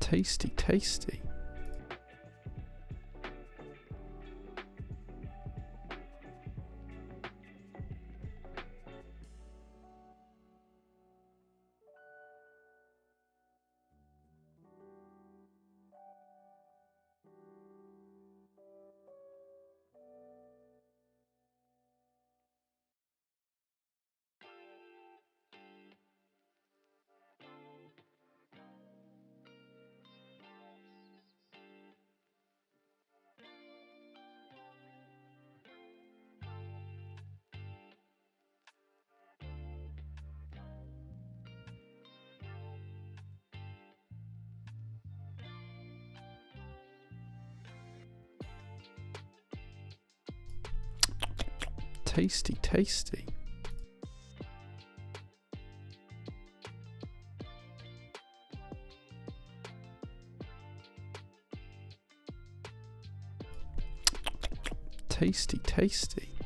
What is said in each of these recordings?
Tasty, tasty. Tasty, tasty. Tasty, tasty.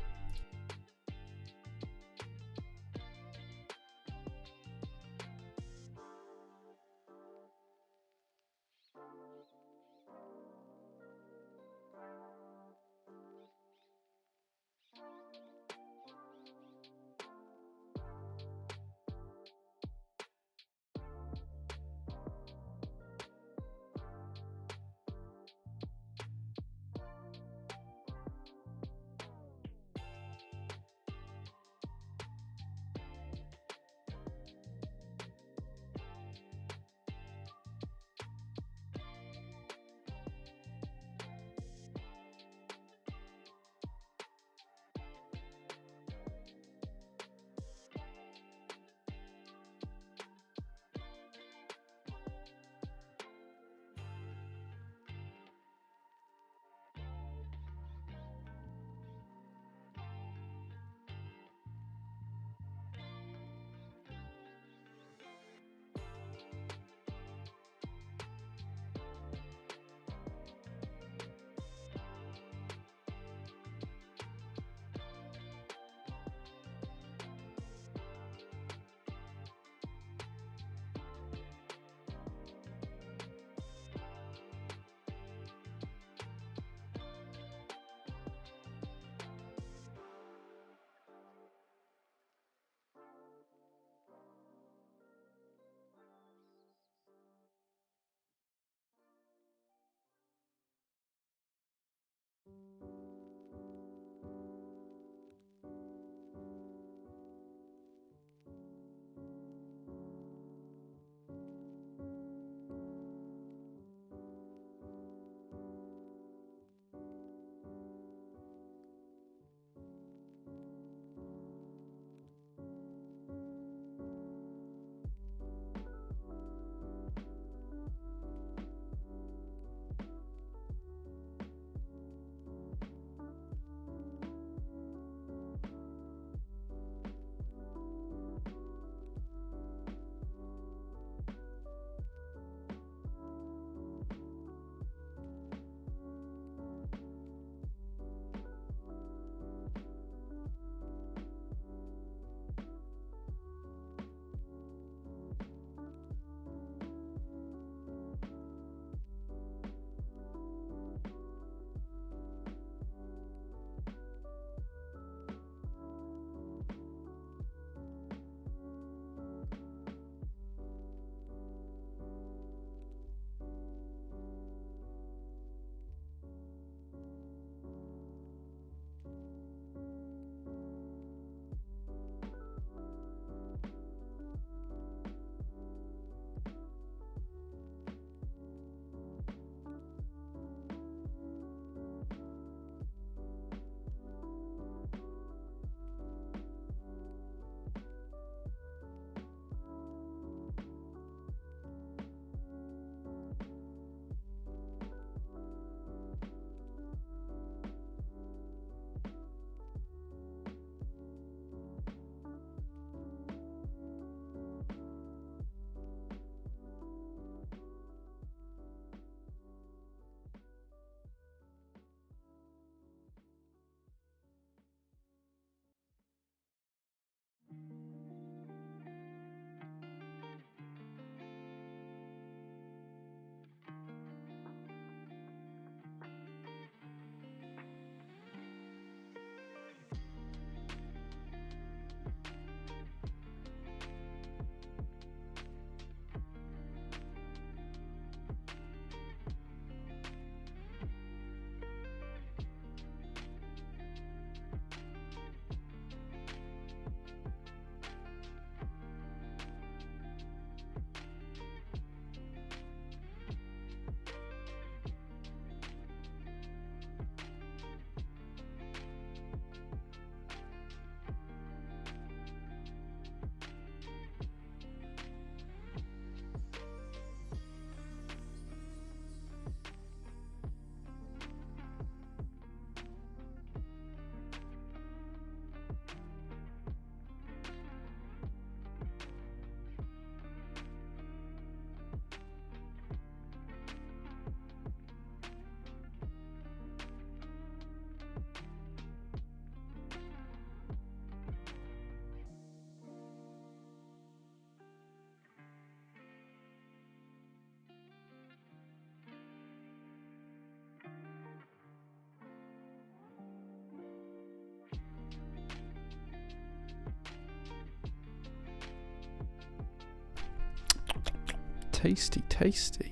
Tasty, tasty.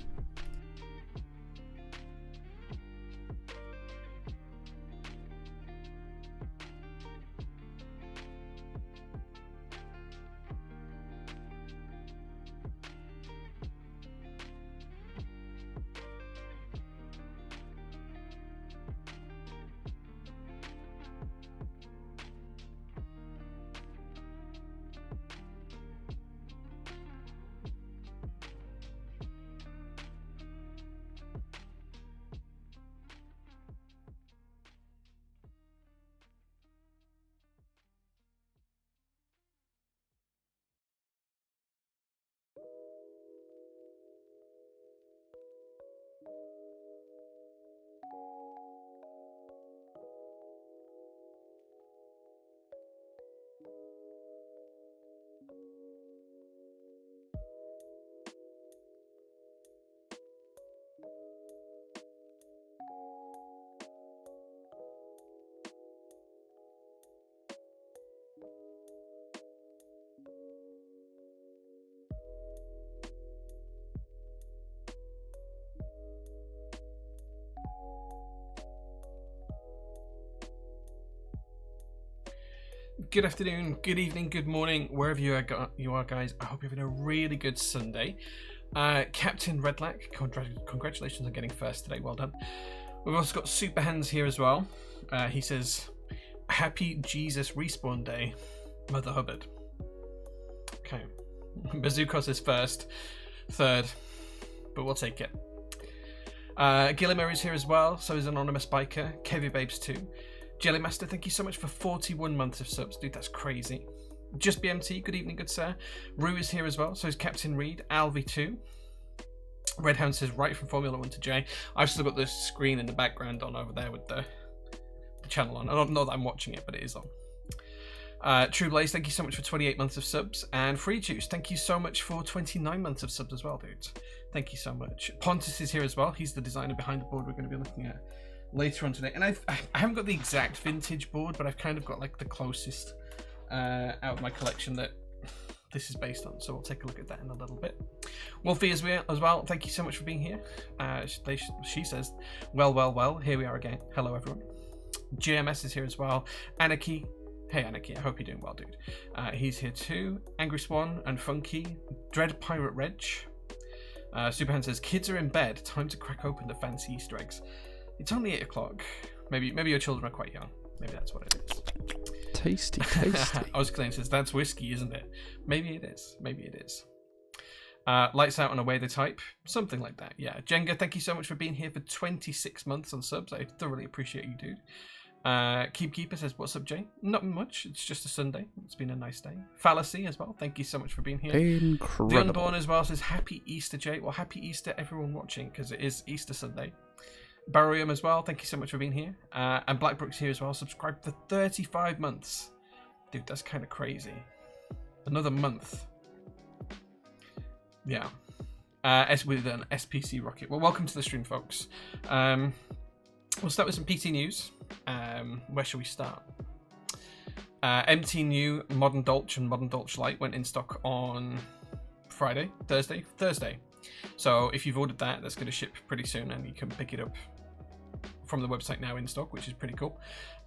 Good afternoon, good evening, good morning, wherever you are, guys. I hope you're having a really good Sunday. Captain Redlack, congratulations on getting first today. Well done. We've also got Super Hands here as well. He says, "Happy Jesus Respawn Day, Mother Hubbard." Okay. Bazooka says first, third, but we'll take it. Gillimer is here as well. So is Anonymous Biker. Kevy Babes too. Jellymaster, thank you so much for 41 months of subs. Dude, that's crazy. Just BMT, good evening, good sir. Rue is here as well. So is Captain Reed. Alvi2. Redhound says, right from Formula 1 to J. I've still got the screen in the background on over there with the channel on. I don't know that I'm watching it, but it is on. True Blaze, thank you so much for 28 months of subs. And Free Juice, thank you so much for 29 months of subs as well, dudes. Thank you so much. Pontus is here as well. He's the designer behind the board we're going to be looking at later on today. And I haven't got the exact vintage board, but I've kind of got like the closest out of my collection that this is based on. So we'll take a look at that in a little bit. Wolfie as well, thank you so much for being here. She says, well, here we are again. Hello, everyone. GMS is here as well. Anarchy. Hey, Anarchy, I hope you're doing well, dude. He's here too. Angry Swan and Funky. Dread Pirate Reg. Superhand says, kids are in bed. Time to crack open the fancy Easter eggs. It's only 8 o'clock. Maybe your children are quite young. Maybe that's what it is. Tasty, tasty. Osclane says, that's whiskey, isn't it? Maybe it is. Maybe it is. Lights out and away they type. Something like that. Yeah. Jenga, thank you so much for being here for 26 months on subs. I thoroughly appreciate you, dude. Keeper says, what's up, Jay? Not much. It's just a Sunday. It's been a nice day. Fallacy as well. Thank you so much for being here. Incredible. The Unborn as well says, happy Easter, Jay. Well, happy Easter, everyone watching, because it is Easter Sunday. Barrium as well, thank you so much for being here. And Blackbrook's here as well, subscribed for 35 months. Dude, that's kind of crazy. Another month. Yeah. With an SPC rocket. Well, welcome to the stream, folks. We'll start with some PT news. Where shall we start? MT New, Modern Dolch and Modern Dolch Lite went in stock on Thursday. So if you've ordered that, that's going to ship pretty soon and you can pick it up from the website now in stock, which is pretty cool.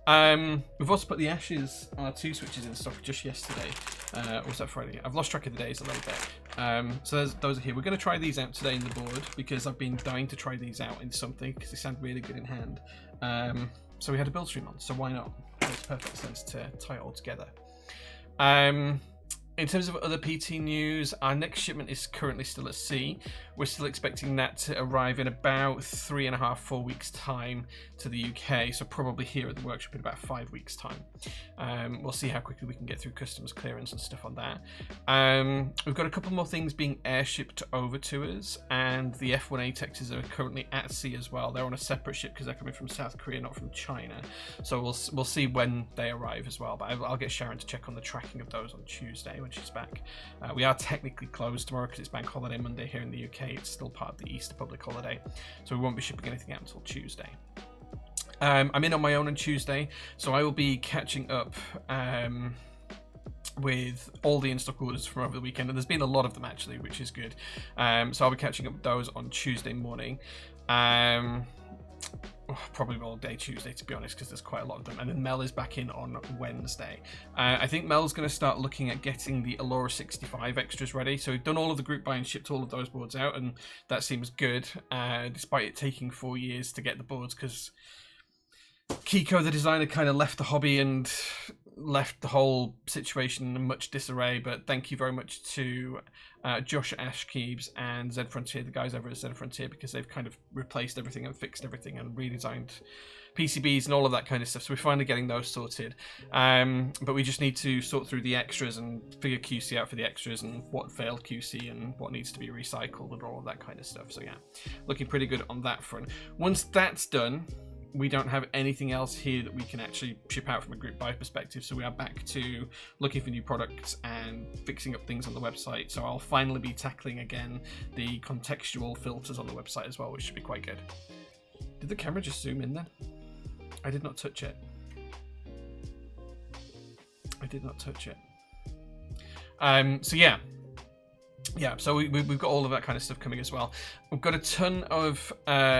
We've also put the Ashes R2 switches in stock just yesterday. Or was that Friday? I've lost track of the days a little bit. So those are here. We're going to try these out today in the board because I've been dying to try these out in something because they sound really good in hand. So we had a build stream on, so why not? It makes perfect sense to tie it all together. In terms of other PT news, our next shipment is currently still at sea. We're still expecting that to arrive in about 3.5, 4 weeks time to the UK. So probably here at the workshop in about 5 weeks time. We'll see how quickly we can get through customs clearance and stuff on that. We've got a couple more things being airshipped over to us, and the F1A Texas are currently at sea as well. They're on a separate ship because they're coming from South Korea, not from China. So we'll see when they arrive as well. But I'll get Sharon to check on the tracking of those on Tuesday when she's back. We are technically closed tomorrow because it's Bank Holiday Monday here in the UK. It's still part of the Easter public holiday, so we won't be shipping anything out until Tuesday. I'm in on my own on Tuesday, so I will be catching up with all the in-stock orders from over the weekend, and there's been a lot of them actually, which is good. So I'll be catching up with those on Tuesday morning. Probably all day Tuesday, to be honest, because there's quite a lot of them. And then Mel is back in on Wednesday. I think Mel's going to start looking at getting the Allura 65 extras ready. So we've done all of the group buy and shipped all of those boards out, and that seems good, despite it taking 4 years to get the boards, because Kiko, the designer, kind of left the hobby and left the whole situation in much disarray. But thank you very much to Josh Ashkeebs and Zed Frontier, the guys over at Zed Frontier, because they've kind of replaced everything and fixed everything and redesigned PCBs and all of that kind of stuff. So we're finally getting those sorted. But we just need to sort through the extras and figure QC out for the extras and what failed QC and what needs to be recycled and all of that kind of stuff. So yeah, looking pretty good on that front. Once that's done, we don't have anything else here that we can actually ship out from a group buy perspective, so we are back to looking for new products and fixing up things on the website. So I'll finally be tackling again the contextual filters on the website as well, which should be quite good. Did the camera just zoom in there? I did not touch it. I did not touch it. So yeah, so we've got all of that kind of stuff coming as well. We've got a ton of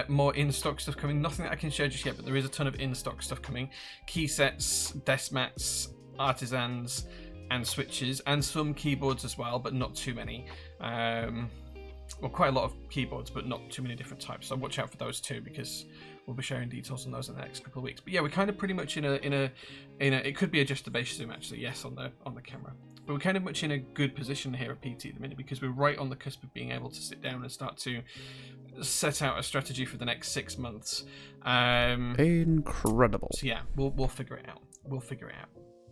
more in-stock stuff coming. Nothing that I can share just yet, but there is a ton of in-stock stuff coming. Key sets, desk mats, artisans, and switches, and some keyboards as well, but not too many. Well, quite a lot of keyboards, but not too many different types. So watch out for those too, because we'll be sharing details on those in the next couple of weeks. But yeah, we're kind of pretty much in a it could be adjusted base zoom actually, yes, on the camera. But we're kind of much in a good position here at PT at the minute, because we're right on the cusp of being able to sit down and start to set out a strategy for the next 6 months. Incredible. So yeah, we'll figure it out. We'll figure it out.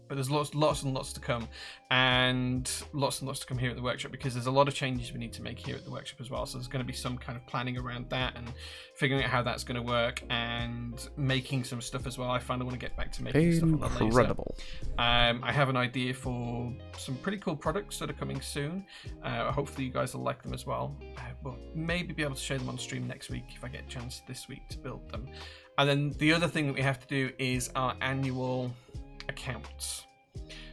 But there's lots and lots to come, and lots to come here at the workshop, because there's a lot of changes we need to make here at the workshop as well. So there's going to be some kind of planning around that and figuring out how that's going to work, and making some stuff as well. I finally want to get back to making stuff on the laser. Incredible. I have an idea for some pretty cool products that are coming soon. Hopefully you guys will like them as well. We'll maybe be able to show them on stream next week if I get a chance this week to build them. And then the other thing that we have to do is our annual accounts.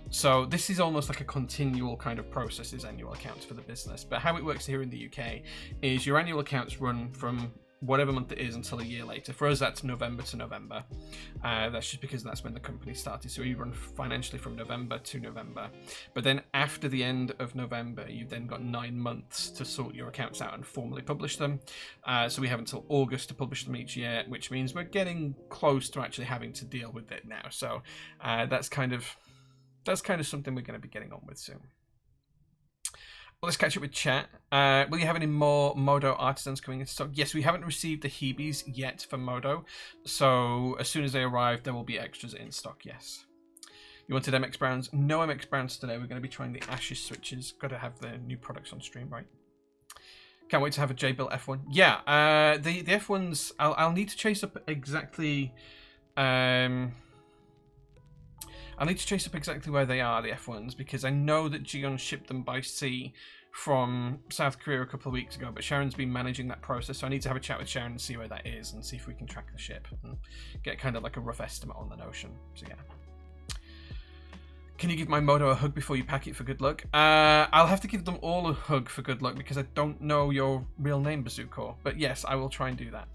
So this is almost like a continual kind of process, is annual accounts for the business. But how it works here in the UK is your annual accounts run from whatever month it is until a year later. For us, that's November to November. That's just because that's when the company started. So we run financially from November to November. But then after the end of November, you've then got 9 months to sort your accounts out and formally publish them. So we have until August to publish them each year, which means we're getting close to actually having to deal with it now. So that's kind of something we're going to be getting on with soon. Well, let's catch up with chat. Will you have any more Modo artisans coming into stock? Yes, we haven't received the Hebes yet for Modo. So as soon as they arrive, there will be extras in stock, yes. You wanted MX Browns? No MX Browns today. We're going to be trying the Ashes switches. Got to have the new products on stream, right? Can't wait to have a J-Built F1. Yeah, the F1s, I'll need to chase up exactly... I need to chase up exactly where they are, the F1s, because I know that Gion shipped them by sea from South Korea a couple of weeks ago, but Sharon's been managing that process, so I need to have a chat with Sharon and see where that is and see if we can track the ship and get kind of like a rough estimate on the notion. So yeah. Can you give my Modo a hug before you pack it for good luck? I'll have to give them all a hug for good luck, because I don't know your real name, Bazooka. But yes, I will try and do that.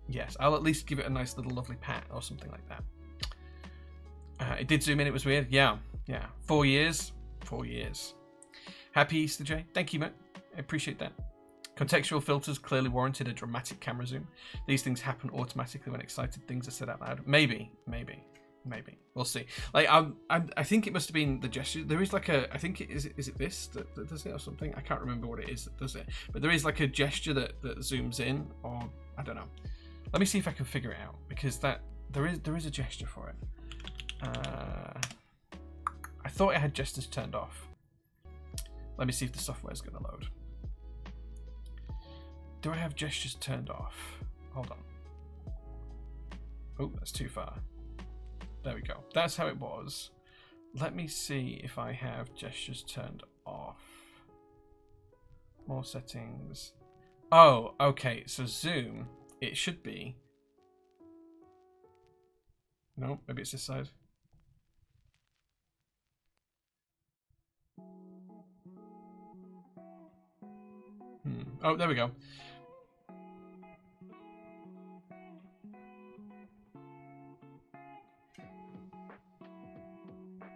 Yes, I'll at least give it a nice little lovely pat or something like that. It did zoom in, it was weird. Yeah. 4 years. 4 years. Happy Easter, Jay. Thank you, mate. I appreciate that. Contextual filters clearly warranted a dramatic camera zoom. These things happen automatically when excited things are said out loud. Maybe. We'll see. Like, I think it must have been the gesture. There is like a, I think is it this that does it or something? I can't remember what it is that does it. But there is like a gesture that zooms in, or I don't know. Let me see if I can figure it out, because there is a gesture for it. I thought it had gestures turned off. Let me see if the software is going to load. Do I have gestures turned off? Hold on. Oh, that's too far. There we go. That's how it was. Let me see if I have gestures turned off. More settings. Oh, okay. So zoom, it should be. No, maybe it's this side. Oh, there we go.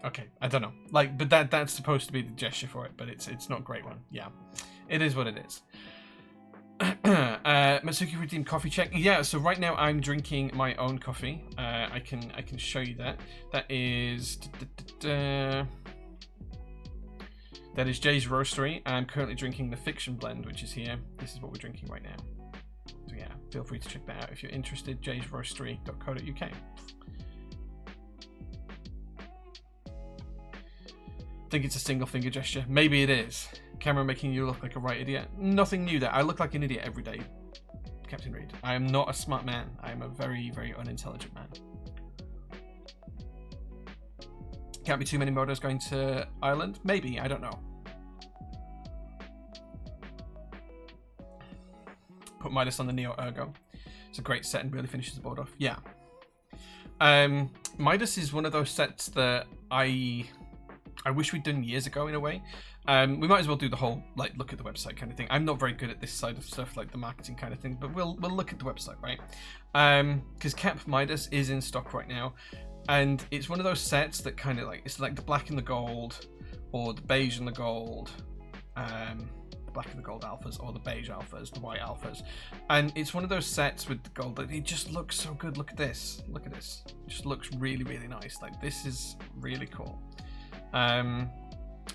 Okay, I don't know. Like, but that's supposed to be the gesture for it, but it's not a great one. Yeah, it is what it is. Matsuki redeemed coffee check. Yeah, so right now I'm drinking my own coffee. I can show you that. That is that is Jay's Roastery. I'm currently drinking the Fiction Blend, which is here. This is what we're drinking right now. So yeah, feel free to check that out if you're interested. jaysroastery.co.uk. Think it's a single finger gesture. Maybe it is. Camera making you look like a right idiot. Nothing new there. I look like an idiot every day, Captain Reed. I am not a smart man. I am a very, very unintelligent man. Can't be too many modders going to Ireland? Maybe. I don't know. Put Midas on the Neo Ergo. It's a great set and really finishes the board off. Yeah. Midas is one of those sets that I wish we'd done years ago in a way. We might as well do the whole like look at the website kind of thing. I'm not very good at this side of stuff, like the marketing kind of thing, but we'll look at the website, right? Because Cap Midas is in stock right now, and it's one of those sets that kind of like it's like the black and the gold, or the beige and the gold, the black and the gold alphas, or the beige alphas, the white alphas, and it's one of those sets with the gold that it just looks so good. Look at this. Look at this. It just looks really, really nice. Like this is really cool.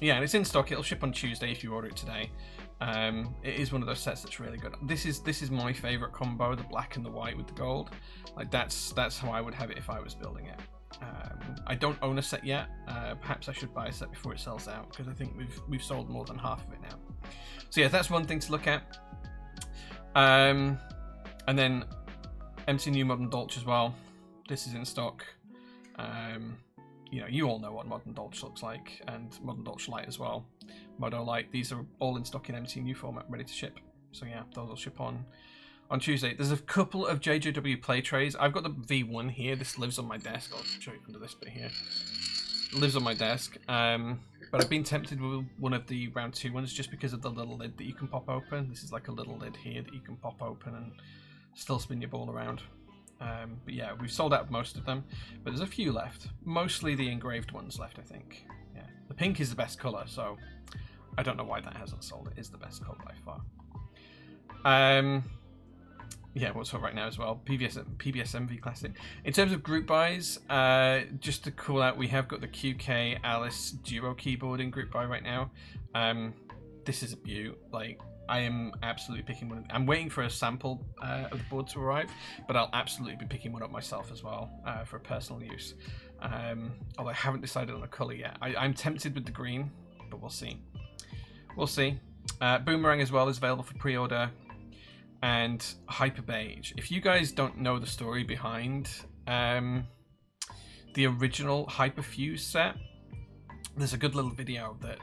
Yeah, and it's in stock. It'll ship on Tuesday if you order it today. It is one of those sets that's really good. This is my favorite combo, the black and the white with the gold. Like that's how I would have it if I was building it. I don't own a set yet. Perhaps I should buy a set before it sells out, because I think we've sold more than half of it now. So yeah, that's one thing to look at. And then MC New Modern Dolch as well. This is in stock. You know, you all know what Modern Dolch looks like, and Modern Dolch Lite as well. Modo Lite, these are all in stock in MCU format, ready to ship. So yeah, those will ship on Tuesday. There's a couple of JJW play trays. I've got the V1 here. This lives on my desk. I'll show you under this bit here. It lives on my desk. But I've been tempted with one of the round 2 ones just because of the little lid that you can pop open. This is like a little lid here that you can pop open and still spin your ball around. But yeah, we've sold out of most of them, but there's a few left. Mostly the engraved ones left, I think. Yeah, the pink is the best color, so I don't know why that hasn't sold. It is the best color by far. Yeah, what's up right now as well? PBS MV Classic. In terms of group buys, just to call out, we have got the QK Alice Duo keyboard in group buy right now. This is a beaut. Like, I am absolutely picking one. I'm waiting for a sample of the board to arrive, but I'll absolutely be picking one up myself as well for personal use. Although I haven't decided on a color yet. I'm tempted with the green, but we'll see. We'll see. Boomerang as well is available for pre-order, and Hyper Beige. If you guys don't know the story behind the original Hyperfuse set, there's a good little video that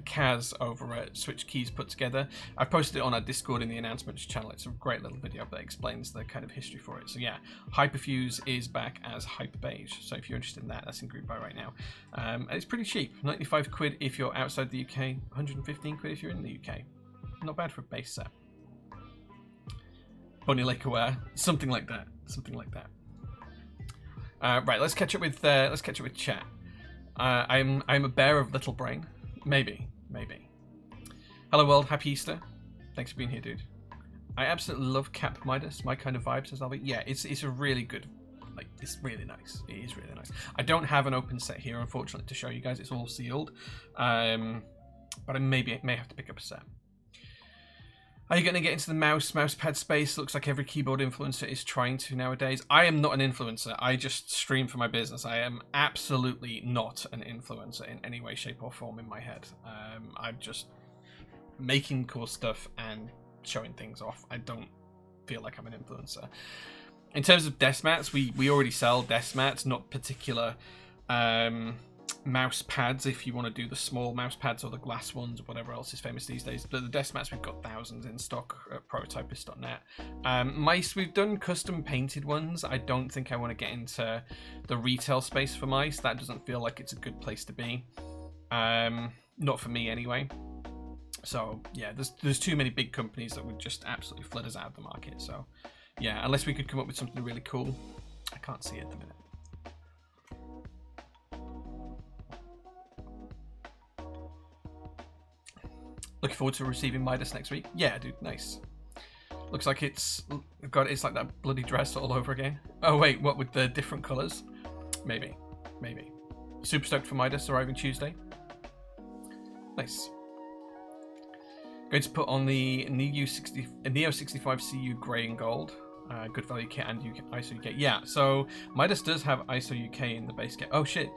Kaz over at Switch Keys put together. I posted it on our Discord in the announcements channel. It's a great little video that explains the kind of history for it. So yeah, Hyperfuse is back as Hyper Beige. So if you're interested in that, that's in group buy right now. And it's pretty cheap. 95 quid if you're outside the UK, 115 quid if you're in the UK. Not bad for a base set. Bunny Lake Aware, something like that. Something like that. Right, let's catch up with chat. I'm a bear of little brain. Maybe. Hello world, happy Easter. Thanks for being here, dude. I absolutely love Cap Midas, my kind of vibe, says Albie. Yeah, it's a really good, like, it's really nice. It is really nice. I don't have an open set here, unfortunately, to show you guys. It's all sealed. But I may have to pick up a set. Are you going to get into the mousepad space? Looks like every keyboard influencer is trying to nowadays. I am not an influencer. I just stream for my business. I am absolutely not an influencer in any way, shape, or form in my head. I'm just making cool stuff and showing things off. I don't feel like I'm an influencer. In terms of desk mats, we already sell desk mats, not particular mouse pads if you want to do the small mouse pads or the glass ones or whatever else is famous these days. But the desk mats, we've got thousands in stock at prototypist.net. Mice, we've done custom painted ones. I don't think I want to get into the retail space for mice. That doesn't feel like it's a good place to be. Not for me anyway. So yeah, there's too many big companies that would just absolutely flood us out of the market. So yeah, unless we could come up with something really cool, I can't see it at the minute. Looking forward to receiving Midas next week. Yeah, dude, nice. Looks like it's like that bloody dress all over again. Oh wait, what, with the different colours? Maybe. Super stoked for Midas arriving Tuesday. Nice. Going to put on the Neo 65 CU grey and gold. Good value kit and ISO UK. Yeah, so Midas does have ISO UK in the base kit. Oh shit.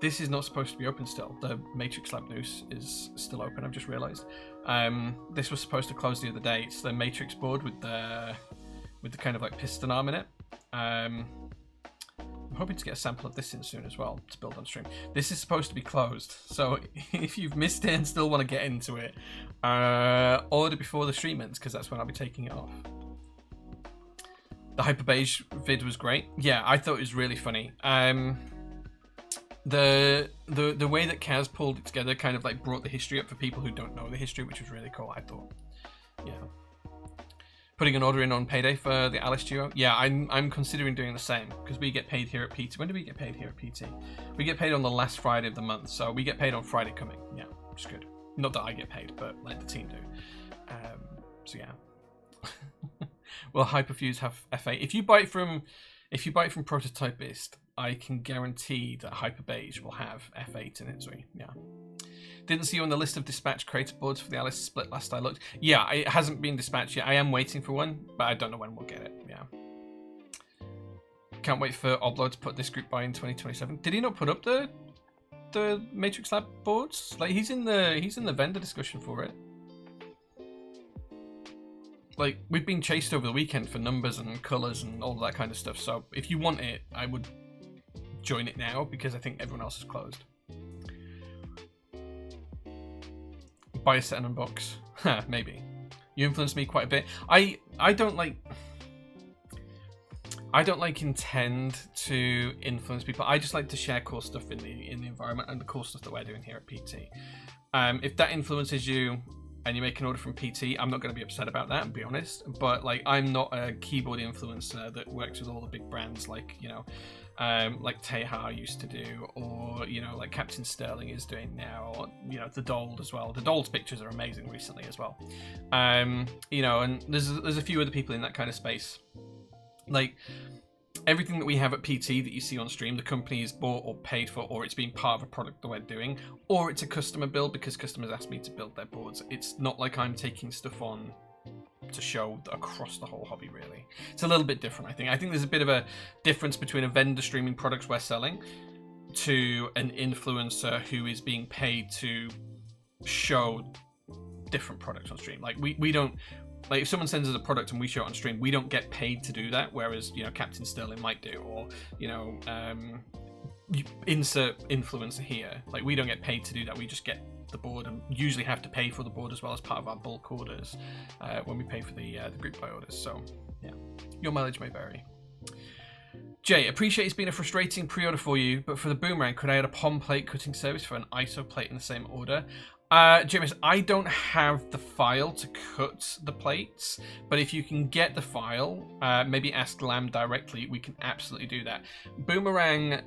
This is not supposed to be open still. The Matrix Lab Noose is still open, I've just realised. This was supposed to close the other day. It's the Matrix board with the kind of like piston arm in it. I'm hoping to get a sample of this in soon as well to build on stream. This is supposed to be closed, so if you've missed it and still want to get into it, order before the stream ends, because that's when I'll be taking it off. The Hyper Beige vid was great. Yeah, I thought it was really funny. The way that Kaz pulled it together kind of like brought the history up for people who don't know the history, which was really cool, I thought. Yeah. Putting an order in on payday for the Alice duo. Yeah, I'm considering doing the same, because we get paid here at PT. When do we get paid here at PT? We get paid on the last Friday of the month, so we get paid on Friday coming. Yeah, which is good. Not that I get paid, but like the team do. So yeah. Will Hyperfuse have F8? If you buy it from Prototypist, I can guarantee that Hyper Beige will have F8 in it. So yeah. Didn't see you on the list of dispatch creator boards for the Alice split last I looked. Yeah, it hasn't been dispatched yet. I am waiting for one, but I don't know when we'll get it. Yeah. Can't wait for Oblo to put this group by in 2027. Did he not put up the Matrix Lab boards? Like he's in the vendor discussion for it. Like we've been chased over the weekend for numbers and colours and all of that kind of stuff. So if you want it, I would join it now because I think everyone else is closed. Buy a set and unbox. Maybe. You influenced me quite a bit. I don't like intend to influence people. I just like to share cool stuff in the environment and the cool stuff that we're doing here at PT. If that influences you and you make an order from PT, I'm not going to be upset about that, and be honest. But like, I'm not a keyboard influencer that works with all the big brands like, you know, like Teha used to do, or, you know, like Captain Sterling is doing now, or, you know, the Dold as well. The Dold's pictures are amazing recently as well. You know, and there's a few other people in that kind of space. Like, everything that we have at PT that you see on stream, the company is bought or paid for, or it's been part of a product that we're doing, or it's a customer build because customers asked me to build their boards. It's not like I'm taking stuff on to show across the whole hobby, really. It's a little bit different, I think. I think there's a bit of a difference between a vendor streaming products we're selling to an influencer who is being paid to show different products on stream. Like, we don't... Like, if someone sends us a product and we show it on stream, we don't get paid to do that, whereas, you know, Captain Sterling might do, or, you know, insert influencer here. Like, we don't get paid to do that. We just get the board and usually have to pay for the board as well as part of our bulk orders when we pay for the group buy orders. So, yeah, your mileage may vary. Jay, appreciate it's been a frustrating pre-order for you, but for the Boomerang, could I add a POM plate cutting service for an ISO plate in the same order? James, I don't have the file to cut the plates, but if you can get the file, maybe ask Lamb directly, we can absolutely do that. Boomerang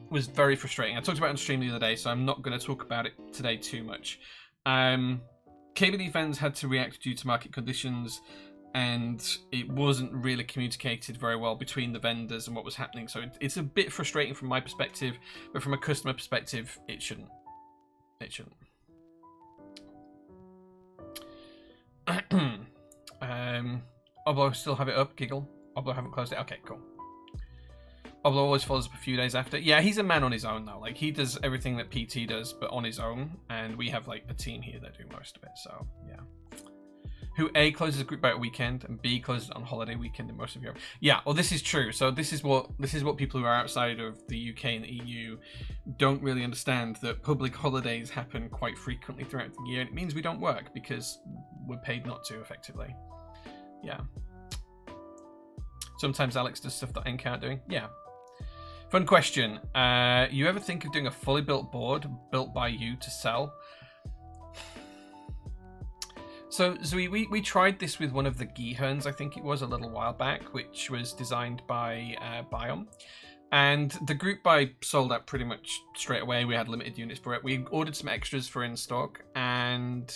was very frustrating. I talked about it on stream the other day, so I'm not going to talk about it today too much. KBD fans had to react due to market conditions, and it wasn't really communicated very well between the vendors and what was happening, so it's a bit frustrating from my perspective, but from a customer perspective, it shouldn't. It shouldn't. Oblo still have it up, giggle. Oblo haven't closed it. Okay, cool. Oblo always follows up a few days after. Yeah, he's a man on his own though. Like, he does everything that PT does, but on his own, and we have like a team here that do most of it. So yeah. Who A closes a group by a weekend and B closes on holiday weekend in most of Europe. Yeah, well, this is true. So this is what people who are outside of the UK and the EU don't really understand, that public holidays happen quite frequently throughout the year, and it means we don't work because we're paid not to, effectively. Yeah. Sometimes Alex does stuff that N can't doing. Yeah. Fun question. You ever think of doing a fully built board built by you to sell? So we tried this with one of the Geeherns, I think it was, a little while back, which was designed by Biome. And the group buy sold out pretty much straight away. We had limited units for it. We ordered some extras for in stock, and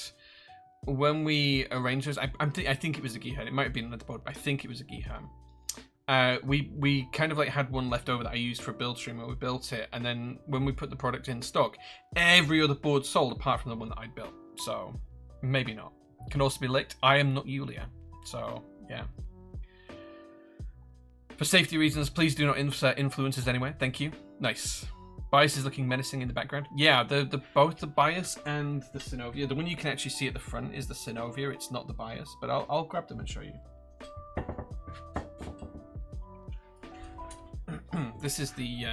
when we arranged those, I think it was a Geehern. It might have been another board, but I think it was a Geehern. We kind of like had one left over that I used for a build stream where we built it, and then when we put the product in stock, every other board sold apart from the one that I'd built. So maybe not. Can also be licked. I am not Yulia, so yeah. For safety reasons, please do not insert influences anywhere. Thank you. Nice. Bias is looking menacing in the background. Yeah, both the Bias and the Synovia. The one you can actually see at the front is the Synovia. It's not the Bias, but I'll grab them and show you. This is the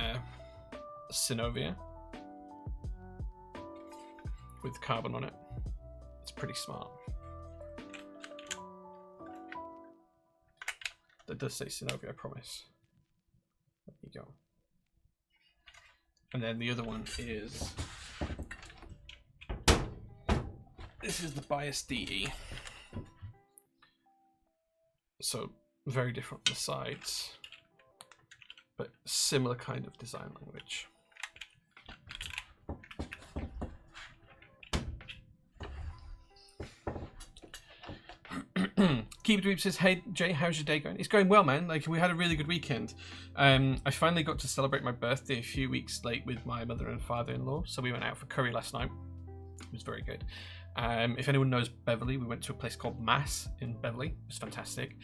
Synovia with carbon on it. It's pretty smart. That does say Synovia, I promise. There you go. And then the other one is... This is the Bias DE. So, very different on the sides. But similar kind of design language. Keep Dweeb says, hey Jay, how's your day going? It's going well, man. Like, we had a really good weekend. I finally got to celebrate my birthday a few weeks late with my mother and father-in-law, so we went out for curry last night. It was very good. If anyone knows Beverly, we went to a place called Mass in Beverly. It was fantastic.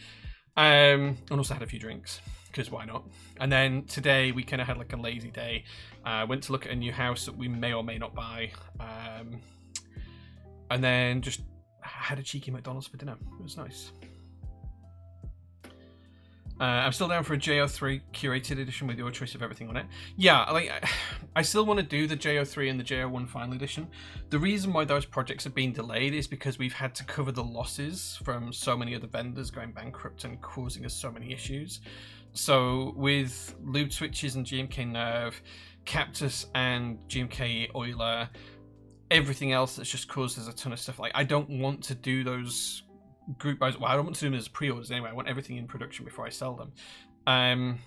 And also had a few drinks, because why not? And then today we kind of had like a lazy day. Went to look at a new house that we may or may not buy. And then just had a cheeky McDonald's for dinner. It was nice. I'm still down for a JO3 curated edition with your choice of everything on it. Yeah, like I still want to do the JO3 and the JO1 final edition. The reason why those projects have been delayed is because we've had to cover the losses from so many other vendors going bankrupt and causing us so many issues. So with Lube Switches and GMK Nerve, Cactus and GMK Euler, everything else that's just caused us a ton of stuff. Like, I don't want to do those group buys. Well, I don't want to do them as pre-orders anyway. I want everything in production before I sell them.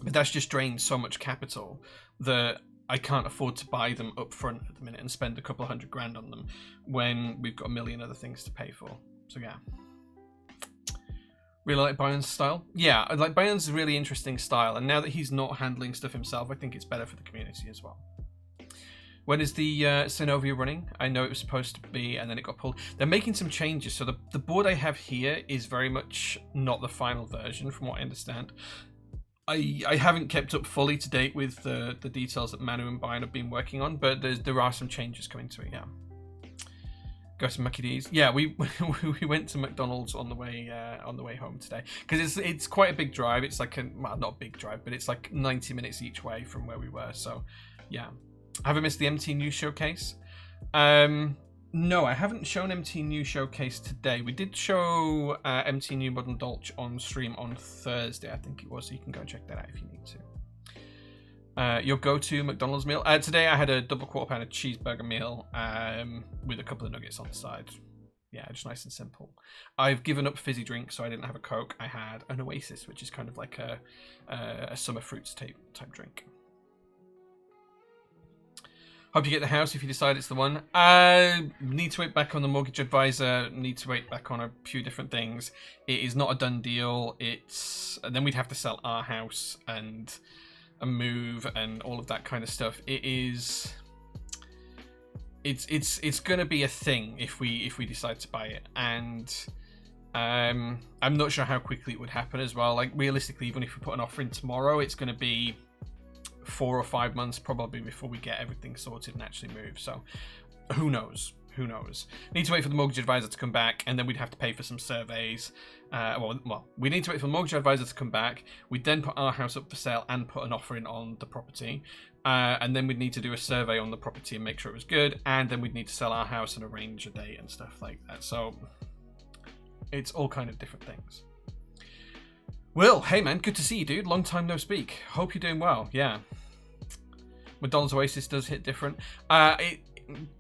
But that's just drained so much capital that I can't afford to buy them up front at the minute and spend a couple of $100,000 on them when we've got a million other things to pay for. So yeah. Really like Bayern's style. Yeah, like Bayern's a really interesting style, and now that he's not handling stuff himself, I think it's better for the community as well. When is the Synovia running? I know it was supposed to be, and then it got pulled. They're making some changes. So the board I have here is very much not the final version, from what I understand. I haven't kept up fully to date with the details that Manu and Bayern have been working on, but there are some changes coming to it, yeah. Go to Mickey D's. Yeah, we went to McDonald's on the way home today, because it's quite a big drive. It's like well, not a big drive, but it's like 90 minutes each way from where we were. So yeah. Have I missed the MT News Showcase? No, I haven't shown MT News Showcase today. We did show MT New Modern Dolch on stream on Thursday, I think it was, so you can go check that out if you need to. Your go-to McDonald's meal? Today I had a double quarter pounder cheeseburger meal with a couple of nuggets on the side. Yeah, just nice and simple. I've given up fizzy drinks, so I didn't have a Coke. I had an Oasis, which is kind of like a summer fruits type drink. Hope you get the house if you decide it's the one. Need to wait back on the mortgage advisor. Need to wait back on a few different things. It is not a done deal. And then we'd have to sell our house and move and all of that kind of stuff. It's gonna be a thing if we decide to buy it, and I'm not sure how quickly it would happen as well. Like, realistically, even if we put an offer in tomorrow, it's gonna be 4 or 5 months probably before we get everything sorted and actually move. So who knows? Need to wait for the mortgage advisor to come back, and then we'd have to pay for some surveys. Well, we need to wait for the mortgage advisor to come back. We'd then put our house up for sale and put an offer in on the property, and then we'd need to do a survey on the property and make sure it was good, and then we'd need to sell our house and arrange a date and stuff like that. So it's all kind of different things. Will, hey man, good to see you, dude. Long time no speak. Hope you're doing well. Yeah. McDonald's Oasis does hit different.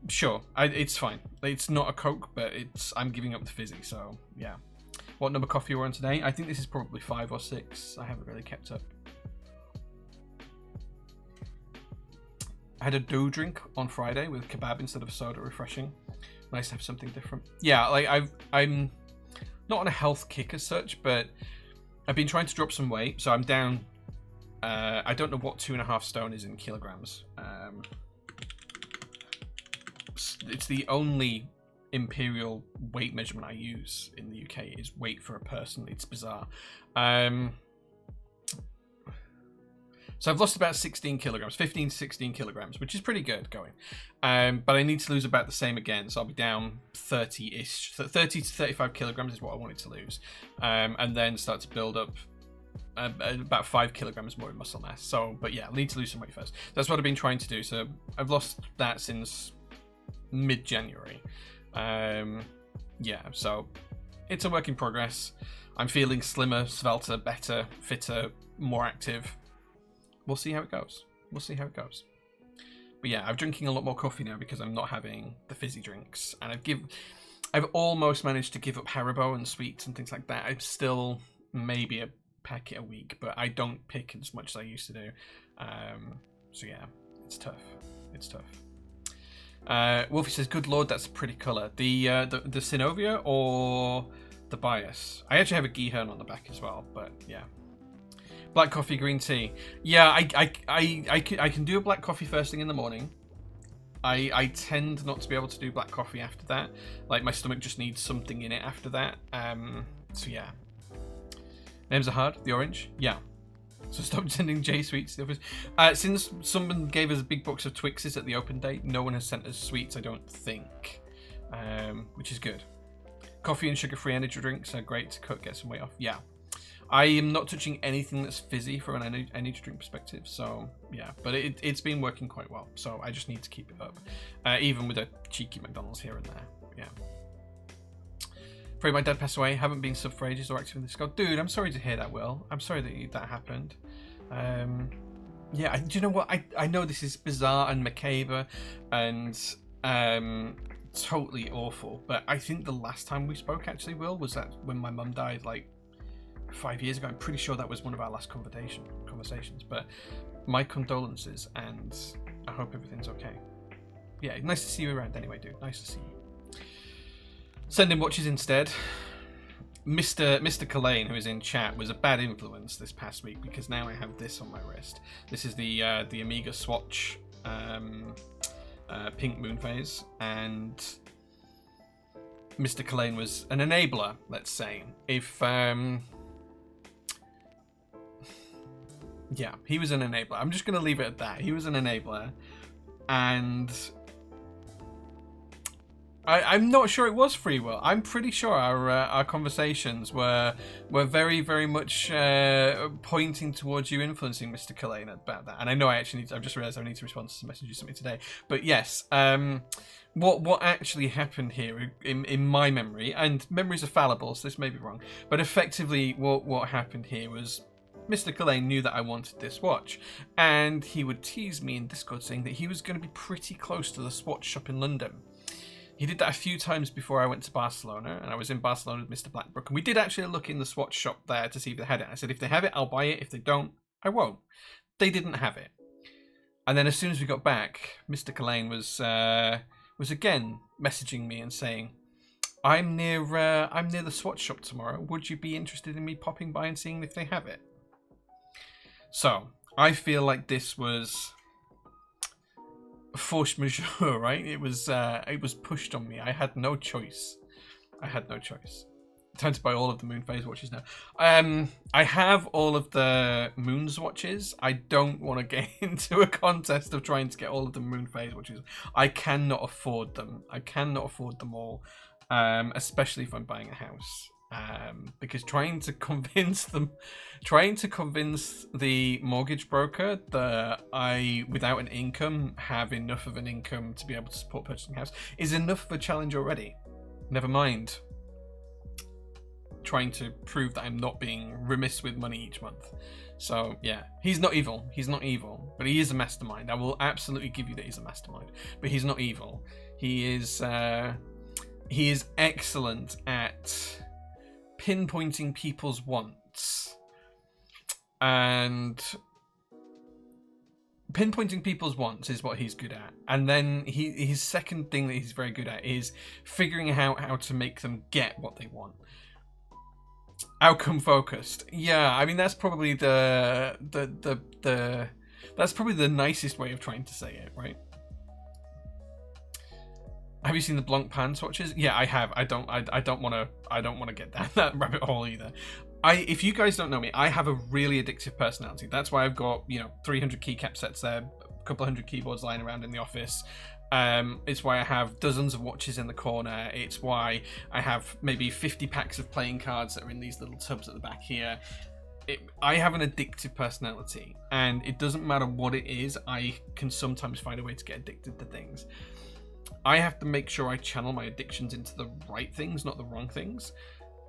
Sure, it's fine. It's not a Coke, but I'm giving up the fizzy. So yeah. What number coffee we're on today? I think this is probably 5 or 6. I haven't really kept up. I had a dough drink on Friday with kebab instead of soda. Refreshing. Nice to have something different. Yeah, like I'm not on a health kick as such, but I've been trying to drop some weight. So I'm down. I don't know what 2.5 stone is in kilograms. It's the only imperial weight measurement I use in the UK is weight for a person. It's bizarre. So I've lost about 16 kilograms, 15 to 16 kilograms, which is pretty good going. But I need to lose about the same again. So I'll be down 30-ish. 30 to 35 kilograms is what I wanted to lose. And then start to build up about 5 kilograms more in muscle mass. So, but yeah, I need to lose some weight first. That's what I've been trying to do. So I've lost that since mid-January. Yeah, so it's a work in progress. I'm feeling slimmer, svelter, better, fitter, more active. We'll see how it goes. We'll see how it goes. But yeah, I'm drinking a lot more coffee now because I'm not having the fizzy drinks, and I've almost managed to give up Haribo and sweets and things like that. I'm still maybe a packet a week, but I don't pick as much as I used to do. So yeah, it's tough. It's tough. Wolfie says, "Good lord, that's a pretty colour. The Synovia or the Bias? I actually have a Gihern on the back as well, but yeah." Black coffee, green tea. Yeah, I can do a black coffee first thing in the morning. I tend not to be able to do black coffee after that. Like, my stomach just needs something in it after that. So yeah. Names are hard. The orange. Yeah. So stop sending J sweets to the office. Since someone gave us a big box of Twixes at the open date, no one has sent us sweets, I don't think. Which is good. Coffee and sugar-free energy drinks are great to get some weight off. Yeah. I am not touching anything that's fizzy from an energy drink perspective, so yeah. But it's been working quite well, so I just need to keep it up, even with a cheeky McDonald's here and there. Yeah. Afraid my dad passed away. Haven't been sub for ages or active in the Discord. Dude, I'm sorry to hear that, Will. I'm sorry that happened. Yeah, do you know what? I know this is bizarre and macabre and totally awful, but I think the last time we spoke, actually, Will, was that when my mum died, like 5 years ago. I'm pretty sure that was one of our last conversations, but my condolences, and I hope everything's okay. Yeah, nice to see you around anyway, dude. Nice to see you. Sending watches instead. Mr. Kalane, who is in chat, was a bad influence this past week because now I have this on my wrist. This is the Omega Swatch pink moon phase, and Mr. Kalane was an enabler, let's say. Yeah, he was an enabler. I'm just going to leave it at that. He was an enabler. And I'm not sure it was free will. I'm pretty sure our conversations were very, very much pointing towards you influencing Mr. Kalane about that. And I know I've just realised I need to respond to some messages you sent me today. But yes, what actually happened here in my memory, and memories are fallible, so this may be wrong, but effectively what happened here was Mr. Kalane knew that I wanted this watch, and he would tease me in Discord saying that he was going to be pretty close to the Swatch shop in London. He did that a few times before I went to Barcelona, and I was in Barcelona with Mr. Blackbrook, and we did actually look in the Swatch shop there to see if they had it. I said, if they have it, I'll buy it. If they don't, I won't. They didn't have it. And then as soon as we got back, Mr. Kalane was again messaging me and saying, I'm near the Swatch shop tomorrow. Would you be interested in me popping by and seeing if they have it? So I feel like this was force majeure, right? It was pushed on me. I had no choice. Time to buy all of the moon phase watches now. I have all of the moon's watches. I don't want to get into a contest of trying to get all of the moon phase watches. I cannot afford them. I cannot afford them all, especially if I'm buying a house. Because trying to convince the mortgage broker that I, without an income, have enough of an income to be able to support purchasing a house is enough of a challenge already. Never mind trying to prove that I'm not being remiss with money each month. So yeah, he's not evil. He's not evil, but he is a mastermind. I will absolutely give you that he's a mastermind, but he's not evil. He is excellent at pinpointing people's wants and pinpointing people's wants is what he's good at. And then his second thing that he's very good at is figuring out how to make them get what they want. Outcome focused. Yeah, I mean that's probably that's probably the nicest way of trying to say it, right? Have you seen the Blanc Pan swatches? Yeah, I have. I don't want to get down that rabbit hole either. If you guys don't know me, I have a really addictive personality. That's why I've got 300 keycap sets there, a couple hundred keyboards lying around in the office. It's why I have dozens of watches in the corner. It's why I have maybe 50 packs of playing cards that are in these little tubs at the back here. I have an addictive personality, and it doesn't matter what it is, I can sometimes find a way to get addicted to things. I have to make sure I channel my addictions into the right things, not the wrong things.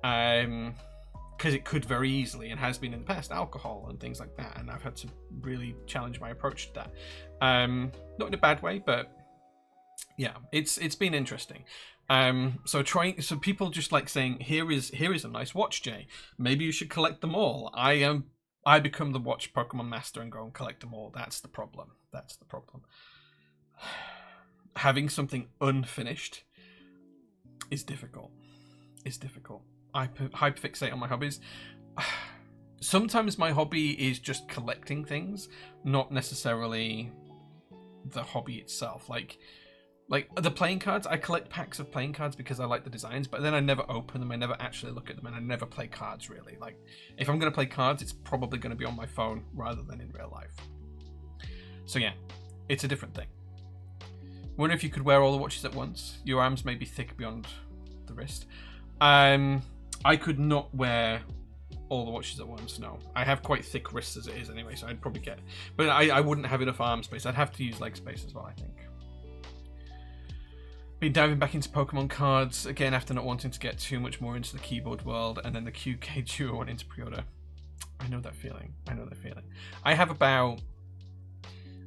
Because it could very easily, and has been in the past, alcohol and things like that, and I've had to really challenge my approach to that. Not in a bad way, but yeah, it's been interesting. So people just like saying, here is a nice watch, Jay. Maybe you should collect them all. I become the watch Pokemon master and go and collect them all. That's the problem. Having something unfinished is difficult. I hyperfixate on my hobbies. Sometimes my hobby is just collecting things, not necessarily the hobby itself. Like the playing cards, I collect packs of playing cards because I like the designs, but then I never open them, I never actually look at them, and I never play cards really. Like, if I'm going to play cards, it's probably going to be on my phone rather than in real life. So yeah, it's a different thing. Wonder if you could wear all the watches at once. Your arms may be thick beyond the wrist. I could not wear all the watches at once, no. I have quite thick wrists as it is anyway, so I'd probably get... But I wouldn't have enough arm space. I'd have to use leg space as well, I think. Been diving back into Pokemon cards, again after not wanting to get too much more into the keyboard world, and then the QK Duo went into pre-order. I know that feeling.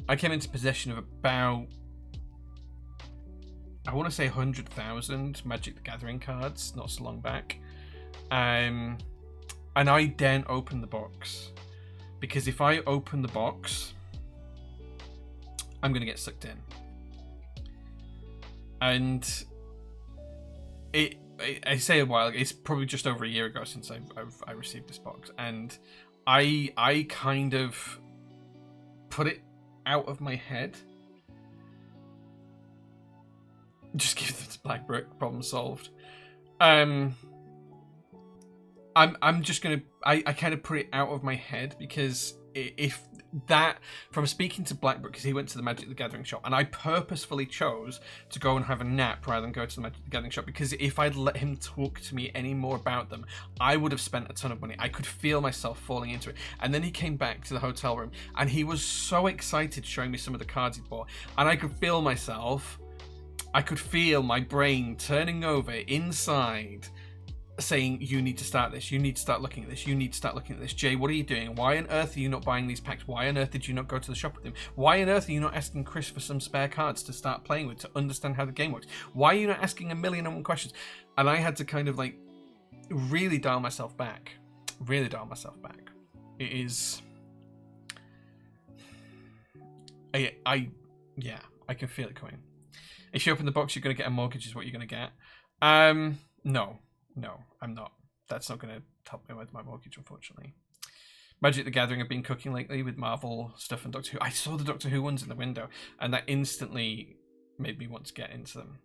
I came into possession of about... I want to say 100,000 Magic the Gathering cards not so long back. And I daren't open the box. Because if I open the box, I'm going to get sucked in. And I say a while, it's probably just over a year ago since I received this box. And I kind of put it out of my head. Just give them to Black Brick, problem solved. I'm just gonna I kind of put it out of my head because if that, from speaking to Black Brick, because he went to the Magic the Gathering shop, and I purposefully chose to go and have a nap rather than go to the Magic the Gathering shop, because if I'd let him talk to me any more about them, I would have spent a ton of money. I could feel myself falling into it. And then he came back to the hotel room, and he was so excited showing me some of the cards he'd bought, and I could feel my brain turning over inside, saying, you need to start this, you need to start looking at this, you need to start looking at this. Jay, what are you doing? Why on earth are you not buying these packs? Why on earth did you not go to the shop with him? Why on earth are you not asking Chris for some spare cards to start playing with, to understand how the game works? Why are you not asking 1,000,001 questions? And I had to kind of like really dial myself back. It is... I can feel it coming. If you open the box, you're going to get a mortgage, is what you're going to get. No, I'm not. That's not going to help me with my mortgage, unfortunately. Magic the Gathering have been cooking lately with Marvel stuff and Doctor Who. I saw the Doctor Who ones in the window, and that instantly made me want to get into them.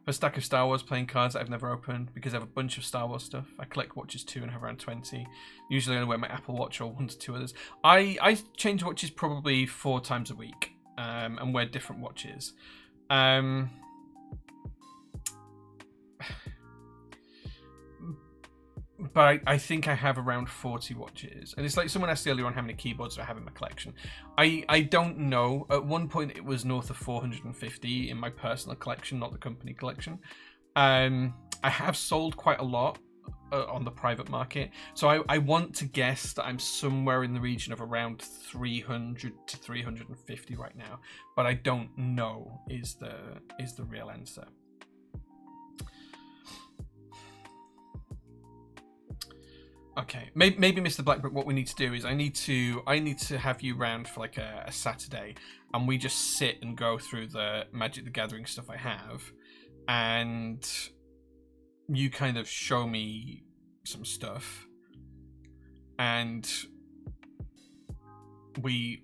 A stack of Star Wars playing cards that I've never opened, because I have a bunch of Star Wars stuff. I collect watches too and have around 20. Usually I wear my Apple Watch or 1 to 2 others. I change watches probably 4 times a week, and wear different watches. But I think I have around 40 watches. And it's like someone asked earlier on how many keyboards do I have in my collection. I don't know. At one point it was north of 450 in my personal collection, not the company collection. I have sold quite a lot on the private market. So I want to guess that I'm somewhere in the region of around 300 to 350 right now, but I don't know is the real answer. Okay, maybe Mr. Blackbrook, what we need to do is I need to have you round for like a Saturday, and we just sit and go through the Magic the Gathering stuff I have, and you kind of show me some stuff, and we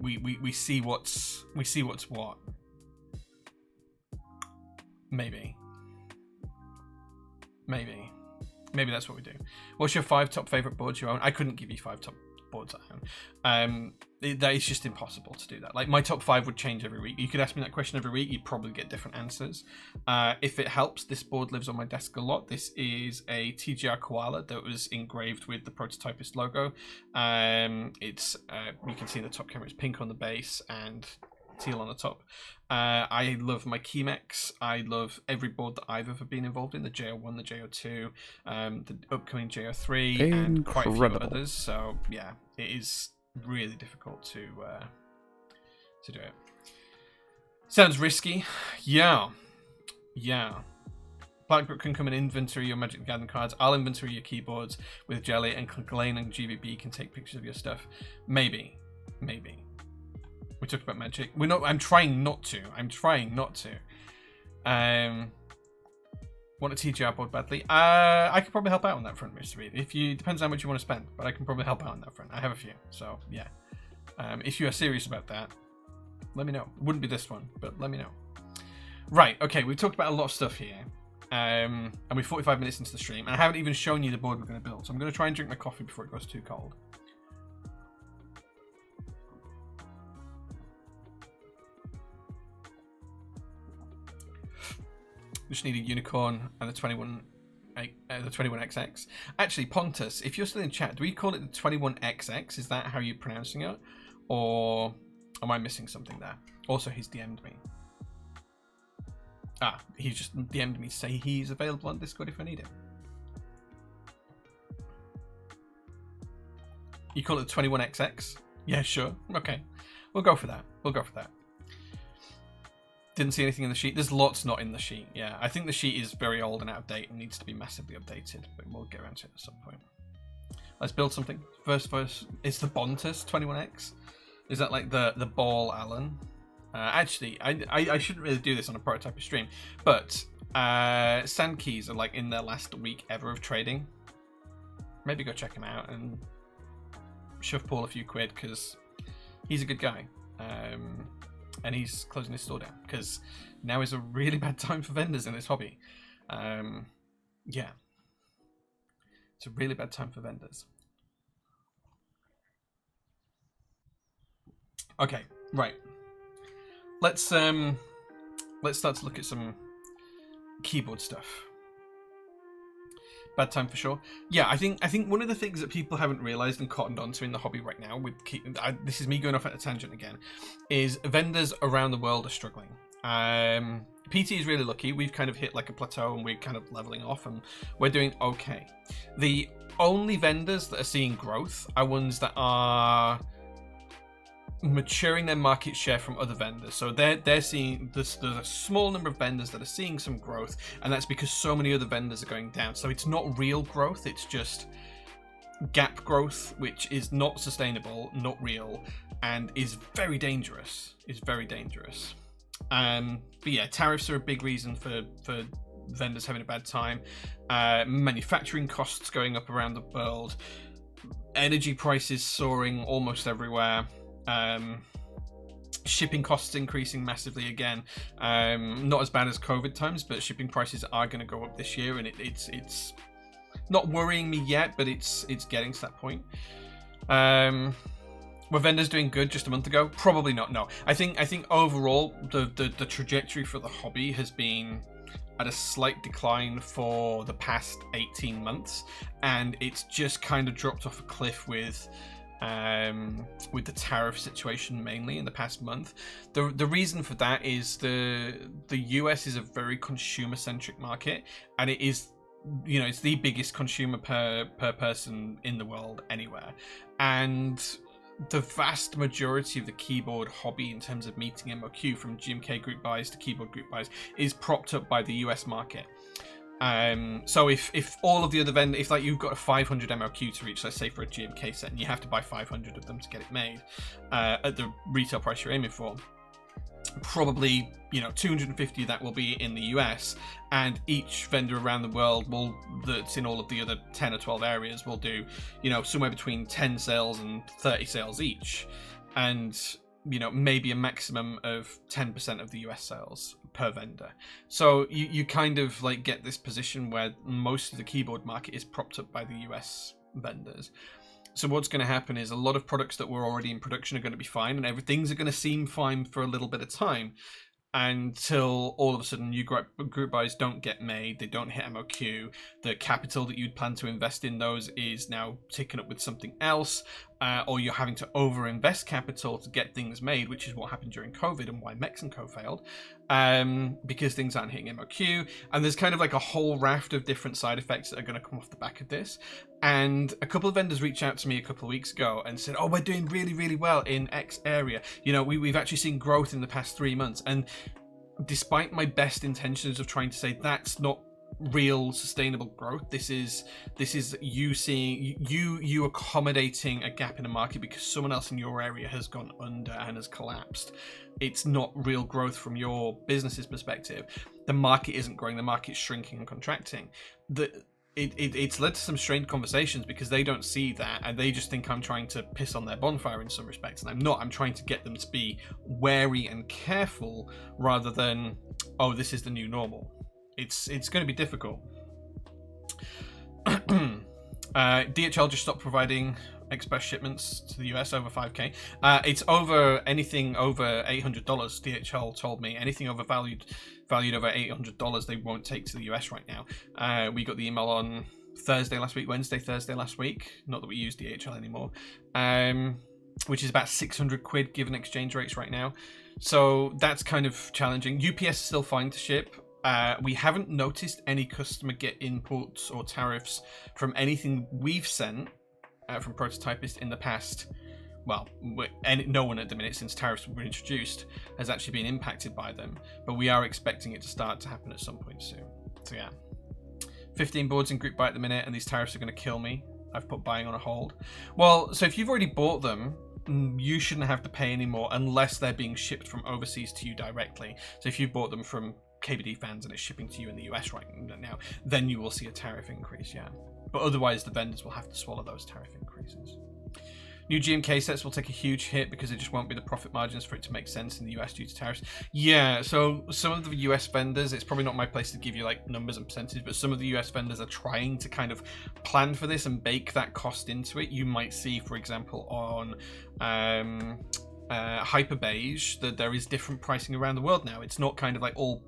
see what's what. Maybe that's what we do. What's your 5 top favorite boards you own? I couldn't give you 5 top boards I own. That is just impossible to do that. Like, my top 5 would change every week. You could ask me that question every week, you'd probably get different answers. If it helps, this board lives on my desk a lot. This is a TGR Koala that was engraved with the Prototypist logo. It's you can see in the top camera, it's pink on the base and teal on the top. I love my Chemex. I love every board that I've ever been involved in, the JO1, the JO2, the upcoming JO3, and quite a few others. So yeah, it is really difficult to do it. Sounds risky. Yeah. Blackbrook can come and inventory your Magic the Gathering cards. I'll inventory your keyboards with Jelly, and Glenn and GVB can take pictures of your stuff. Maybe. We talked about Magic. We're not. I'm trying not to. Want a TGR board badly? I could probably help out on that front, Mr. Reed. Depends how much you want to spend, but I can probably help out on that front. I have a few, so yeah. If you are serious about that, let me know. It wouldn't be this one, but let me know. Right. Okay. We've talked about a lot of stuff here, and we're 45 minutes into the stream, and I haven't even shown you the board we're going to build. So I'm going to try and drink my coffee before it goes too cold. Just need a unicorn and the 21XX. Actually, Pontus, if you're still in chat, do we call it the 21XX? Is that how you're pronouncing it? Or am I missing something there? Also, he's DM'd me. He's just DM'd me to say he's available on Discord if I need him. You call it the 21XX? Yeah, sure. Okay. We'll go for that. Didn't see anything in the sheet. There's lots not in the sheet. Yeah, I think the sheet is very old and out of date and needs to be massively updated, but we'll get around to it at some point. Let's build something. First, it's the Bontus 21X. Is that like the ball Allen? Actually, I shouldn't really do this on a prototype stream, but Sand Keys are like in their last week ever of trading. Maybe go check him out and shove Paul a few quid, because he's a good guy. And he's closing his store down because now is a really bad time for vendors in this hobby. Yeah, it's a really bad time for vendors. Okay, right. Let's start to look at some keyboard stuff. Bad time for sure. Yeah, I think one of the things that people haven't realized and cottoned onto in the hobby right now, this is me going off at a tangent again, is vendors around the world are struggling. PT is really lucky. We've kind of hit like a plateau and we're kind of leveling off and we're doing okay. The only vendors that are seeing growth are ones that are maturing their market share from other vendors. So they're seeing there's a small number of vendors that are seeing some growth, and that's because so many other vendors are going down. So it's not real growth, it's just gap growth, which is not sustainable, not real, and is very dangerous. But yeah, tariffs are a big reason for vendors having a bad time. Manufacturing costs going up around the world, energy prices soaring almost everywhere. Shipping costs increasing massively again. Not as bad as COVID times, but shipping prices are going to go up this year, and it's not worrying me yet, but it's getting to that point. Were vendors doing good just a month ago? Probably not. No, I think overall the trajectory for the hobby has been at a slight decline for the past 18 months, and it's just kind of dropped off a cliff with the tariff situation mainly in the past month. The reason for that is the US is a very consumer-centric market, and it is it's the biggest consumer per person in the world anywhere, and the vast majority of the keyboard hobby in terms of meeting MOQ, from GMK group buys to keyboard group buys, is propped up by the US market. So if all of the other vendors, if like you've got a 500 MOQ to reach, let's say for a GMK set, and you have to buy 500 of them to get it made at the retail price you're aiming for, probably 250 of that will be in the US, and each vendor around the world that's in all of the other 10 or 12 areas will do somewhere between 10 sales and 30 sales each, and maybe a maximum of 10% of the US sales per vendor. So you kind of like get this position where most of the keyboard market is propped up by the US vendors. So what's going to happen is a lot of products that were already in production are going to be fine, and everything's going to seem fine for a little bit of time, until all of a sudden new group buys don't get made, they don't hit MOQ, the capital that you'd plan to invest in those is now taken up with something else, or you're having to over-invest capital to get things made, which is what happened during COVID and why Mexico failed, because things aren't hitting MOQ, and there's kind of like a whole raft of different side effects that are going to come off the back of this. And a couple of vendors reached out to me a couple of weeks ago and said, oh, we're doing really, really well in X area. We've actually seen growth in the past 3 months. And despite my best intentions of trying to say that's not real sustainable growth, this is you seeing you accommodating a gap in the market because someone else in your area has gone under and has collapsed. It's not real growth from your business's perspective. The market isn't growing, the market's shrinking and contracting. It's led to some strained conversations because they don't see that, and they just think I'm trying to piss on their bonfire in some respects, and I'm not. I'm trying to get them to be wary and careful rather than, oh, this is the new normal. It's going to be difficult. DHL just stopped providing express shipments to the US over 5k. It's over anything over $800. DHL told me anything over valued over $800 they won't take to the US right now. We got the email on Thursday last week, Thursday last week. Not that we use DHL anymore. Which is about 600 quid given exchange rates right now. So that's kind of challenging. UPS is still fine to ship. We haven't noticed any customer get imports or tariffs from anything we've sent from Prototypist in the past. Well, no one at the minute, since tariffs were introduced, has actually been impacted by them. But we are expecting it to start to happen at some point soon. So yeah, 15 boards in group buy at the minute, and these tariffs are going to kill me. I've put buying on a hold. Well, so if you've already bought them, you shouldn't have to pay anymore unless they're being shipped from overseas to you directly. So if you bought them from KBD fans and it's shipping to you in the US right now, then you will see a tariff increase, yeah. But otherwise, the vendors will have to swallow those tariff increases. New GMK sets will take a huge hit because it just won't be the profit margins for it to make sense in the US due to tariffs. Yeah, so some of the US vendors, it's probably not my place to give you like numbers and percentages, but some of the US vendors are trying to kind of plan for this and bake that cost into it. You might see, for example, on Hyperbeige that there is different pricing around the world now. It's not kind of like all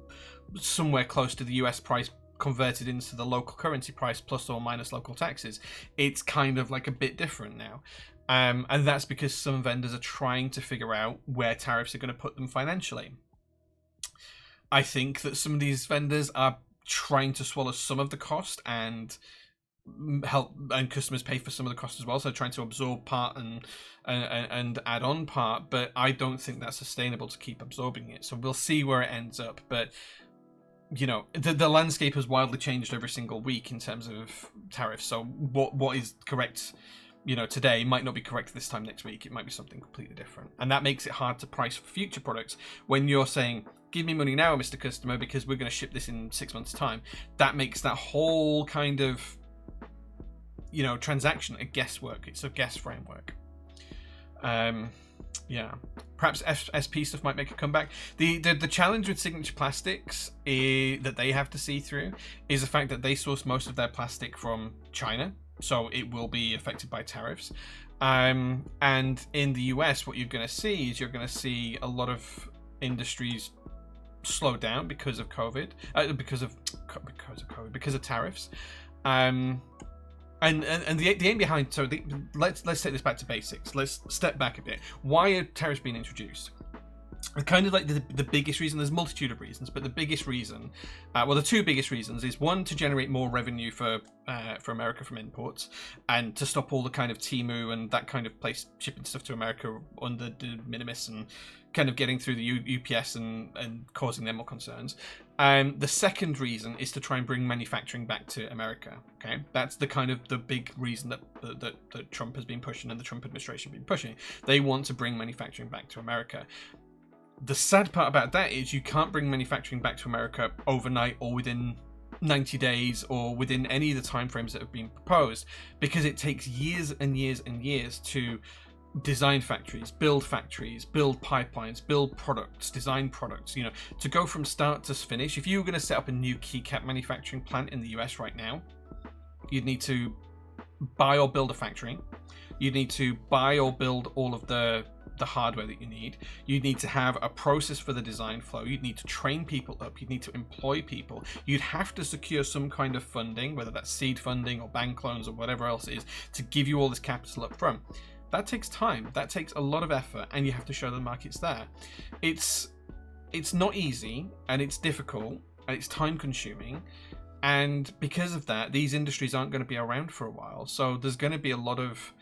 somewhere close to the US price converted into the local currency price plus or minus local taxes. It's kind of like a bit different now. And that's because some vendors are trying to figure out where tariffs are going to put them financially. I think that some of these vendors are trying to swallow some of the cost and help, and customers pay for some of the cost as well. So trying to absorb part and add on part, but I don't think that's sustainable to keep absorbing it. So we'll see where it ends up. But the landscape has wildly changed every single week in terms of tariffs. So what is correct today might not be correct this time next week. It might be something completely different. And that makes it hard to price for future products when you're saying, give me money now, Mr. Customer, because we're going to ship this in 6 months' time. That makes that whole kind of, transaction a guesswork. It's a guess framework. Yeah. Perhaps SP stuff might make a comeback. The challenge with Signature Plastics that they have to see through is the fact that they source most of their plastic from China. So it will be affected by tariffs. And in the US, what you're going to see is a lot of industries slow down because of COVID, because of tariffs. And the aim behind, let's take this back to basics. Let's step back a bit. Why are tariffs being introduced? kind of like the biggest reason. There's a multitude of reasons, but the biggest reason, the two biggest reasons is one, to generate more revenue for America from imports, and to stop all the kind of Temu and that kind of place shipping stuff to America under de minimis and kind of getting through the UPS and causing them more concerns. The second reason is to try and bring manufacturing back to America. Okay, that's the kind of the big reason that Trump has been pushing and the Trump administration has been pushing. They want to bring manufacturing back to America. The sad part about that is you can't bring manufacturing back to America overnight or within 90 days or within any of the timeframes that have been proposed, because it takes years and years and years to design factories, build pipelines, build products, design products, to go from start to finish. If you were going to set up a new keycap manufacturing plant in the US right now, you'd need to buy or build a factory. You'd need to buy or build all of the hardware that you need. You'd need to have a process for the design flow. You'd need to train people up. You'd need to employ people. You'd have to secure some kind of funding, whether that's seed funding or bank loans or whatever else it is, to give you all this capital up front. That takes time. That takes a lot of effort, and you have to show the market's there. It's not easy, and it's difficult, and it's time consuming. And because of that, these industries aren't going to be around for a while. So there's going to be a lot of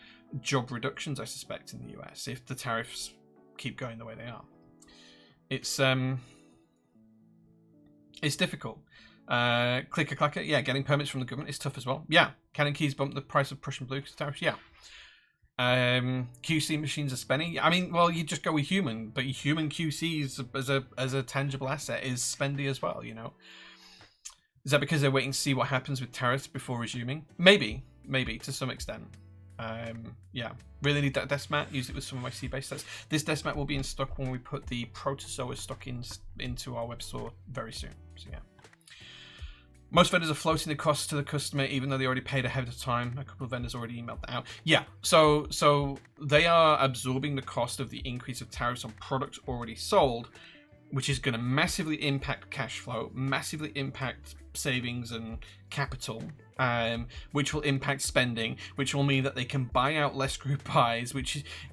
job reductions, I suspect, in the US if the tariffs keep going the way they are. It's difficult. Clicker clacker, yeah. Getting permits from the government is tough as well. Yeah. Canon keys bump the price of Prussian blue tariffs. Yeah. QC machines are spending. I mean, well, you just go with human, but human QCs as a tangible asset is spendy as well. Is that because they're waiting to see what happens with tariffs before resuming? Maybe to some extent. Yeah, really need that desk mat. Use it with some of my sea-based sets. This desk mat will be in stock when we put the Protozoa stock into our web store very soon. So yeah. Most vendors are floating the costs to the customer, even though they already paid ahead of time. A couple of vendors already emailed that out. Yeah, so they are absorbing the cost of the increase of tariffs on products already sold, which is going to massively impact cash flow, massively impact savings and capital, which will impact spending, which will mean that they can buy out less group buys,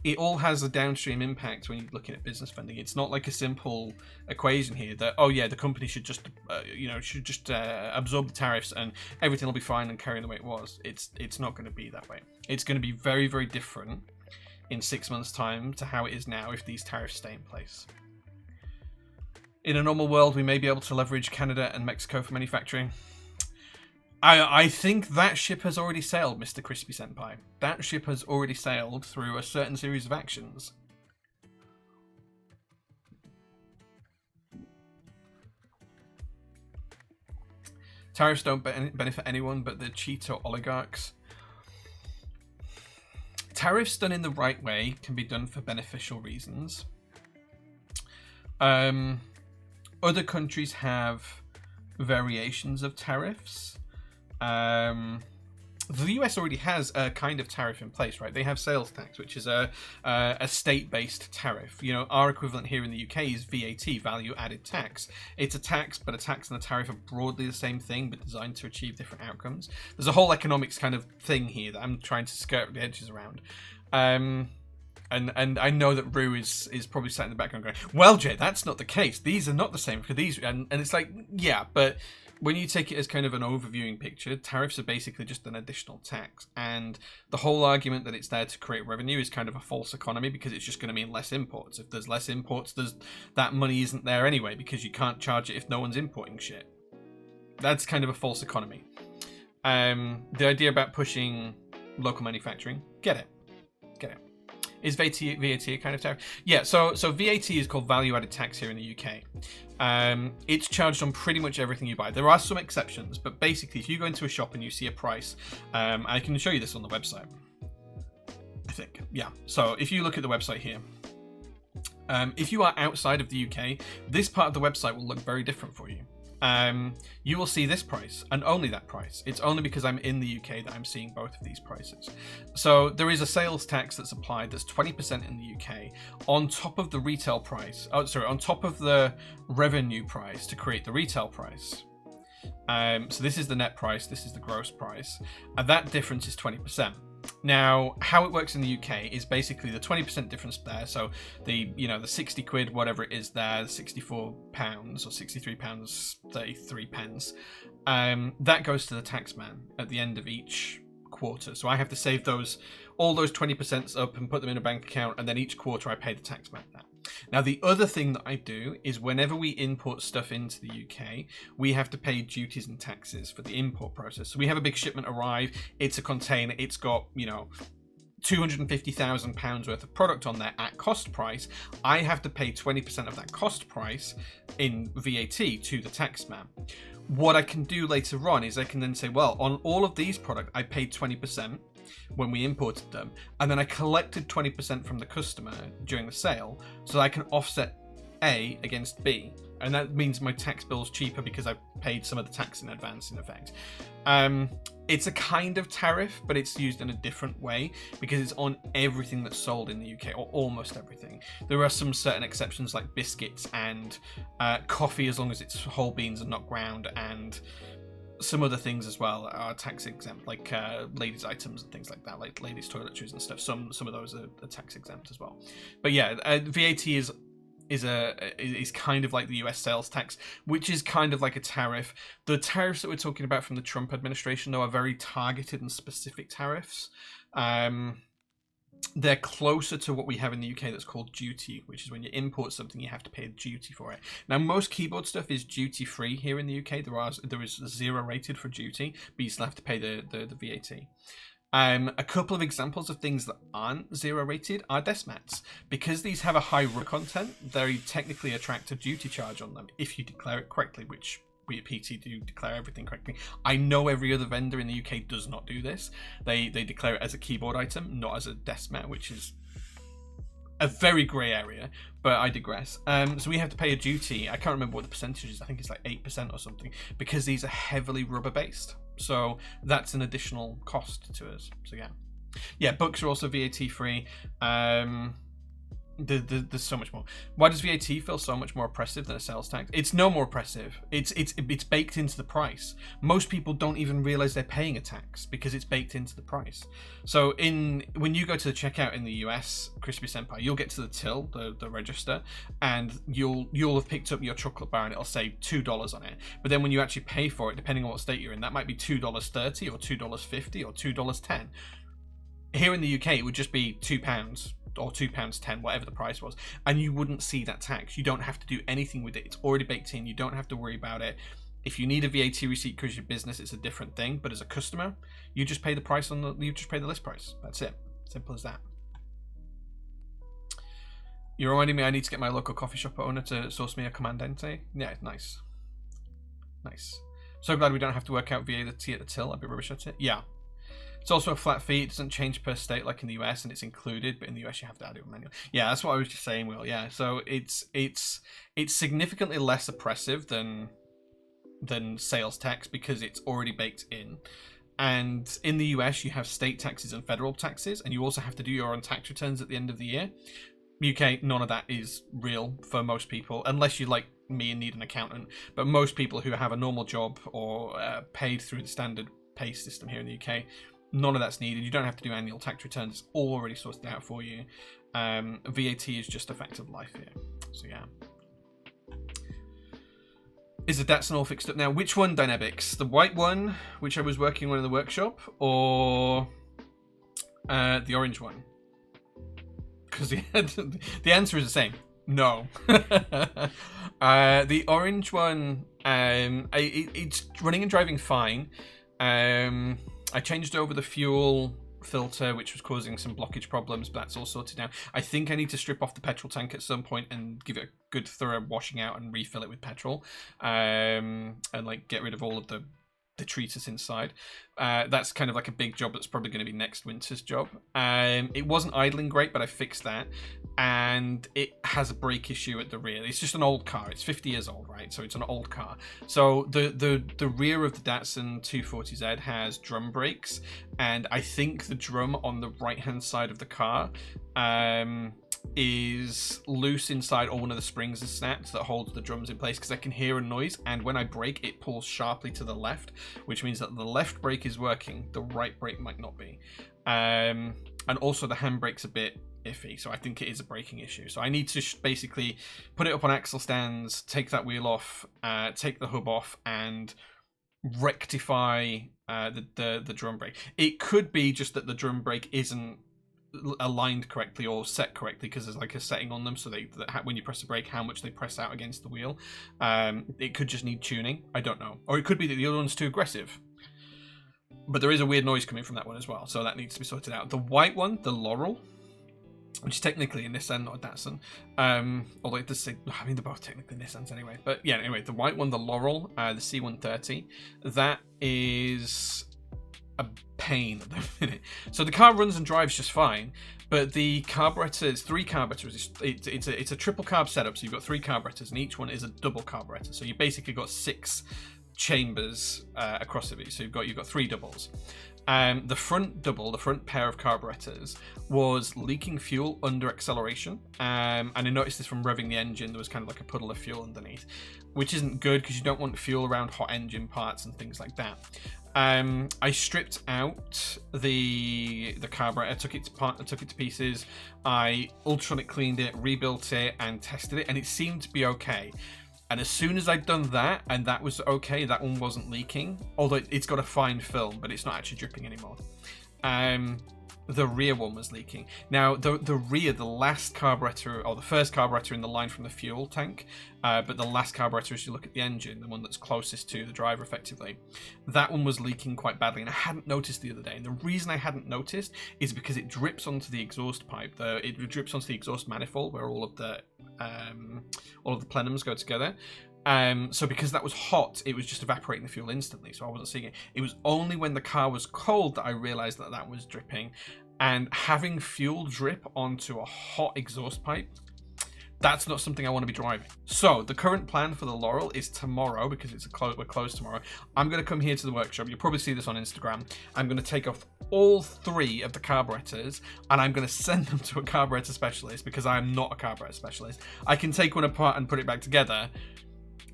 it all has a downstream impact when you're looking at business funding. It's not like a simple equation here that, oh yeah, the company should just absorb the tariffs and everything will be fine and carry on the way it was. It's not going to be that way. It's going to be very, very different in 6 months' time to how it is now if these tariffs stay in place. In a normal world, we may be able to leverage Canada and Mexico for manufacturing. I think that ship has already sailed, Mr. Crispy Senpai. That ship has already sailed through a certain series of actions. Tariffs don't benefit anyone but the Cheeto oligarchs. Tariffs done in the right way can be done for beneficial reasons. Other countries have variations of tariffs. The US already has a kind of tariff in place, right? They have sales tax, which is a state-based tariff. Our equivalent here in the UK is VAT, value added tax. It's a tax, but a tax and a tariff are broadly the same thing, but designed to achieve different outcomes. There's a whole economics kind of thing here that I'm trying to skirt the edges around. And I know that Rue is probably sat in the background going, well, Jay, that's not the case. These are not the same for these. And it's like, yeah, but when you take it as kind of an overviewing picture, tariffs are basically just an additional tax. And the whole argument that it's there to create revenue is kind of a false economy because it's just going to mean less imports. If there's less imports, that money isn't there anyway because you can't charge it if no one's importing shit. That's kind of a false economy. The idea about pushing local manufacturing, get it. Is VAT a kind of tariff? Yeah, so VAT is called value-added tax here in the UK. It's charged on pretty much everything you buy. There are some exceptions, but basically, if you go into a shop and you see a price, I can show you this on the website, I think. Yeah, so if you look at the website here, if you are outside of the UK, this part of the website will look very different for you. You will see this price and only that price. It's only because I'm in the UK that I'm seeing both of these prices. So there is a sales tax that's applied that's 20% in the UK on top of the retail price. On top of the revenue price to create the retail price. So this is the net price, this is the gross price, and that difference is 20%. Now, how it works in the UK is basically the 20% difference there. So the 60 quid, whatever it is there, £64 or £63, 33 pence, that goes to the taxman at the end of each quarter. So I have to save all those 20% up and put them in a bank account, and then each quarter I pay the taxman that. Now, the other thing that I do is whenever we import stuff into the UK, we have to pay duties and taxes for the import process. So we have a big shipment arrive. It's a container. It's got, £250,000 worth of product on there at cost price. I have to pay 20% of that cost price in VAT to the taxman. What I can do later on is I can then say, well, on all of these products, I paid 20% when we imported them, and then I collected 20% from the customer during the sale, so I can offset A against B, and that means my tax bill's cheaper because I paid some of the tax in advance, in effect. It's a kind of tariff, but it's used in a different way because it's on everything that's sold in the UK, or almost everything. There are some certain exceptions like biscuits and coffee, as long as it's whole beans and not ground, and some other things as well are tax exempt, like ladies' items and things like that, like ladies' toiletries and stuff. Some of those are tax exempt as well. But yeah, VAT is kind of like the US sales tax, which is kind of like a tariff. The tariffs that we're talking about from the Trump administration, though, are very targeted and specific tariffs. They're closer to what we have in the UK that's called duty, which is when you import something, you have to pay a duty for it. Now, most keyboard stuff is duty free here in the UK. There is 0 rated for duty, but you still have to pay the VAT. A couple of examples of things that aren't 0 rated are desk mats. Because these have a high rubber content, they technically attract a duty charge on them if you declare it correctly, which we at PT do declare everything correctly. I know every other vendor in the UK does not do this. They declare it as a keyboard item, not as a desk mat, which is a very grey area, but I digress. So we have to pay a duty. I can't remember what the percentage is. I think it's like 8% or something, because these are heavily rubber based. So that's an additional cost to us. So yeah, books are also VAT free. There's so much more. Why does VAT feel so much more oppressive than a sales tax? It's no more oppressive. It's baked into the price. Most people don't even realize they're paying a tax because it's baked into the price. So when you go to the checkout in the US, Crispy Senpai, you'll get to the till, the register, and you'll have picked up your chocolate bar and it'll say $2 on it. But then when you actually pay for it, depending on what state you're in, that might be $2.30 or $2.50 or $2.10. Here in the UK, it would just be £2 or £2.10, whatever the price was, and you wouldn't see that tax. You don't have to do anything with it. It's already baked in. You don't have to worry about it. If you need a VAT receipt because your business, it's a different thing. But as a customer, you just pay the price you just pay the list price. That's it. Simple as that. You're reminding me I need to get my local coffee shop owner to source me a Comandante. Yeah, nice. So glad we don't have to work out VAT at the till. I'd be rubbish at it. Yeah. It's also a flat fee. It doesn't change per state like in the US, and it's included, but in the US you have to add it manually. Yeah, that's what I was just saying, Will. Yeah, so it's significantly less oppressive than sales tax because it's already baked in. And in the US you have state taxes and federal taxes, and you also have to do your own tax returns at the end of the year. UK, none of that is real for most people, unless you like me and need an accountant. But most people who have a normal job or paid through the standard pay system here in the UK, none of that's needed. You don't have to do annual tax returns. It's already sorted out for you. VAT is just a fact of life here. So yeah. Is the Datsun all fixed up now? Which one, Dynamics? The white one, which I was working on in the workshop, or the orange one? Because the answer is the same. No. The orange one, it's running and driving fine. I changed over the fuel filter, which was causing some blockage problems, but that's all sorted now. I think I need to strip off the petrol tank at some point and give it a good thorough washing out and refill it with petrol, and like get rid of all of the treatise inside. That's kind of like a big job that's probably going to be next winter's job. It wasn't idling great, but I fixed that, and it has a brake issue at the rear. It's just an old car. It's 50 years old, right? So it's an old car. So the rear of the Datsun 240Z has drum brakes, and I think the drum on the right hand side of the car is loose inside, or one of the springs is snapped that holds the drums in place, because I can hear a noise, and when I brake it pulls sharply to the left, which means that the left brake is working, the right brake might not be. And also the handbrake's a bit iffy, so I think it is a braking issue. So I need to basically put it up on axle stands, take that wheel off, take the hub off, and rectify the drum brake. It could be just that the drum brake isn't aligned correctly or set correctly, because there's like a setting on them, so when you press the brake, how much they press out against the wheel. It could just need tuning. I don't know. Or it could be that the other one's too aggressive. But there is a weird noise coming from that one as well, so that needs to be sorted out. The white one, the Laurel, which is technically a Nissan, not a Datsun. Although it does say, I mean, they're both technically Nissans anyway. But yeah, anyway, the white one, the Laurel, the C130, that is a pain at the minute. So the car runs and drives just fine, but the carburetors, 3 carburetors, it's a triple carb setup, so you've got 3 carburetors, and each one is a double carburetor. So you basically got 6 chambers across the V. So you've got 3 doubles. The front pair of carburetors was leaking fuel under acceleration, and I noticed this from revving the engine. There was kind of like a puddle of fuel underneath, which isn't good because you don't want fuel around hot engine parts and things like that. I stripped out the carburetor, took it to pieces. I ultrasonic cleaned it, rebuilt it, and tested it, and it seemed to be okay. And as soon as I'd done that, and that was okay, that one wasn't leaking. Although it's got a fine film, but it's not actually dripping anymore. The rear one was leaking. Now, the rear, the last carburetor, or the first carburetor in the line from the fuel tank, but the last carburetor, as you look at the engine, the one that's closest to the driver effectively, that one was leaking quite badly, and I hadn't noticed the other day. And the reason I hadn't noticed is because it drips onto the exhaust pipe. It drips onto the exhaust manifold where all of the plenums go together. So because that was hot, it was just evaporating the fuel instantly, so I wasn't seeing it. It was only when the car was cold that I realized that was dripping, and having fuel drip onto a hot exhaust pipe, that's not something I want to be driving. So the current plan for the Laurel is tomorrow, because we're closed tomorrow. I'm going to come here to the workshop. You'll probably see this on Instagram. I'm going to take off all 3 of the carburetors, and I'm going to send them to a carburetor specialist, because I am not a carburetor specialist. I can take one apart and put it back together.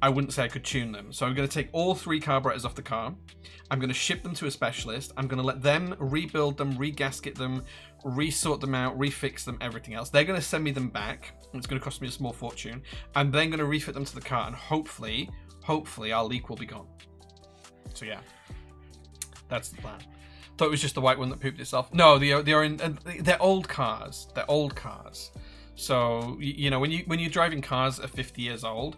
I wouldn't say I could tune them. So I'm going to take all 3 carburetors off the car. I'm going to ship them to a specialist. I'm going to let them rebuild them, re-gasket them, re-sort them out, refix them, everything else. They're going to send me them back. It's going to cost me a small fortune. I'm then going to refit them to the car, and hopefully our leak will be gone. So yeah, that's the plan. Thought it was just the white one that pooped itself. No, they're old cars. They're old cars. So you know, when you're driving cars that are 50 years old,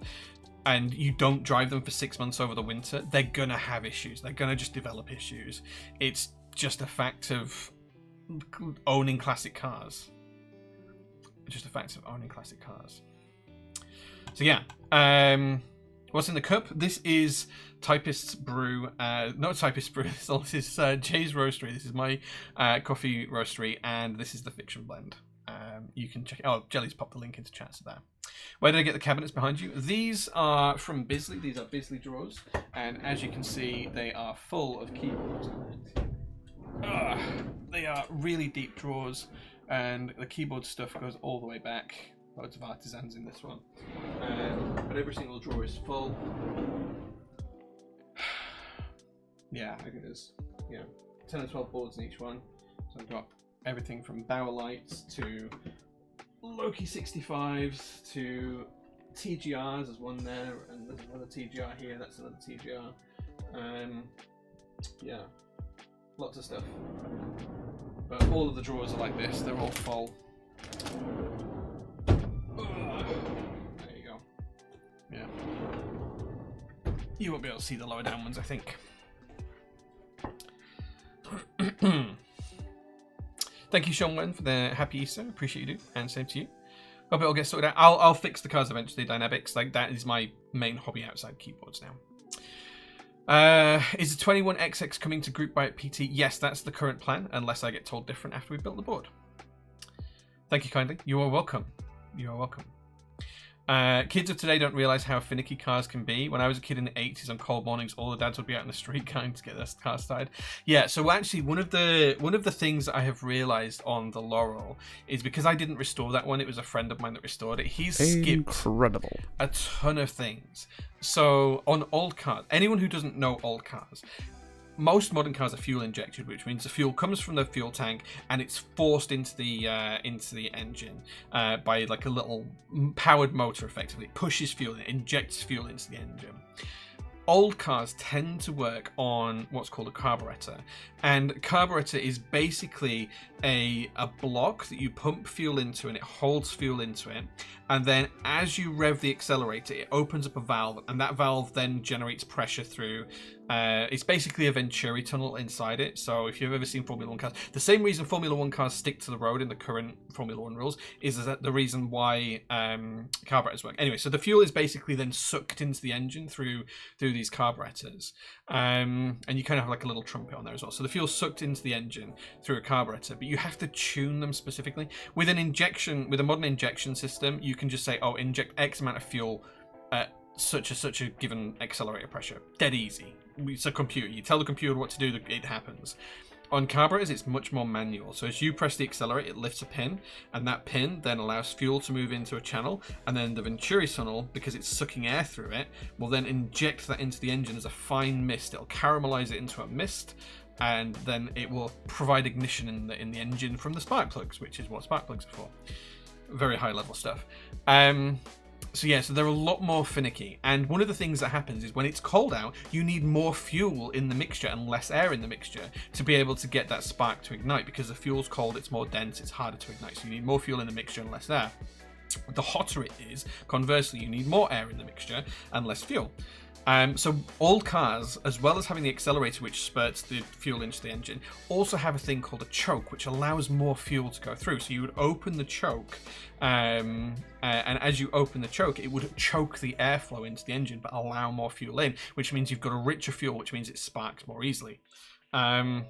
and you don't drive them for 6 months over the winter, they're gonna have issues. They're gonna just develop issues. It's just a fact of owning classic cars. Just a fact of owning classic cars. So yeah, what's in the cup? This is Typist's Brew. Not Typist's Brew. This is Jay's Roastery. This is my coffee roastery, and this is the Fiction Blend. You can check it. Oh, Jelly's popped the link into chat to that. Where did I get the cabinets behind you? These are from Bisley. These are Bisley drawers, and as you can see, they are full of keyboards. They are really deep drawers, and the keyboard stuff goes all the way back. Loads of artisans in this one, but every single drawer is full. Yeah, I think there's 10 or 12 boards in each one. So I've got everything from Bauer lights to Loki 65s to TGRs. There's one there, and there's another TGR here. That's another TGR. Yeah, lots of stuff. But all of the drawers are like this. They're all full. There you go. Yeah. You won't be able to see the lower down ones, I think. Thank you, Sean Wen, for the happy Easter. Appreciate you do, and same to you. Hope it all gets sorted out. I'll fix the cars eventually. Dynamics, like that is my main hobby outside keyboards now. Is the 21XX coming to Group Buy at PT? Yes, that's the current plan, unless I get told different after we build the board. Thank you kindly. You are welcome. You are welcome. Kids of today don't realize how finicky cars can be. When I was a kid in the 80s on cold mornings, all the dads would be out in the street going to get their car started. Yeah, so actually one of the things I have realized on the Laurel is because I didn't restore that one, it was a friend of mine that restored it. He's skipped a ton of things. So on old cars, anyone who doesn't know old cars, most modern cars are fuel injected, which means the fuel comes from the fuel tank and it's forced into the engine by like a little powered motor. Effectively, it pushes fuel, it injects fuel into the engine. Old cars tend to work on what's called a carburetor, and carburetor is basically a block that you pump fuel into, and it holds fuel into it, and then as you rev the accelerator, it opens up a valve, and that valve then generates pressure through it's basically a Venturi tunnel inside it. So if you've ever seen Formula 1 cars, the same reason Formula 1 cars stick to the road in the current Formula 1 rules is that the reason why carburetors work. Anyway, so the fuel is basically then sucked into the engine through these carburetors, and you kind of have like a little trumpet on there as well. So the fuel's sucked into the engine through a carburetor, but you have to tune them specifically. With a modern injection system, you can just say, oh, inject X amount of fuel at such a given accelerator pressure. Dead easy. It's a computer. You tell the computer what to do, it happens. On carburetors, it's much more manual. So as you press the accelerator, it lifts a pin, and that pin then allows fuel to move into a channel, and then the Venturi tunnel, because it's sucking air through it, will then inject that into the engine as a fine mist. It'll caramelize it into a mist, and then it will provide ignition in the engine from the spark plugs, which is what spark plugs are for. Very high level stuff. So they're a lot more finicky, and one of the things that happens is when it's cold out, you need more fuel in the mixture and less air in the mixture to be able to get that spark to ignite, because the fuel's cold, it's more dense, it's harder to ignite, so you need more fuel in the mixture and less air. The hotter it is, conversely, you need more air in the mixture and less fuel. So old cars, as well as having the accelerator which spurts the fuel into the engine, also have a thing called a choke, which allows more fuel to go through. So you would open the choke, and as you open the choke, it would choke the airflow into the engine but allow more fuel in, which means you've got a richer fuel, which means it sparks more easily. And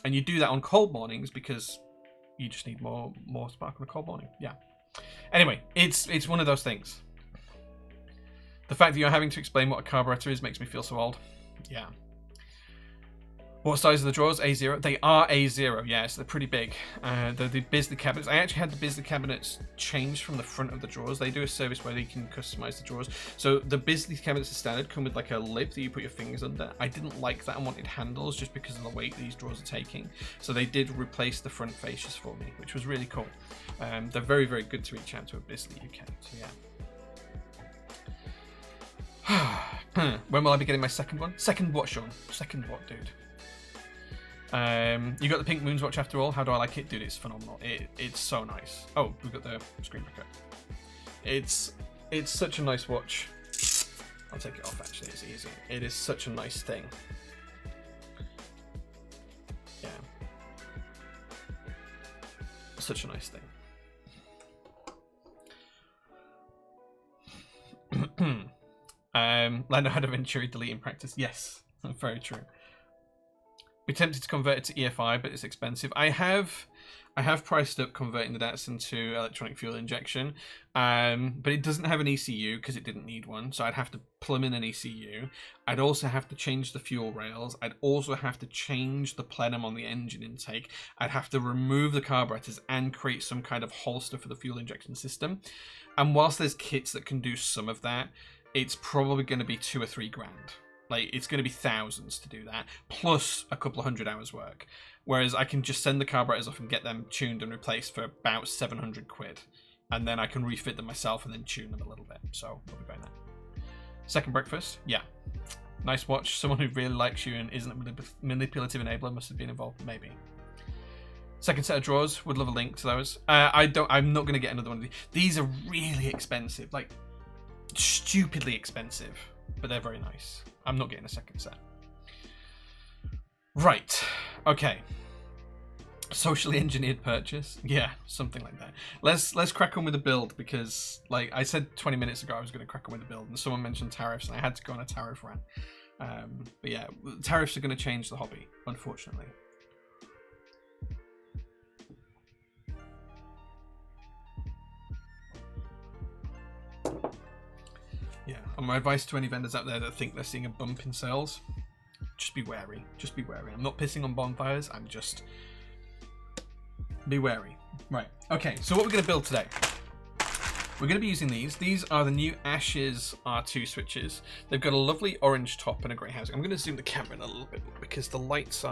you do that on cold mornings because you just need more spark on a cold morning. Yeah. Anyway, it's one of those things. The fact that you're having to explain what a carburetor is makes me feel so old. Yeah. What size are the drawers? A0? They are A0, yes. They're pretty big. They're the Bisley cabinets. I actually had the Bisley cabinets changed from the front of the drawers. They do a service where you can customize the drawers. So the Bisley cabinets are standard, come with like a lip that you put your fingers under. I didn't like that and wanted handles just because of the weight these drawers are taking. So they did replace the front fascias for me, which was really cool. They're very, very good to reach out to a Bisley UK. So yeah. When will I be getting my second one? Second what, Sean? Second what, dude? You got the pink moons watch after all. How do I like it? Dude, it's phenomenal. It's so nice. Oh, we've got the screen back up. It's such a nice watch. I'll take it off, actually. It's easy. It is such a nice thing. Yeah. Such a nice thing. Learn how to Venturi delete in practice. Yes, very true. Be tempted to convert it to EFI, but it's expensive. I have priced up converting the Datsun to electronic fuel injection, but it doesn't have an ECU because it didn't need one, so I'd have to plumb in an ECU. I'd also have to change the fuel rails. I'd also have to change the plenum on the engine intake. I'd have to remove the carburetors and create some kind of holster for the fuel injection system. And whilst there's kits that can do some of that, it's probably going to be $2 or $3 grand. Like, it's going to be thousands to do that, plus a couple of hundred hours work. Whereas I can just send the carburetors off and get them tuned and replaced for about 700 quid. And then I can refit them myself and then tune them a little bit. So we'll be buying that. Second breakfast? Yeah. Nice watch. Someone who really likes you and isn't a manipulative enabler must have been involved. Maybe. Second set of drawers. Would love a link to those. I'm not going to get another one of these. These are really expensive. Like, stupidly expensive. But they're very nice. I'm not getting a second set. Right. Okay. Socially engineered purchase. Yeah, something like that. Let's crack on with the build, because, like I said 20 minutes ago, I was going to crack on with the build, and someone mentioned tariffs, and I had to go on a tariff rant. But yeah, tariffs are going to change the hobby, unfortunately. Yeah, and my advice to any vendors out there that think they're seeing a bump in sales, just be wary. Just be wary. I'm not pissing on bonfires, I'm just... be wary. Right, okay, so what we're going to build today. We're going to be using these. These are the new Ashes R2 switches. They've got a lovely orange top and a grey housing. I'm going to zoom the camera in a little bit because the lights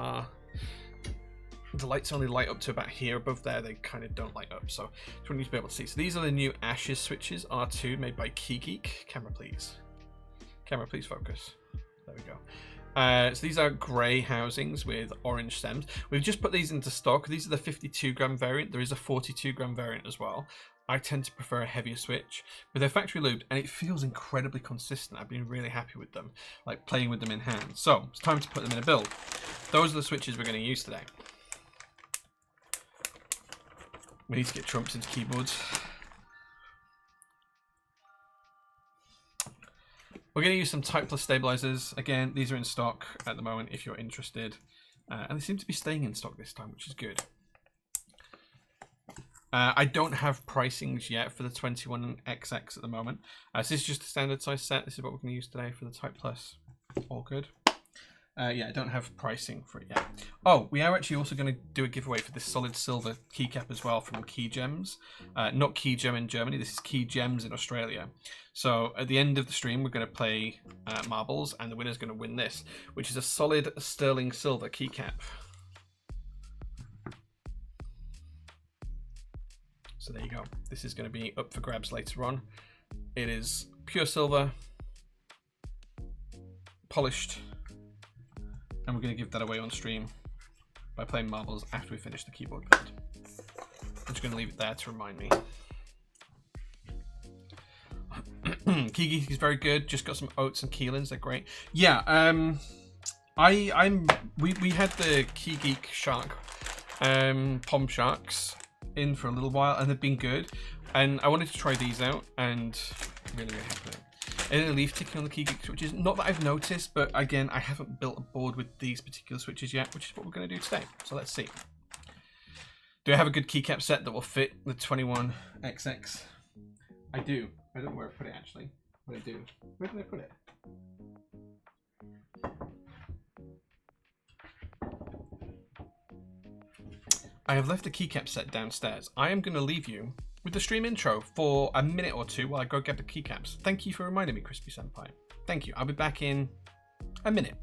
only light up to about here. Above there, they kind of don't light up. So you need to be able to see. So these are the new Ashes switches R2 made by KeyGeek. Camera, please. Camera, please focus. There we go. So these are grey housings with orange stems. We've just put these into stock. These are the 52-gram variant. There is a 42-gram variant as well. I tend to prefer a heavier switch, but they're factory lubed and it feels incredibly consistent. I've been really happy with them, like playing with them in hand. So it's time to put them in a build. Those are the switches we're going to use today. We need to get trumps into keyboards. We're going to use some Type Plus stabilizers. Again, these are in stock at the moment if you're interested. And they seem to be staying in stock this time, which is good. I don't have pricings yet for the 21XX at the moment. So this is just a standard size set. This is what we're going to use today for the Type Plus. All good. Yeah, I don't have pricing for it yet. Oh, we are actually also going to do a giveaway for this solid silver keycap as well from Key Gems. Not Key Gem in Germany, this is Key Gems in Australia. So at the end of the stream, we're going to play marbles, and the winner's going to win this, which is a solid sterling silver keycap. So there you go. This is going to be up for grabs later on. It is pure silver, polished, and we're going to give that away on stream by playing marbles after we finish the keyboard build. I'm just going to leave it there to remind me. KeyGeek is very good. Just got some oats and keelings. They're great. Yeah. We had the KeyGeek shark, pom sharks in for a little while, and they've been good. And I wanted to try these out, and really happy with it. Any leaf ticking on the KeyGeek switches? Not that I've noticed, but again, I haven't built a board with these particular switches yet, which is what we're going to do today. So let's see. Do I have a good keycap set that will fit the 21XX? I do. I don't know where I put it actually, but I do. Where did I put it? I have left the keycap set downstairs. I am going to leave you with the stream intro for a minute or two while I go get the keycaps. Thank you for reminding me, Crispy Senpai. Thank you. I'll be back in a minute.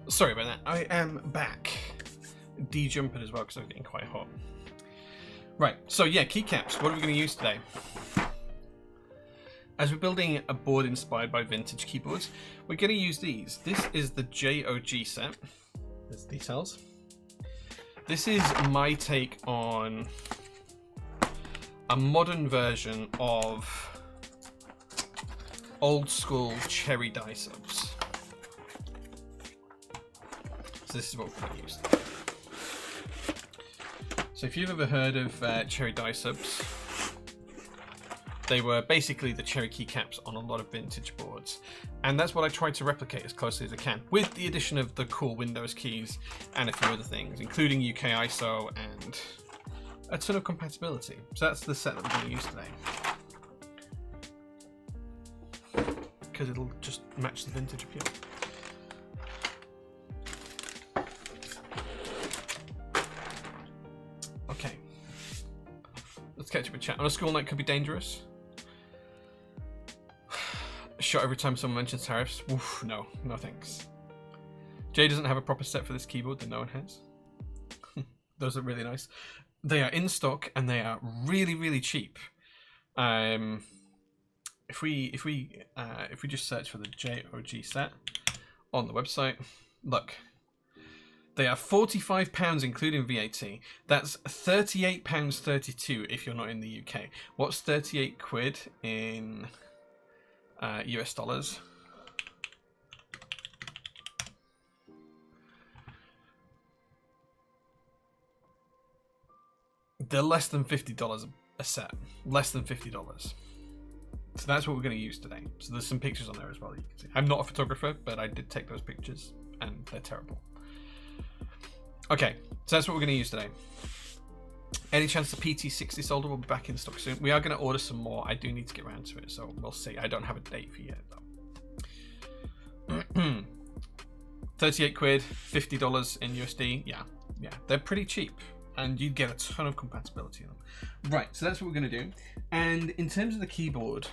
Sorry about that. I am back. De-jumping as well because I'm getting quite hot. Right, so yeah, keycaps. What are we going to use today? As we're building a board inspired by vintage keyboards, we're going to use these. This is the JOG set. There's details. This is my take on a modern version of old school cherry die subs. So this is what we're going to use. So if you've ever heard of cherry die subs, They were basically the cherry keycaps on a lot of vintage boards, and that's what I tried to replicate as closely as I can, with the addition of the cool Windows keys and a few other things, including UK ISO and a ton of compatibility. So that's the set that we're going to use today, because it'll just match the vintage appeal. Okay, let's catch up with chat. On a school night could be dangerous. Shot every time someone mentions tariffs. Oof, no thanks. Jay doesn't have a proper set for this keyboard that no one has. Those are really nice. They are in stock and they are really cheap. If we just search for the JOG set on the website, look, they are £45 including VAT. That's £38.32 if you're not in the UK. What's 38 quid in US dollars? They're less than $50 a set. Less than $50. So that's what we're going to use today. So there's some pictures on there as well that you can see. I'm not a photographer, but I did take those pictures and they're terrible. Okay, so that's what we're going to use today. Any chance the PT60 solder will be back in stock soon? We are going to order some more. I do need to get around to it, so we'll see. I don't have a date for yet, though. 38 quid, $50 in USD. Yeah, they're pretty cheap, and you get a ton of compatibility in them. Right, so that's what we're going to do. And in terms of the keyboard,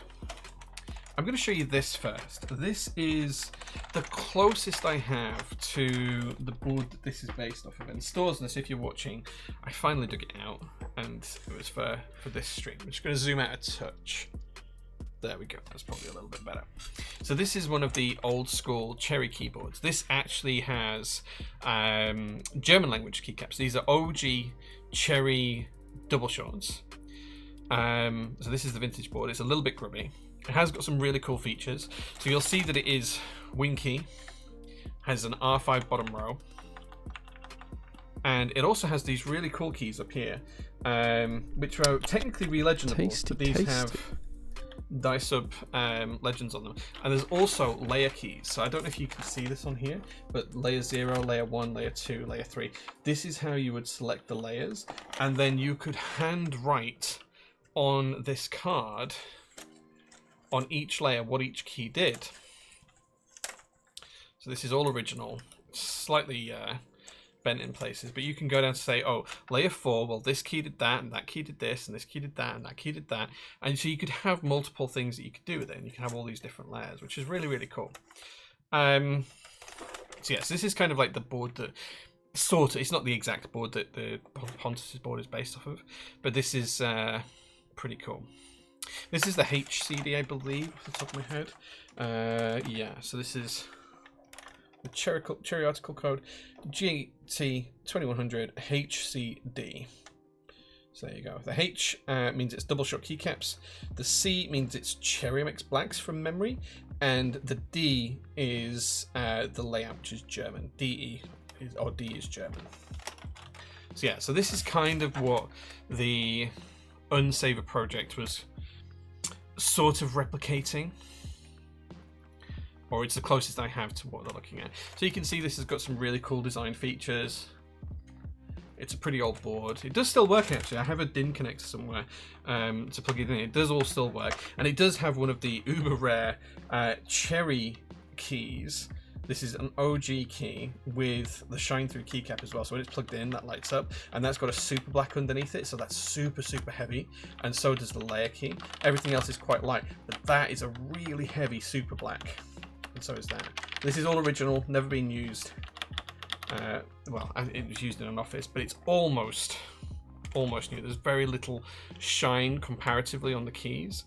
I'm going to show you this first. This is the closest I have to the board that this is based off of. And Storesness, if you're watching, I finally dug it out, and it was for this stream. I'm just going to zoom out a touch. There we go. That's probably a little bit better. So this is one of the old school cherry keyboards. This actually has German language keycaps. These are OG cherry double shots. So this is the vintage board. It's a little bit grubby. It has got some really cool features. So you'll see that it is Winky, has an R5 bottom row, and it also has these really cool keys up here, which are technically re-legendable, but these have die-sub legends on them. And there's also layer keys. So I don't know if you can see this on here, but layer 0, layer 1, layer 2, layer 3. This is how you would select the layers, and then you could hand write on this card on each layer what each key did. So this is all original, slightly bent in places, but you can go down to say, oh, layer 4, well, this key did that, and that key did this, and this key did that, and that key did that. And so you could have multiple things that you could do with it, and you can have all these different layers, which is really cool. So yes, this is kind of like the board that sort of, it's not the exact board that the Pontus board is based off of, but this is pretty cool. This is the HCD, I believe, off the top of my head. Yeah, so this is the cherry article code GT2100 HCD. So there you go. The H means it's double shot keycaps. The C means it's Cherry MX Blacks from memory. And the D is the layout, which is German. D is German. So yeah, so this is kind of what the Unsaver project was sort of replicating, or it's the closest I have to what they're looking at. So you can see this has got some really cool design features. It's a pretty old board. It does still work, actually. I have a DIN connector somewhere to plug it in. It does all still work, and it does have one of the uber rare cherry keys. This is an OG key with the shine through keycap as well. So when it's plugged in, that lights up, and that's got a super black underneath it. So that's super heavy, and so does the layer key. Everything else is quite light, but that is a really heavy super black, and so is that. This is all original, never been used. Well, it was used in an office, but it's almost new. There's very little shine comparatively on the keys,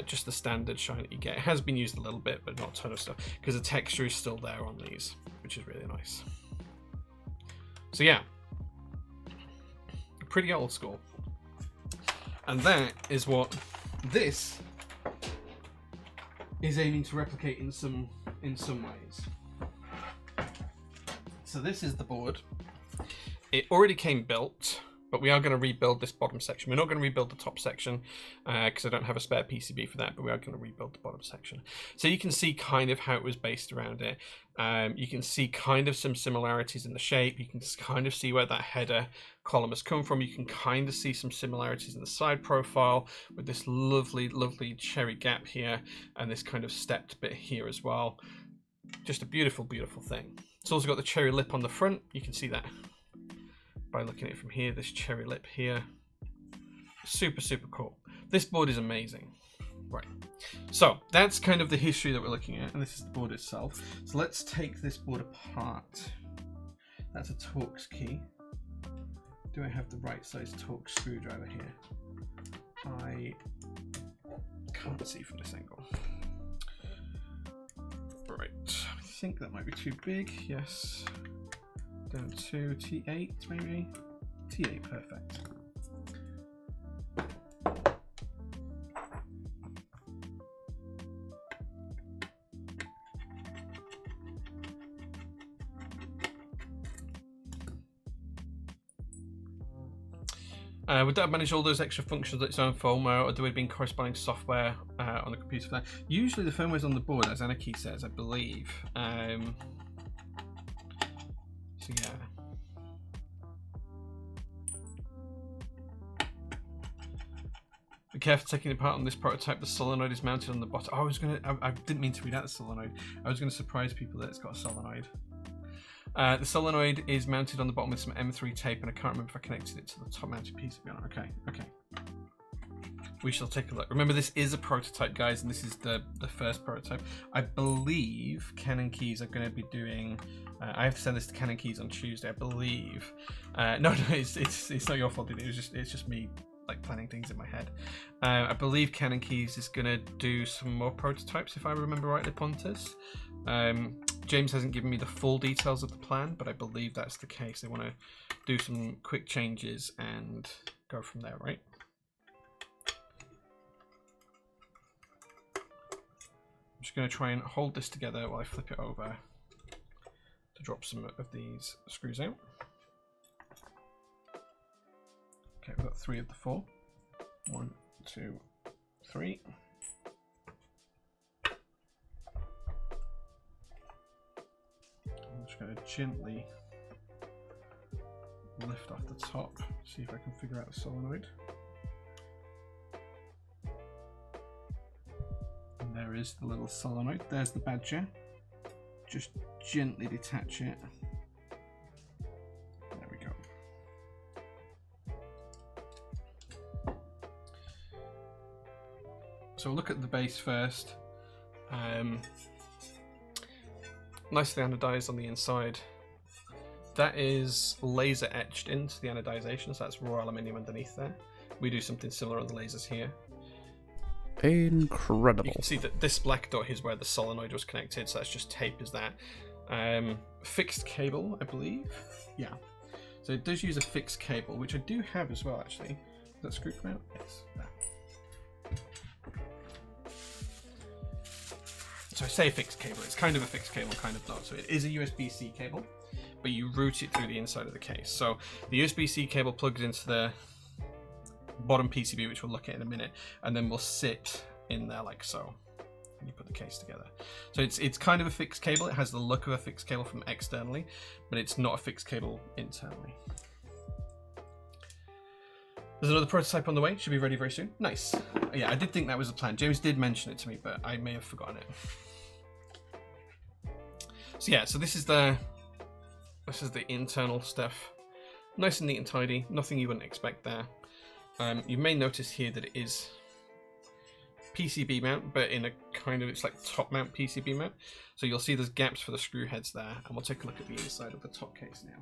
just the standard shine that you get. It has been used a little bit, but not a ton of stuff, because the texture is still there on these, which is really nice. So yeah, pretty old school. And that is what this is aiming to replicate in some ways. So this is the board. It already came built But we are going to rebuild this bottom section. We're not going to rebuild the top section because I don't have a spare PCB for that, but we are going to rebuild the bottom section. So you can see kind of how it was based around it. You can see kind of some similarities in the shape. You can kind of see where that header column has come from. You can kind of see some similarities in the side profile with this lovely, lovely cherry gap here and this kind of stepped bit here as well. Just a beautiful, beautiful thing. It's also got the cherry lip on the front. You can see that by looking at it from here, this cherry lip here. Super, super cool. This board is amazing. Right, so that's kind of the history that we're looking at, and this is the board itself. So let's take this board apart. That's a Torx key. Do I have the right size Torx screwdriver here? I can't see from this angle. Right, I think that might be too big. Yes. Down to T8 maybe? T8, perfect. Would that manage all those extra functions with its own firmware, or do we have been corresponding software on the computer for that? Usually the firmware is on the board, as Anarchy says, I believe. So yeah. Be careful taking it apart on this prototype. The solenoid is mounted on the bottom. Oh, I didn't mean to read out the solenoid. I was gonna surprise people that it's got a solenoid. The solenoid is mounted on the bottom with some M3 tape, and I can't remember if I connected it to the top mounted PCB on it. Okay, okay. We shall take a look. Remember, this is a prototype, guys, and this is the first prototype. I believe Canon Keys are going to be doing. I have to send this to Canon Keys on Tuesday, I believe. No, it's not your fault. It's just me like planning things in my head. I believe Canon Keys is going to do some more prototypes, if I remember rightly, Pontus. James hasn't given me the full details of the plan, but I believe that's the case. They want to do some quick changes and go from there, right? I'm just going to try and hold this together while I flip it over to drop some of these screws out. Okay, we've got 3 of the 4. 1, 2, 3. I'm just going to gently lift off the top, see if I can figure out the solenoid. And there is the little solenoid. There's the badger. Just gently detach it. There we go. So we'll look at the base first. Nicely anodized on the inside. That is laser etched into the anodization, so that's raw aluminium underneath there. We do something similar on the lasers here. Incredible. You can see that this black dot is where the solenoid was connected, so that's just tape as that. Fixed cable, I believe. Yeah. So it does use a fixed cable, which I do have as well, actually. Does that screw come out? Yes. That. So I say fixed cable, it's kind of a fixed cable, kind of not. So it is a USB-C cable, but you route it through the inside of the case. So the USB-C cable plugs into the bottom PCB, which we'll look at in a minute, and then will sit in there like so when you put the case together. So it's kind of a fixed cable. It has the look of a fixed cable from externally, but it's not a fixed cable internally. There's another prototype on the way. Should be ready very soon. Nice. Yeah, I did think that was the plan. James did mention it to me, but I may have forgotten it. So yeah, so this is the internal stuff. Nice and neat and tidy. Nothing you wouldn't expect there. You may notice here that it is PCB mount, but in a kind of, it's like top mount PCB mount. So you'll see there's gaps for the screw heads there, and we'll take a look at the inside of the top case now.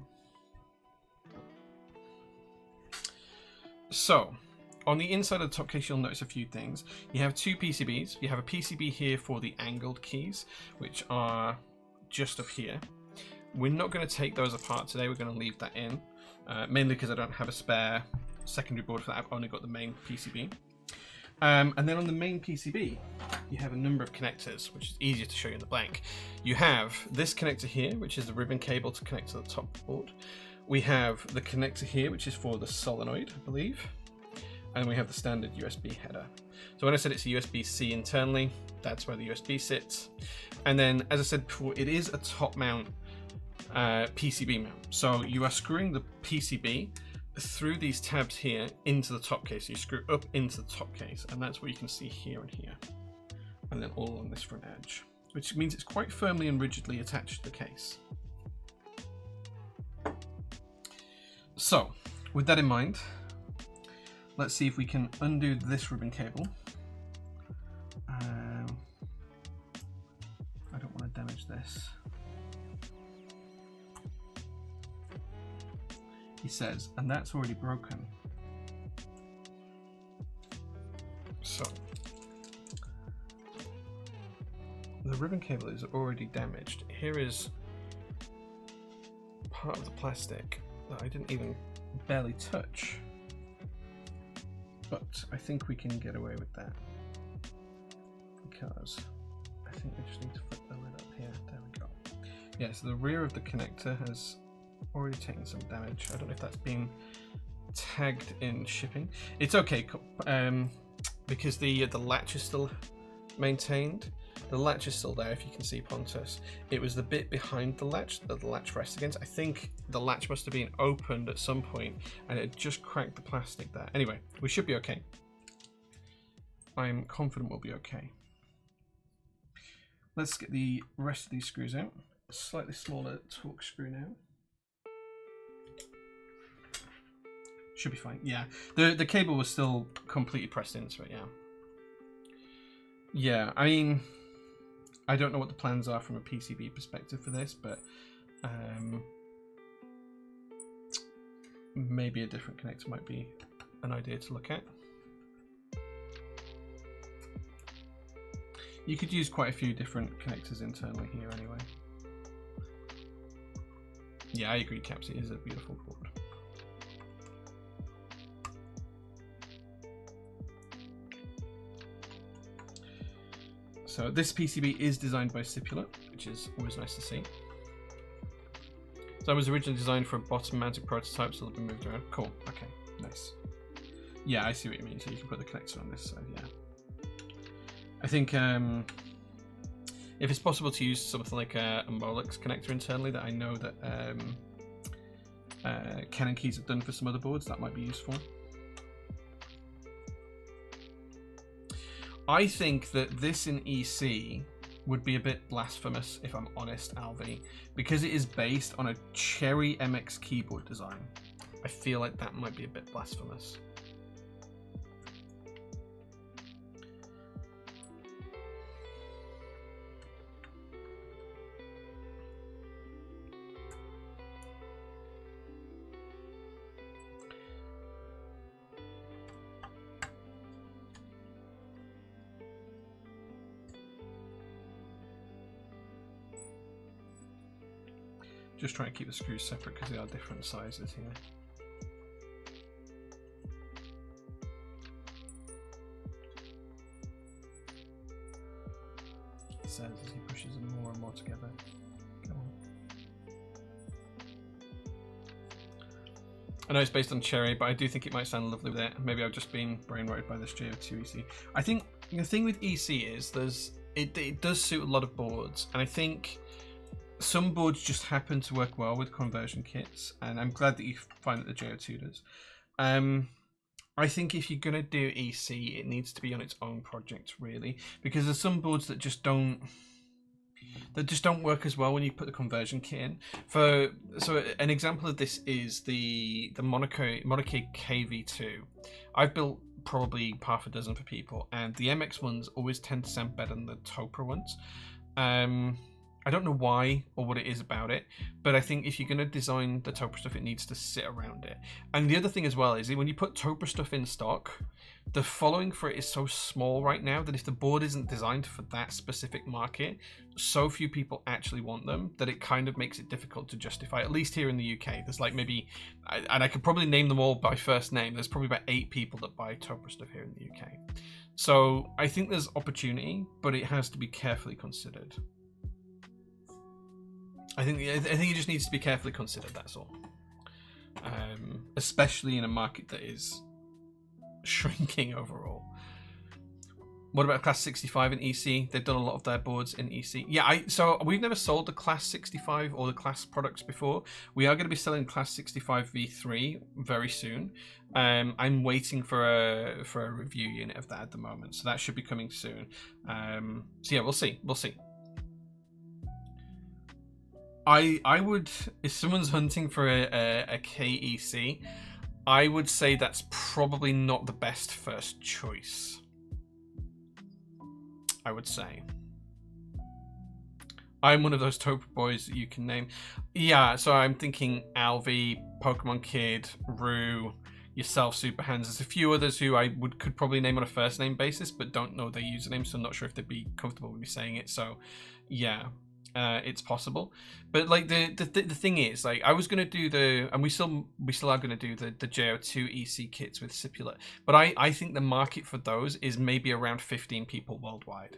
So, on the inside of the top case, you'll notice a few things. You have 2 PCBs. You have a PCB here for the angled keys, which are just up here. We're not going to take those apart today. We're going to leave that in, mainly because I don't have a spare secondary board for that. I've only got the main PCB. And then on the main PCB, you have a number of connectors, which is easier to show you in the blank. You have this connector here, which is the ribbon cable to connect to the top board. We have the connector here, which is for the solenoid, I believe. And we have the standard USB header. So when I said it's a USB-C internally, that's where the USB sits. And then, as I said before, it is a top mount PCB mount. So you are screwing the PCB through these tabs here into the top case. So you screw up into the top case, and that's what you can see here and here. And then all along this front edge, which means it's quite firmly and rigidly attached to the case. So, with that in mind, let's see if we can undo this ribbon cable. I don't want to damage this. He says, and that's already broken. So, the ribbon cable is already damaged. Here is part of the plastic that I didn't even barely touch. But I think we can get away with that, because I think we just need to flip the lid up here. There we go. Yeah, so the rear of the connector has already taken some damage. I don't know if that's been tagged in shipping. It's okay, because the latch is still maintained. The latch is still there, if you can see, Pontus. It was the bit behind the latch that the latch rests against. I think the latch must have been opened at some point and it just cracked the plastic there. Anyway, we should be okay. I'm confident we'll be okay. Let's get the rest of these screws out. A slightly smaller Torx screw now. Should be fine. Yeah, the cable was still completely pressed into it. Yeah. Yeah, I mean, I don't know what the plans are from a PCB perspective for this, but maybe a different connector might be an idea to look at. You could use quite a few different connectors internally here anyway. Yeah, I agree, Caps. It is a beautiful board. So this PCB is designed by Stipula, which is always nice to see. So it was originally designed for a bottom-mounted prototype, so it'll be moved around. Cool. Okay. Nice. Yeah, I see what you mean. So you can put the connector on this side. Yeah. I think if it's possible to use something like a Molex connector internally, that I know that Canon Keys have done for some other boards, that might be useful. I think that this in EC would be a bit blasphemous, if I'm honest, Alvi, because it is based on a Cherry MX keyboard design. I feel like that might be a bit blasphemous. Just trying to keep the screws separate because they are different sizes here. It says as he pushes them more and more together. Come on. I know it's based on Cherry, but I do think it might sound lovely with it. Maybe I've just been brainwashed by this JO2 EC. I think the thing with EC is it does suit a lot of boards, and I think some boards just happen to work well with conversion kits, and I'm glad that you find that the JO2 does. I think if you're going to do EC, it needs to be on its own project, really, because there's some boards that just don't work as well when you put the conversion kit in. So an example of this is the Monaco KV2. I've built probably half a dozen for people, and the MX ones always tend to sound better than the Topra ones. I don't know why or what it is about it, but I think if you're going to design the Topra stuff, it needs to sit around it. And the other thing as well is when you put Topra stuff in stock, the following for it is so small right now that if the board isn't designed for that specific market, so few people actually want them that it kind of makes it difficult to justify, at least here in the UK. There's like maybe, and I could probably name them all by first name, there's probably about 8 people that buy Topra stuff here in the UK. So I think there's opportunity, but it has to be carefully considered. I think it just needs to be carefully considered, that's all. especially in a market that is shrinking overall. What about Class 65 in EC? They've done a lot of their boards in EC. Yeah, so we've never sold the Class 65 or the Class products before. We are going to be selling Class 65 V3 very soon. I'm waiting for a review unit of that at the moment, so that should be coming soon. So yeah, we'll see. I would, if someone's hunting for a KEC, I would say that's probably not the best first choice. I would say. I'm one of those Topa boys that you can name. Yeah, so I'm thinking Alvi, Pokemon Kid, Rue, yourself, Super Hands. There's a few others who I could probably name on a first name basis, but don't know their username, so I'm not sure if they'd be comfortable with me saying it. So, yeah, it's possible. But like the thing is, like I was gonna do and we still are gonna do the JO2 EC kits with Sipulate, but I think the market for those is maybe around 15 people worldwide.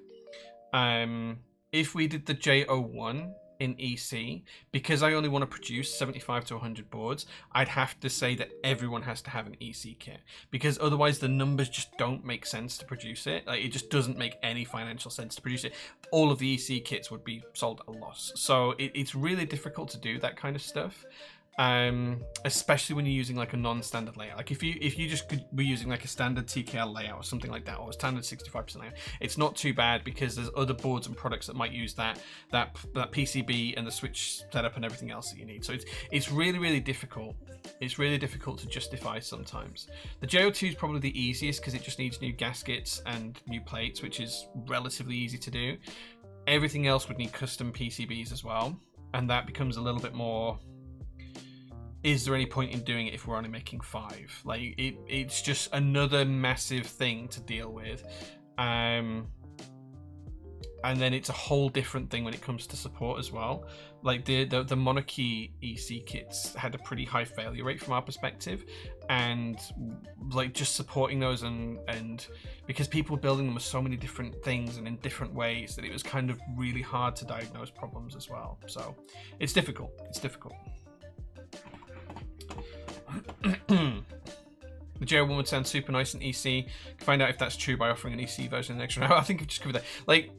If we did the JO1 in EC, because I only want to produce 75 to 100 boards, I'd have to say that everyone has to have an EC kit, because otherwise the numbers just don't make sense to produce it. Like, it just doesn't make any financial sense to produce it. All of the EC kits would be sold at a loss. So it's really difficult to do that kind of stuff. Especially when you're using like a non-standard layout. Like if you just were using like a standard TKL layout or something like that, or a standard 65% layout, it's not too bad, because there's other boards and products that might use that PCB and the switch setup and everything else that you need. So it's really difficult. It's really difficult to justify sometimes. The JO2 is probably the easiest, because it just needs new gaskets and new plates, which is relatively easy to do. Everything else would need custom PCBs as well, and that becomes a little bit more. Is there any point in doing it if we're only making 5? Like it's just another massive thing to deal with, and then it's a whole different thing when it comes to support as well. Like the Monarchy EC kits had a pretty high failure rate from our perspective, and like just supporting those and because people were building them with so many different things and in different ways, that it was kind of really hard to diagnose problems as well. So it's difficult. The JO1 would sound super nice in EC. Find out if that's true by offering an EC version an extra. I think I've just covered that. Like,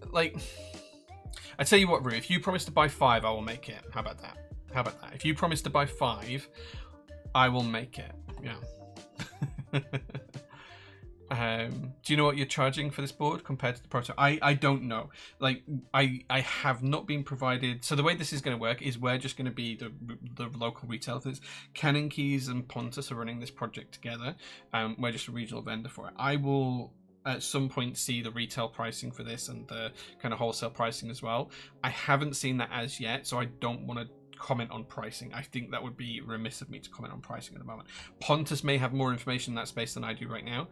I tell you what, Rue, if you promise to buy 5, I will make it. How about that? If you promise to buy 5, I will make it. Yeah. Do you know what you're charging for this board compared to the prototype? I don't know. Like, I have not been provided. So the way this is going to work is we're just going to be the local retailer for this. Canon Keys and Pontus are running this project together. We're just a regional vendor for it. I will at some point see the retail pricing for this and the kind of wholesale pricing as well. I haven't seen that as yet, so I don't want to comment on pricing. I think that would be remiss of me to comment on pricing at the moment. Pontus may have more information in that space than I do right now.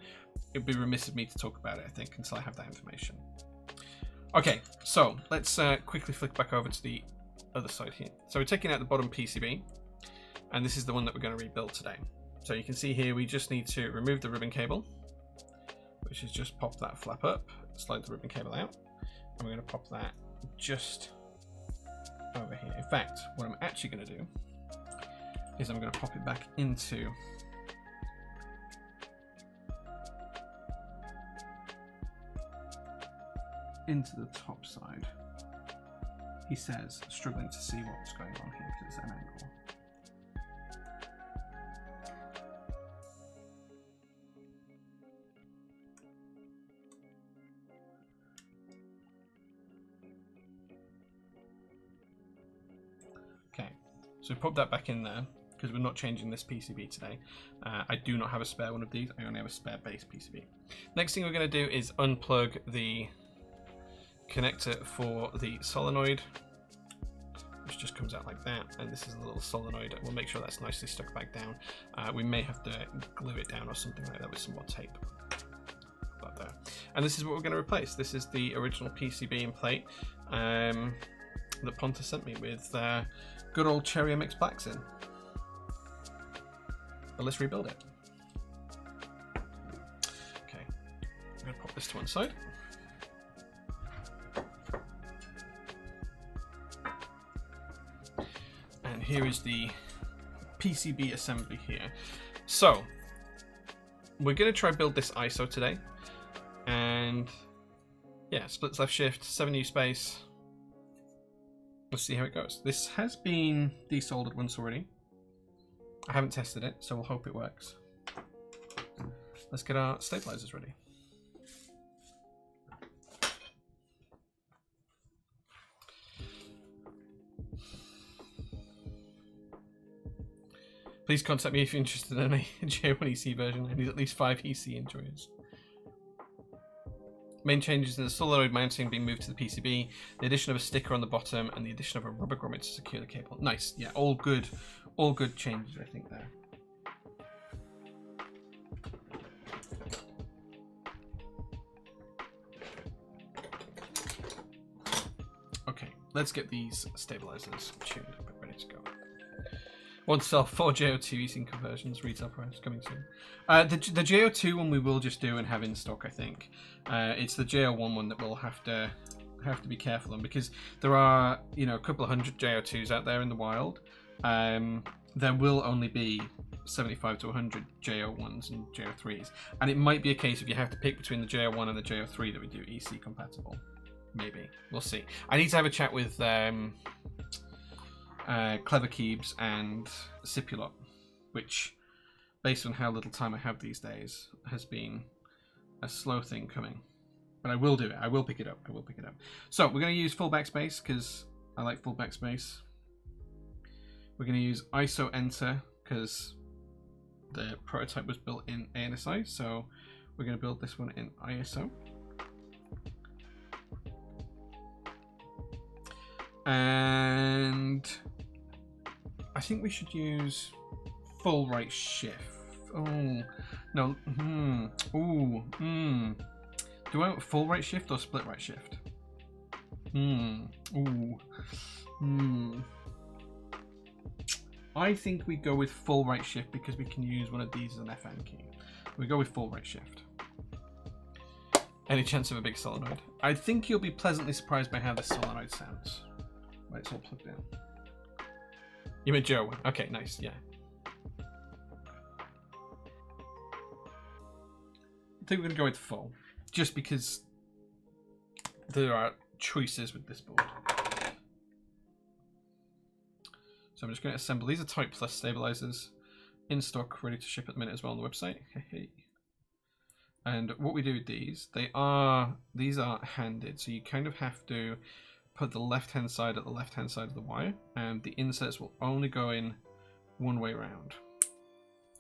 It would be remiss of me to talk about it, I think, until I have that information. Okay, so let's quickly flick back over to the other side here. So we're taking out the bottom PCB, and this is the one that we're going to rebuild today. So you can see here we just need to remove the ribbon cable, which is just pop that flap up, slide the ribbon cable out, and we're going to pop that just over here. In fact, what I'm actually going to do is I'm going to pop it back into the top side. He says, struggling to see what's going on here because it's an angle. Okay, so we pop that back in there because we're not changing this PCB today. I do not have a spare one of these. I only have a spare base PCB. Next thing we're going to do is unplug the connector for the solenoid, which just comes out like that, and this is a little solenoid. We'll make sure that's nicely stuck back down. We may have to glue it down or something like that with some more tape. Like that. And this is what we're going to replace. This is the original PCB and plate that Pontus sent me with good old Cherry MX Blacks in. But let's rebuild it. Okay, I'm going to pop this to one side. And here is the PCB assembly here. So we're going to try build this ISO today, and yeah, splits left shift, 7U space. Let's see how it goes. This has been desoldered once already. I haven't tested it, so we'll hope it works. Let's get our stabilizers ready. Please contact me if you're interested in a J1EC version. I need at least 5 EC enjoyers. Main changes in the solenoid mounting being moved to the PCB, the addition of a sticker on the bottom, and the addition of a rubber grommet to secure the cable. Nice, yeah, all good changes, I think, there. Okay, let's get these stabilizers tuned up and ready to go. Want to sell 4 JO2 eSync conversions, retail price coming soon. The JO2 one we will just do and have in stock, I think. It's the JO1 one that we'll have to be careful on, because there are, you know, a couple of hundred JO2s out there in the wild. There will only be 75 to 100 JO1s and JO3s, and it might be a case if you have to pick between the JO1 and the JO3 that we do EC compatible. Maybe, we'll see. I need to have a chat with Clever Keebs and Sipulot, which, based on how little time I have these days, has been a slow thing coming. But I will do it. I will pick it up. I will pick it up. So we're going to use full backspace because I like full backspace. We're going to use ISO enter because the prototype was built in ANSI. So we're going to build this one in ISO. And I think we should use full right shift. Oh, no. Do I want full right shift or split right shift? I think we go with full right shift because we can use one of these as an FN key. We go with full right shift. Any chance of a big solenoid? I think you'll be pleasantly surprised by how this solenoid sounds. Right, it's all plugged in. You meant Joe? Okay, nice, yeah. I think we're going to go with full, just because there are choices with this board. So I'm just going to assemble. These are Type Plus stabilizers in stock, ready to ship at the minute as well on the website. And what we do with these, these are handed, so you kind of have to put the left-hand side at the left-hand side of the wire, and the inserts will only go in one way around.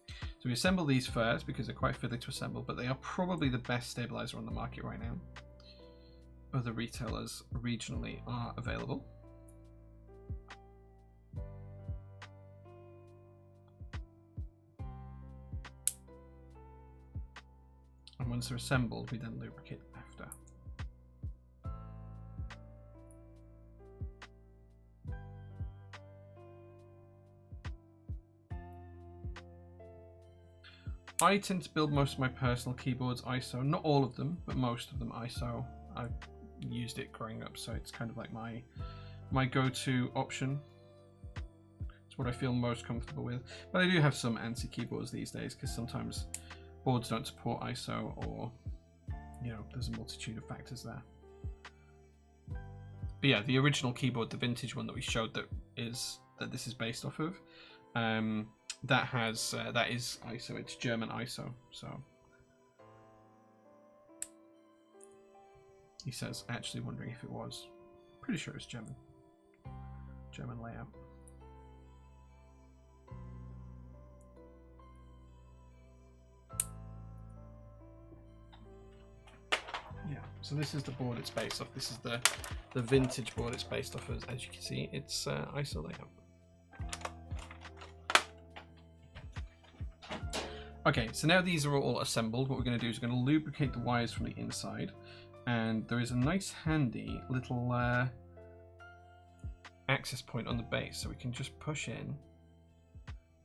So we assemble these first because they're quite fiddly to assemble, but they are probably the best stabilizer on the market right now. Other retailers regionally are available. And once they're assembled, we then lubricate them after. I tend to build most of my personal keyboards ISO, not all of them, but most of them ISO. I've used it growing up, so it's kind of like my go-to option. It's what I feel most comfortable with. But I do have some ANSI keyboards these days because sometimes boards don't support ISO, or, you know, there's a multitude of factors there. But yeah, the original keyboard, the vintage one that we showed that this is based off of, that is ISO. It's German ISO. So he says, actually wondering if it was. Pretty sure it's German layout. Yeah, so this is the board it's based off. This is the vintage board it's based off of. As you can see, it's ISO layout. Okay, so now these are all assembled. What we're going to do is we're going to lubricate the wires from the inside, and there is a nice handy little access point on the base, so we can just push in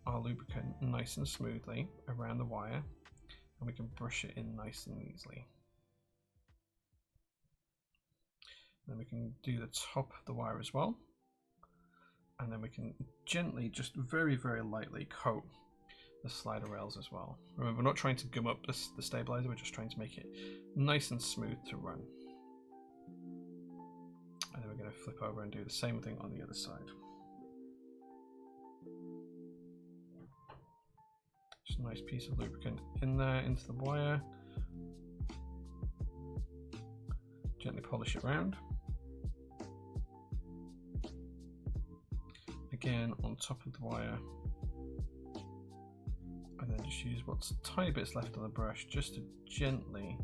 our lubricant nice and smoothly around the wire, and we can brush it in nice and easily. Then we can do the top of the wire as well, And then we can gently, just very, very lightly coat the slider rails as well. Remember, we're not trying to gum up the stabilizer, we're just trying to make it nice and smooth to run. And then we're going to flip over and do the same thing on the other side. Just a nice piece of lubricant in there, into the wire. Gently polish it round. Again on top of the wire. And then just use what's tiny bits left on the brush just to gently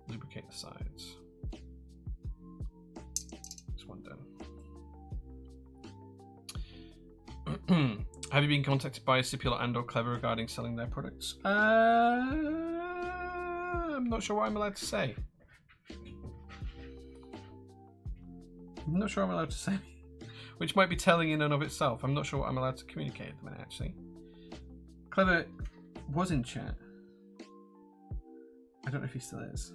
lubricate the sides. This one done. Have you been contacted by Sipula and or Clever regarding selling their products? I'm not sure what I'm allowed to say. I'm not sure I'm allowed to say. Which might be telling in and of itself. I'm not sure what I'm allowed to communicate at the minute, actually. Clever was in chat. I don't know if he still is.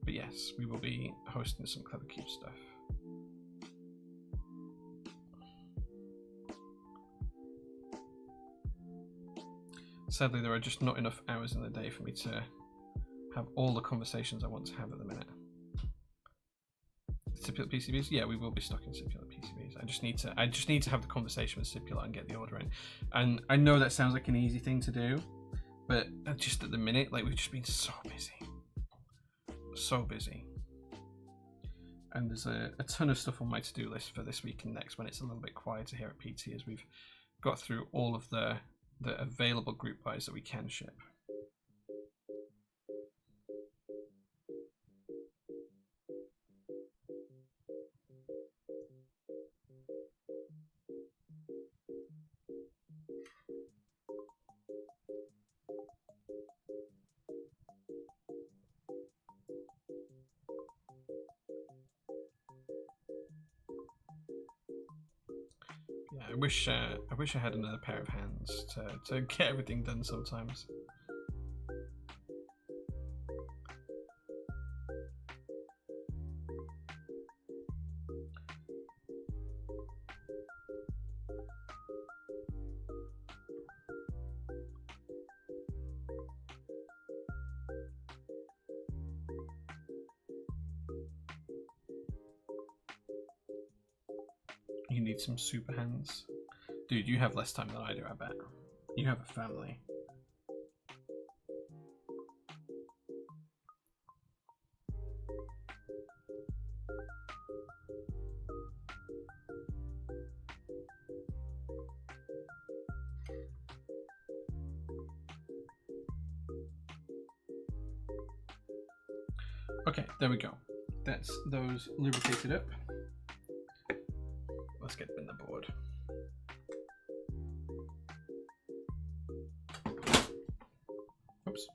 But yes, we will be hosting some Clever Cube stuff. Sadly, there are just not enough hours in the day for me to have all the conversations I want to have at the minute. Sipula PCBs? Yeah, we will be stocking Sipula PCBs. I just need to have the conversation with Sipula and get the order in. And I know that sounds like an easy thing to do, but just at the minute, like, we've just been so busy. So busy. And there's a ton of stuff on my to-do list for this week and next when it's a little bit quieter here at PT, as we've got through all of the available group buys that we can ship. Yeah, I wish I had another pair of hands to get everything done sometimes. You need some super hands. Dude, you have less time than I do, I bet. You have a family. Okay, there we go. That's those lubricated up. Let's get them in the board. Oops.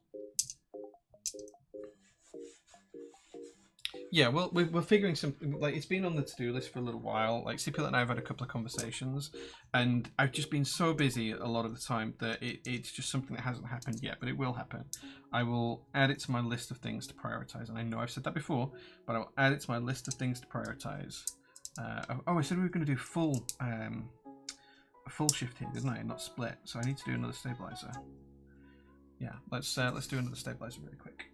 Yeah, well, we're figuring something. Like, it's been on the to-do list for a little while. Like, Sipula and I have had a couple of conversations, and I've just been so busy a lot of the time that it's just something that hasn't happened yet, but it will happen. I will add it to my list of things to prioritize, and I know I've said that before, but I will add it to my list of things to prioritize. I said we were going to do a full shift here, didn't I? Not split. So I need to do another stabilizer. Yeah, let's do another stabilizer really quick.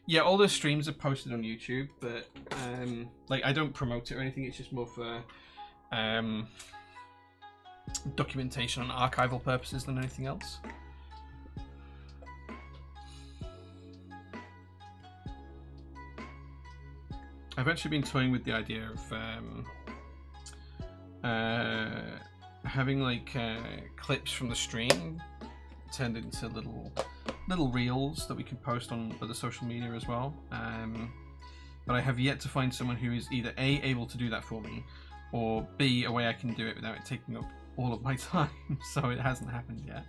Yeah, all those streams are posted on YouTube, but like, I don't promote it or anything. It's just more for documentation and archival purposes than anything else. I've actually been toying with the idea of having like clips from the stream turned into little reels that we can post on other social media as well. But I have yet to find someone who is either A, able to do that for me, or B, a way I can do it without it taking up all of my time. So it hasn't happened yet.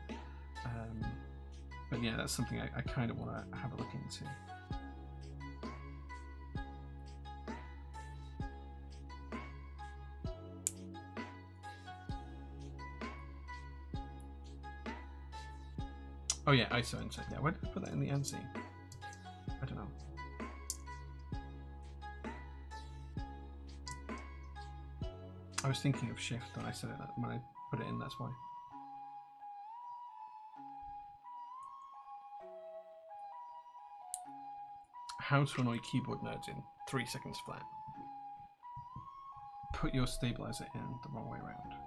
But yeah, that's something I kind of want to have a look into. Oh yeah, ISO insert. Yeah, where did I put that in the ANSI? I don't know. I was thinking of shift when I said it, when I put it in, that's why. How to annoy keyboard nerds in 3 seconds flat. Put your stabilizer in the wrong way around.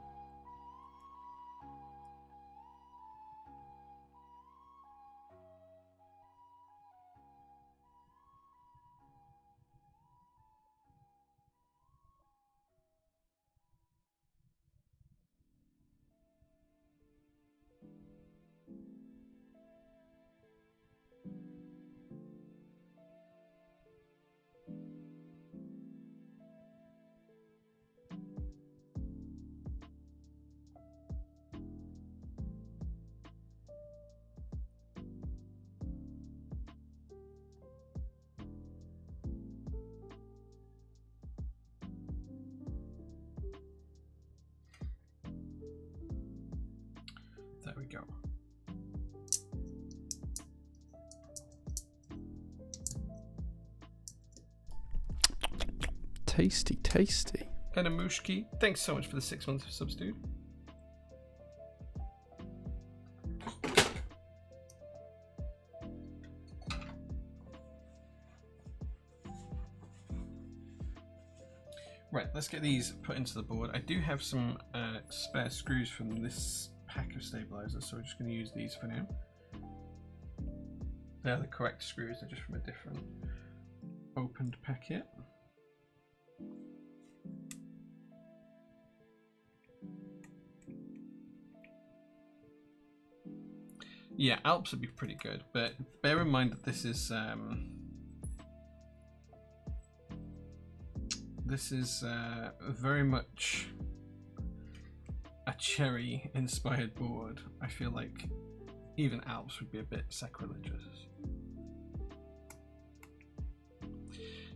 There we go. Tasty, tasty. And a Mushki, thanks so much for the 6 months of subs, dude. Right, let's get these put into the board. I do have some spare screws from this pack of stabilizers, so we're just going to use these for now. They're the correct screws, they're just from a different opened packet. Yeah, Alps would be pretty good, but bear in mind that this is very much a cherry inspired board. I feel like even Alps would be a bit sacrilegious.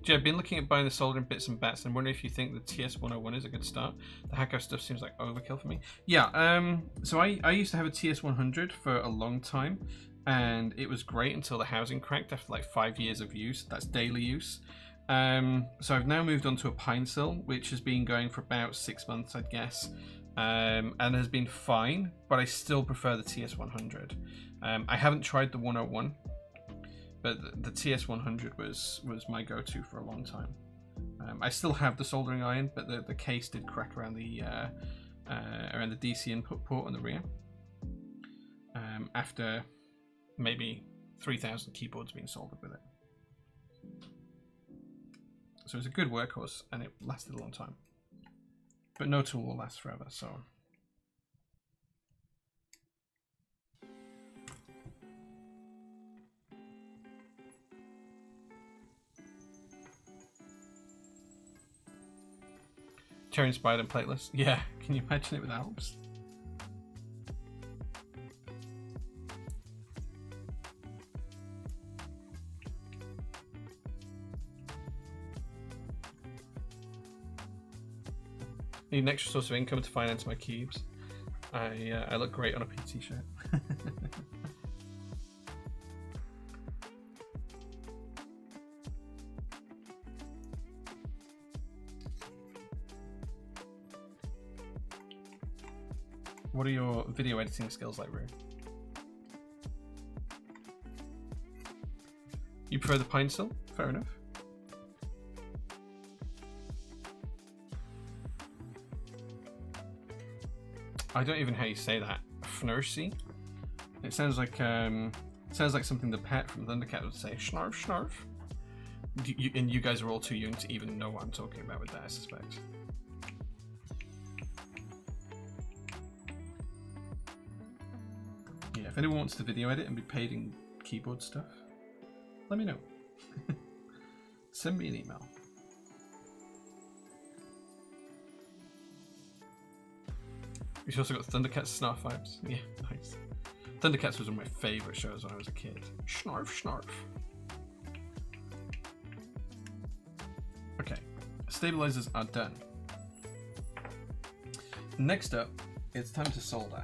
Jay, I've been looking at buying the soldering bits and bats and wondering if you think the TS101 is a good start. The Hacko stuff seems like overkill for me. Yeah, so I used to have a TS100 for a long time, and it was great until the housing cracked after like 5 years of use. That's daily use. So I've now moved on to a Pine Sill, which has been going for about 6 months, I'd guess, and has been fine, but I still prefer the TS100. I haven't tried the 101. But the TS100 was my go-to for a long time. I still have the soldering iron, but the case did crack around the DC input port on the rear. After maybe 3,000 keyboards being soldered with it. So it's a good workhorse, and it lasted a long time. But no tool will last forever, so... Cherry inspired and plateless. Yeah, can you imagine it with Alps? Need an extra source of income to finance my cubes. I look great on a PT shirt. What are your video editing skills like, Rue? You prefer the Pine Sill? Fair enough. I don't even know how you say that. Fnursy? It sounds like something the pet from Thundercat would say. Snarf, snarf. And you guys are all too young to even know what I'm talking about with that, I suspect. Yeah, if anyone wants to video edit and be paid in keyboard stuff, let me know. Send me an email. You've also got Thundercats Snarf vibes. Yeah, nice. Thundercats was one of my favourite shows when I was a kid. Snarf, snarf. Okay, stabilizers are done. Next up, it's time to solder.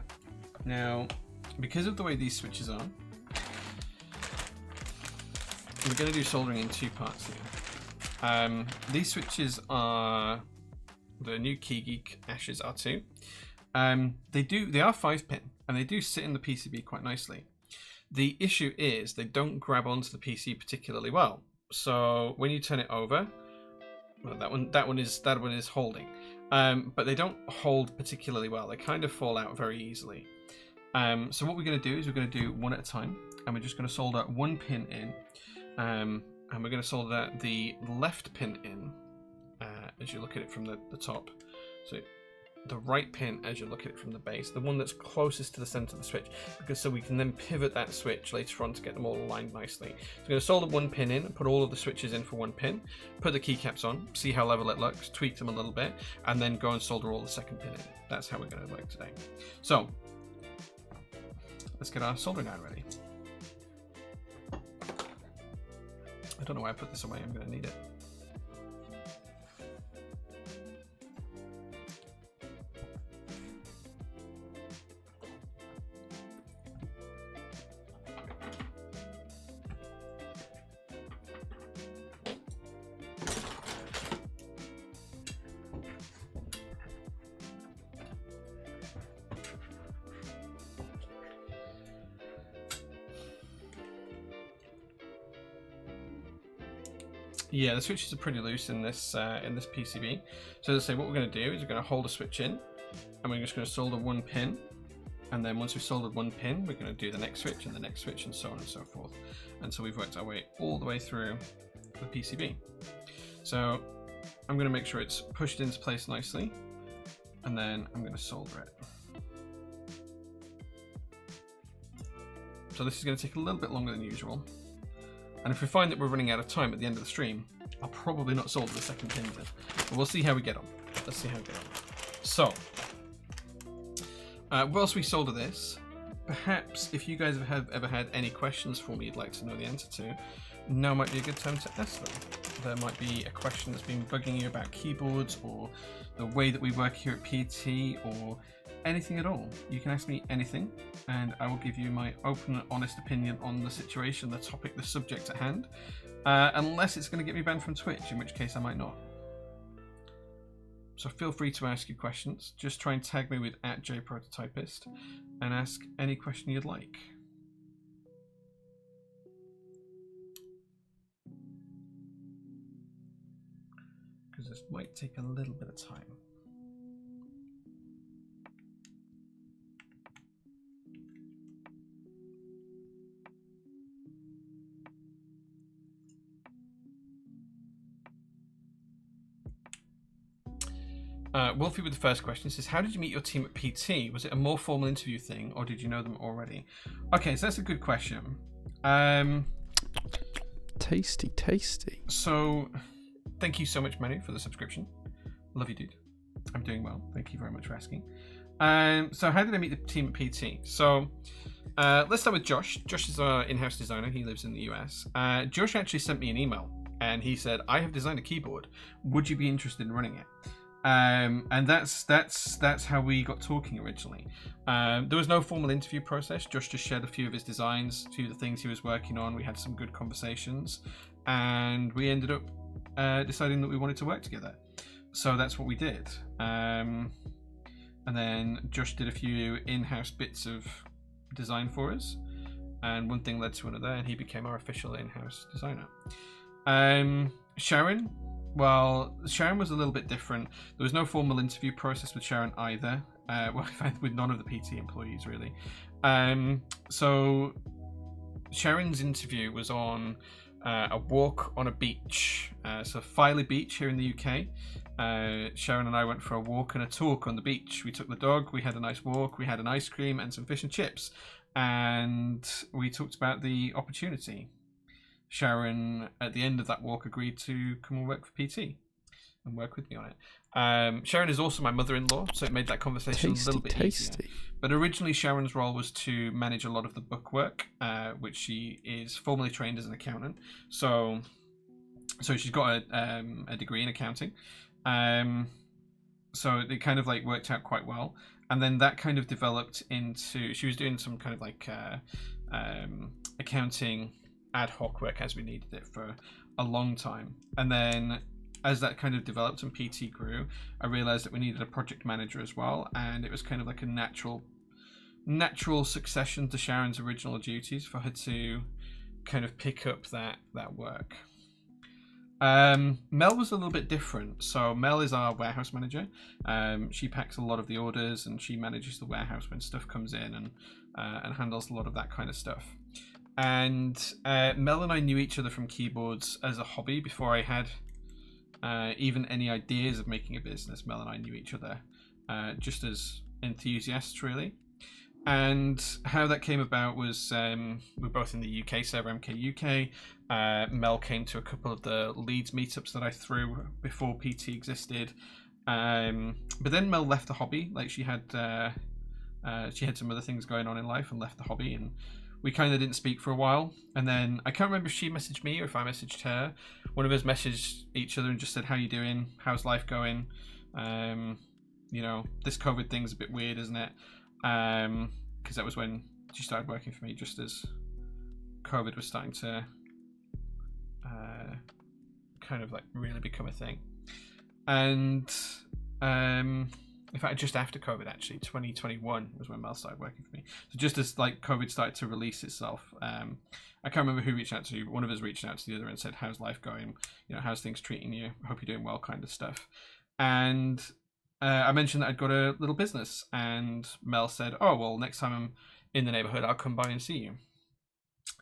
Now, because of the way these switches are, we're going to do soldering in 2 parts here. These switches are the new KeyGeek Ashes R2. They are 5-pin, and they do sit in the PCB quite nicely. The issue is they don't grab onto the PC particularly well. So when you turn it over, well, that one is holding, but they don't hold particularly well. They kind of fall out very easily. So what we're going to do is we're going to do one at a time, and we're just going to solder one pin in, and we're going to solder the left pin in as you look at it from the top. So the right pin as you look at it from the base, the one that's closest to the center of the switch, because so we can then pivot that switch later on to get them all aligned nicely. So we're going to solder one pin in and put all of the switches in for one pin, put the keycaps on, see how level it looks, tweak them a little bit, and then go and solder all the second pin in. That's how we're going to work today. So let's get our soldering iron ready. I don't know why I put this away, I'm going to need it. Yeah, the switches are pretty loose in this PCB. So as I say, what we're going to do is we're going to hold a switch in, and we're just going to solder one pin, and then once we've soldered one pin, we're going to do the next switch and the next switch, and so on and so forth. And so we've worked our way all the way through the PCB. So I'm going to make sure it's pushed into place nicely, and then I'm going to solder it. So this is going to take a little bit longer than usual. And if we find that we're running out of time at the end of the stream, I'll probably not solder the second pin then. But we'll see how we get on. Let's see how we get on. So, whilst we solder this, perhaps if you guys have ever had any questions for me you'd like to know the answer to, now might be a good time to ask them. There might be a question that's been bugging you about keyboards, or the way that we work here at PT, or anything at all. You can ask me anything, and I will give you my open and honest opinion on the situation, the topic, the subject at hand, unless it's going to get me banned from Twitch, in which case I might not. So feel free to ask your questions. Just try and tag me with @jprototypist and ask any question you'd like. Because this might take a little bit of time. Wolfie with the first question says, how did you meet your team at PT? Was it a more formal interview thing, or did you know them already? Okay, so that's a good question. Tasty, tasty. So, thank you so much, Manu, for the subscription. Love you, dude. I'm doing well. Thank you very much for asking. So how did I meet the team at PT? So, let's start with Josh. Josh is our in-house designer. He lives in the US. Josh actually sent me an email, and he said, I have designed a keyboard. Would you be interested in running it? And that's how we got talking originally. There was no formal interview process. Josh just shared a few of his designs, a few of the things he was working on. We had some good conversations, and we ended up deciding that we wanted to work together. So that's what we did. And then Josh did a few in-house bits of design for us, and one thing led to another, and he became our official in-house designer. Sharon. Well, Sharon was a little bit different. There was no formal interview process with Sharon either. Well, with none of the PT employees, really. So Sharon's interview was on a walk on a beach. So Filey Beach here in the UK. Sharon and I went for a walk and a talk on the beach. We took the dog, we had a nice walk, we had an ice cream and some fish and chips. And we talked about the opportunity. Sharon, at the end of that walk, agreed to come and work for PT and work with me on it. Sharon is also my mother-in-law, so it made that conversation a little bit easier. But originally, Sharon's role was to manage a lot of the bookwork, which she is formally trained as an accountant. So she's got a degree in accounting. So it kind of like worked out quite well. And then that kind of developed into, she was doing some kind of like accounting ad hoc work as we needed it for a long time. And then as that kind of developed and PT grew, I realized that we needed a project manager as well, and it was kind of like a natural succession to Sharon's original duties for her to kind of pick up that work. Mel was a little bit different. So Mel is our warehouse manager. She packs a lot of the orders and she manages the warehouse when stuff comes in and handles a lot of that kind of stuff. And Mel and I knew each other from keyboards as a hobby before I had even any ideas of making a business. Mel and I knew each other just as enthusiasts, really. And how that came about was we're both in the UK server, MK UK. Mel came to a couple of the Leeds meetups that I threw before PT existed. But then Mel left the hobby. Like she had some other things going on in life and left the hobby, and we kind of didn't speak for a while. And then I can't remember if she messaged me or if I messaged her. One of us messaged each other and just said, "How you doing? How's life going? This COVID thing's a bit weird, isn't it?" Because that was when she started working for me, just as COVID was starting to kind of like really become a thing. And in fact, just after COVID, actually, 2021 was when Mel started working for me. So just as like COVID started to release itself, I can't remember who reached out to you. One of us reached out to the other and said, "How's life going? How's things treating you? I hope you're doing well," kind of stuff. And I mentioned that I'd got a little business, and Mel said, "Oh, well, next time I'm in the neighborhood, I'll come by and see you."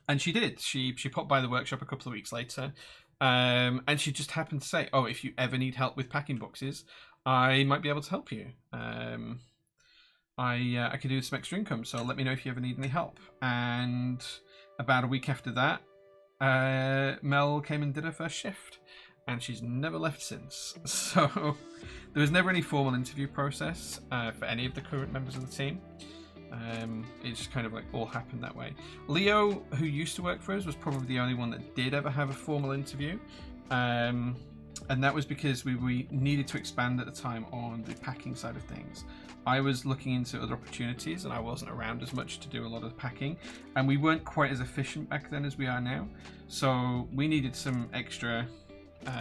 And she did. She popped by the workshop a couple of weeks later, and she just happened to say, "Oh, if you ever need help with packing boxes, I might be able to help you. I could do some extra income, so let me know if you ever need any help." And about a week after that, Mel came and did her first shift, and she's never left since. So there was never any formal interview process for any of the current members of the team. It just kind of like all happened that way. Leo, who used to work for us, was probably the only one that did ever have a formal interview. And that was because we needed to expand at the time on the packing side of things. I was looking into other opportunities and I wasn't around as much to do a lot of packing, and we weren't quite as efficient back then as we are now. So we needed some extra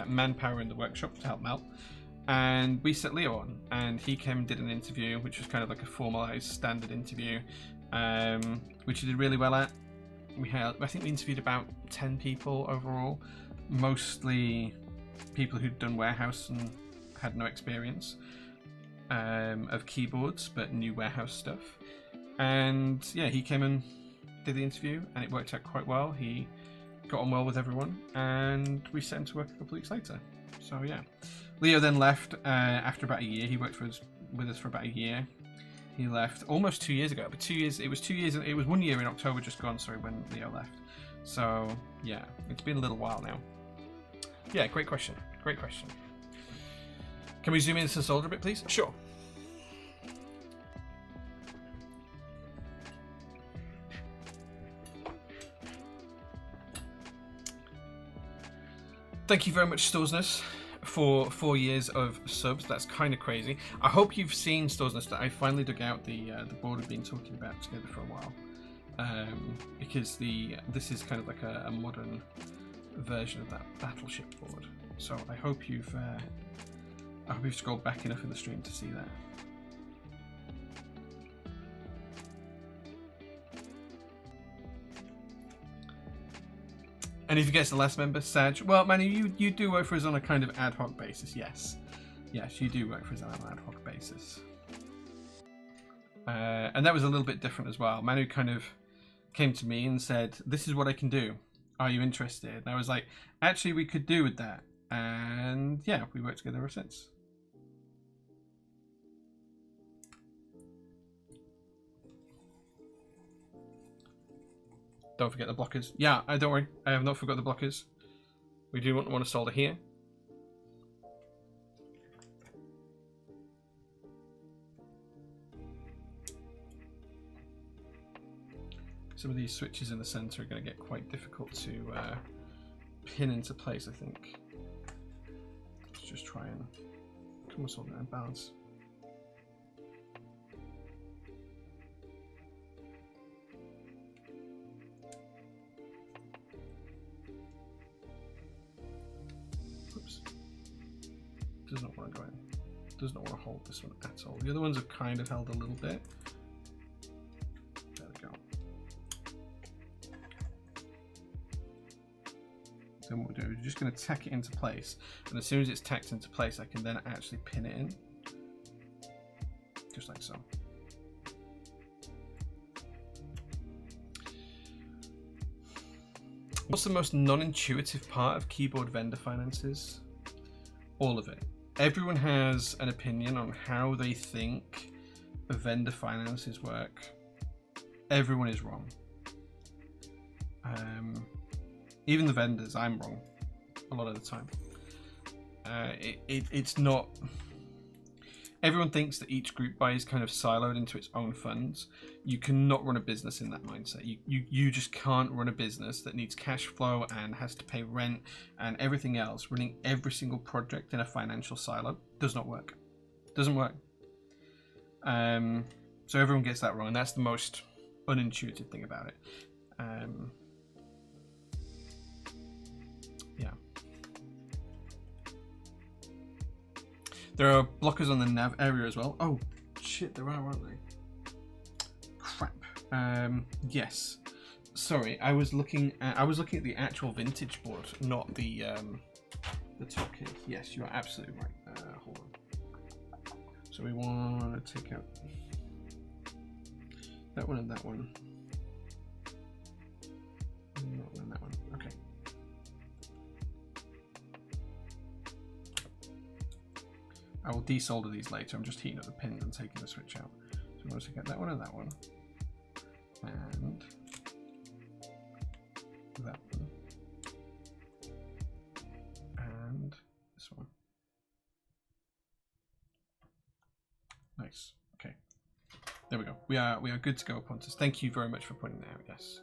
manpower in the workshop to help Mel. And we set Leo on, and he came and did an interview, which was kind of like a formalized standard interview, which he did really well at. I think we interviewed about 10 people overall, mostly people who'd done warehouse and had no experience of keyboards, but knew warehouse stuff. And yeah, he came and did the interview, and it worked out quite well. He got on well with everyone, and we set him to work a couple of weeks later. So yeah. Leo then left after about a year. He worked with us for about a year. He left almost 2 years ago, but 2 years. It was 2 years. It was 1 year in October just gone. Sorry, when Leo left. So yeah, it's been a little while now. Yeah, great question. Great question. Can we zoom into the solder a bit, please? Sure. Thank you very much, Storesness, for 4 years of subs. That's kind of crazy. I hope you've seen, Storesness, that I finally dug out the board we've been talking about together for a while, because this is kind of like a modern version of that battleship board. So I hope you've scrolled back enough in the stream to see that. And if you get to the last member, Sag, well, Manu, you do work for us on a kind of ad hoc basis, yes. Yes, you do work for us on an ad hoc basis. And that was a little bit different as well. Manu kind of came to me and said, "This is what I can do. Are you interested?" And I was like, actually, we could do with that. And yeah, we worked together ever since. Don't forget the blockers. Yeah, don't worry. I have not forgot the blockers. We do want to solder here. Some of these switches in the center are going to get quite difficult to pin into place, I think. Let's just try and come with something and balance. Oops. does not want to go in. Does not want to hold this one at all. The other ones have kind of held a little bit. There we go. So what we'll do is we're just going to tack it into place, and as soon as it's tacked into place, I can then actually pin it in, just like so. What's the most non-intuitive part of keyboard vendor finances? All of it. Everyone has an opinion on how they think the vendor finances work. Everyone is wrong. Even the vendors, I'm wrong a lot of the time. It's not. Everyone thinks that each group buy is kind of siloed into its own funds. You cannot run a business in that mindset. You just can't run a business that needs cash flow and has to pay rent and everything else. Running every single project in a financial silo does not work. Doesn't work. So everyone gets that wrong, and that's the most unintuitive thing about it. Yeah. There are blockers on the nav area as well. Oh shit, there are, aren't they? Crap. Yes. Sorry, I was looking at the actual vintage board, not the top kit. Yes, you are absolutely right. Hold on. So we want to take out that one and that one. Not one and that one. Okay. I will desolder these later. I'm just heating up the pins and taking the switch out. So I'm going to get that one and that one. And that one. And this one. Nice. Okay. There we go. We are good to go, Pontus. Thank you very much for pointing that out. Yes.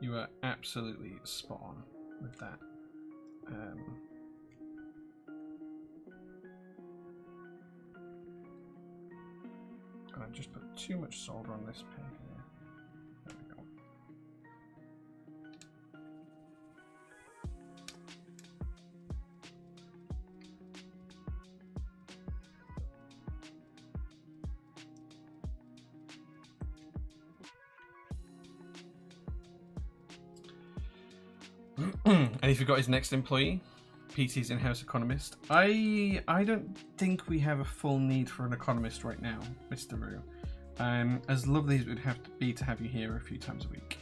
You are absolutely spot on with that. And I just put too much solder on this pin here. There we go. And he forgot his next employee, PT's in-house economist. I don't think we have a full need for an economist right now, Mr. Rue. As lovely as it would have to be to have you here a few times a week.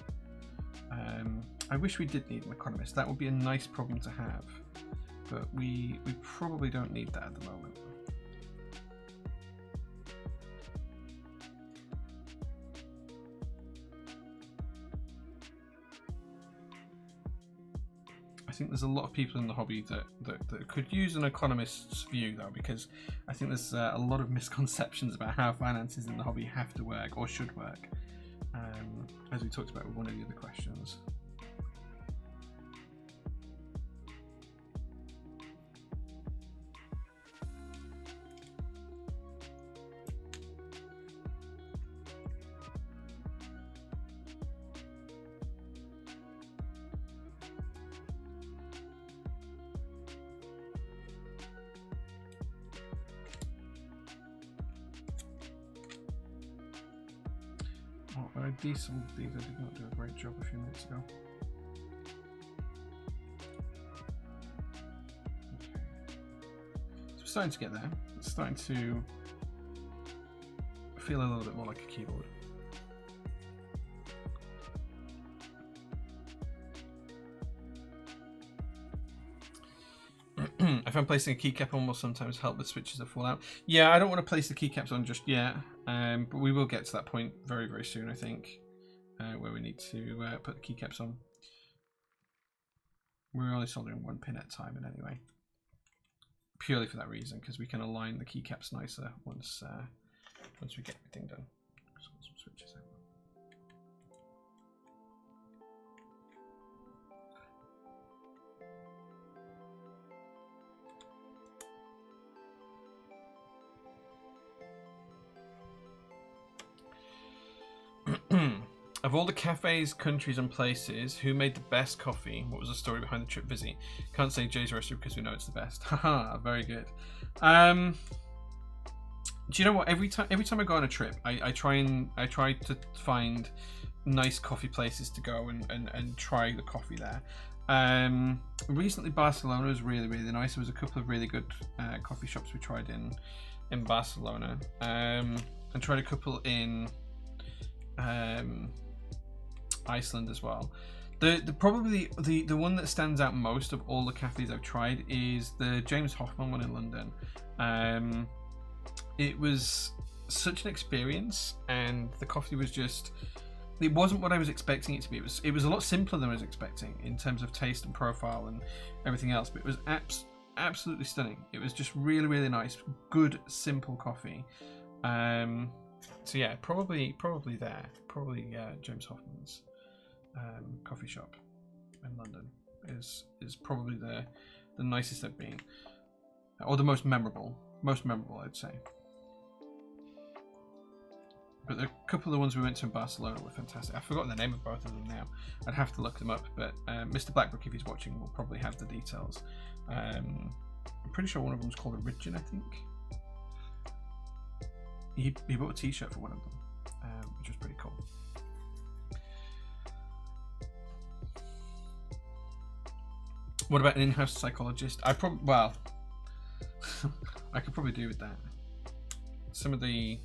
I wish we did need an economist. That would be a nice problem to have, but we probably don't need that at the moment. I think there's a lot of people in the hobby that could use an economist's view, though, because I think there's a lot of misconceptions about how finances in the hobby have to work or should work, as we talked about with one of the other questions. When I desoldered these, I did not do a great job a few minutes ago. Okay. So we're starting to get there. It's starting to feel a little bit more like a keyboard. I found placing a keycap on will sometimes help with switches that fall out. Yeah, I don't want to place the keycaps on just yet, but we will get to that point very, very soon, I think, where we need to put the keycaps on. We're only soldering one pin at a time in any way, purely for that reason, because we can align the keycaps nicer once we get everything done. So some switches out. Of all the cafes, countries, and places, who made the best coffee? What was the story behind the trip visit? Can't say Jay's Roastery because we know it's the best. Haha, very good. Do you know what? Every time I go on a trip, I try to find nice coffee places to go and try the coffee there. Recently Barcelona was really, really nice. There was a couple of really good coffee shops we tried in Barcelona. And tried a couple in Iceland as well. Probably the one that stands out most of all the cafes I've tried is the James Hoffmann one in London. It was such an experience, and the coffee was just, it wasn't what I was expecting it to be. It was a lot simpler than I was expecting in terms of taste and profile and everything else, but it was absolutely stunning. It was just really, really nice, good, simple coffee. So yeah, probably there. Probably James Hoffmann's coffee shop in London is probably the nicest I've been, or the most memorable I'd say. But a couple of the ones we went to in Barcelona were fantastic. I've forgotten the name of both of them now. I'd have to look them up, but Mr. Blackbrook, if he's watching, will probably have the details. I'm pretty sure one of them was called Origin, I think. He bought a t-shirt for one of them, which was pretty cool. What about an in-house psychologist? I could probably do with that. Some of the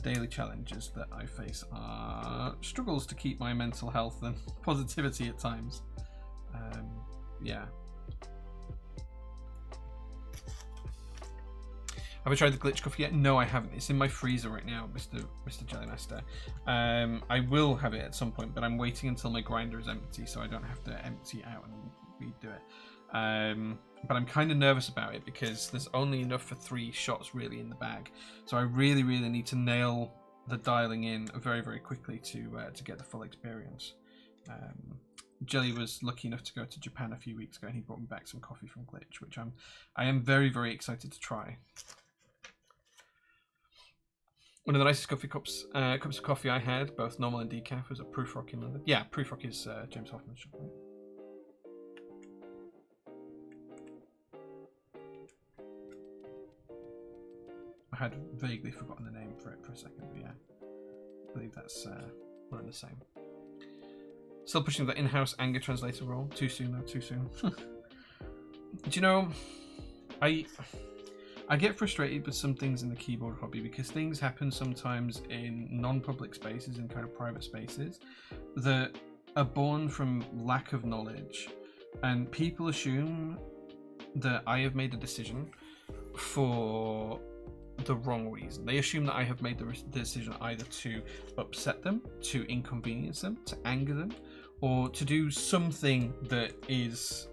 daily challenges that I face are struggles to keep my mental health and positivity at times. Yeah. Have I tried the glitch coffee yet? No, I haven't. It's in my freezer right now, Mr. Jellymaster. I will have it at some point, but I'm waiting until my grinder is empty so I don't have to empty it out and redo it. But I'm kind of nervous about it because there's only enough for 3 shots really in the bag. So I really, really need to nail the dialing in very, very quickly to get the full experience. Jelly was lucky enough to go to Japan a few weeks ago, and he brought me back some coffee from Glitch, which I am very, very excited to try. One of the nicest cups of coffee I had, both normal and decaf, was at Proof Rock in London. Yeah, Proof Rock is James Hoffmann's shop, right? I had vaguely forgotten the name for it for a second, but yeah, I believe that's one and the same. Still pushing the in-house anger translator role. Too soon though, too soon. Do you know, I get frustrated with some things in the keyboard hobby because things happen sometimes in non-public spaces, in kind of private spaces, that are born from lack of knowledge, and people assume that I have made a decision for the wrong reason. They assume that I have made the decision either to upset them, to inconvenience them, to anger them, or to do something that is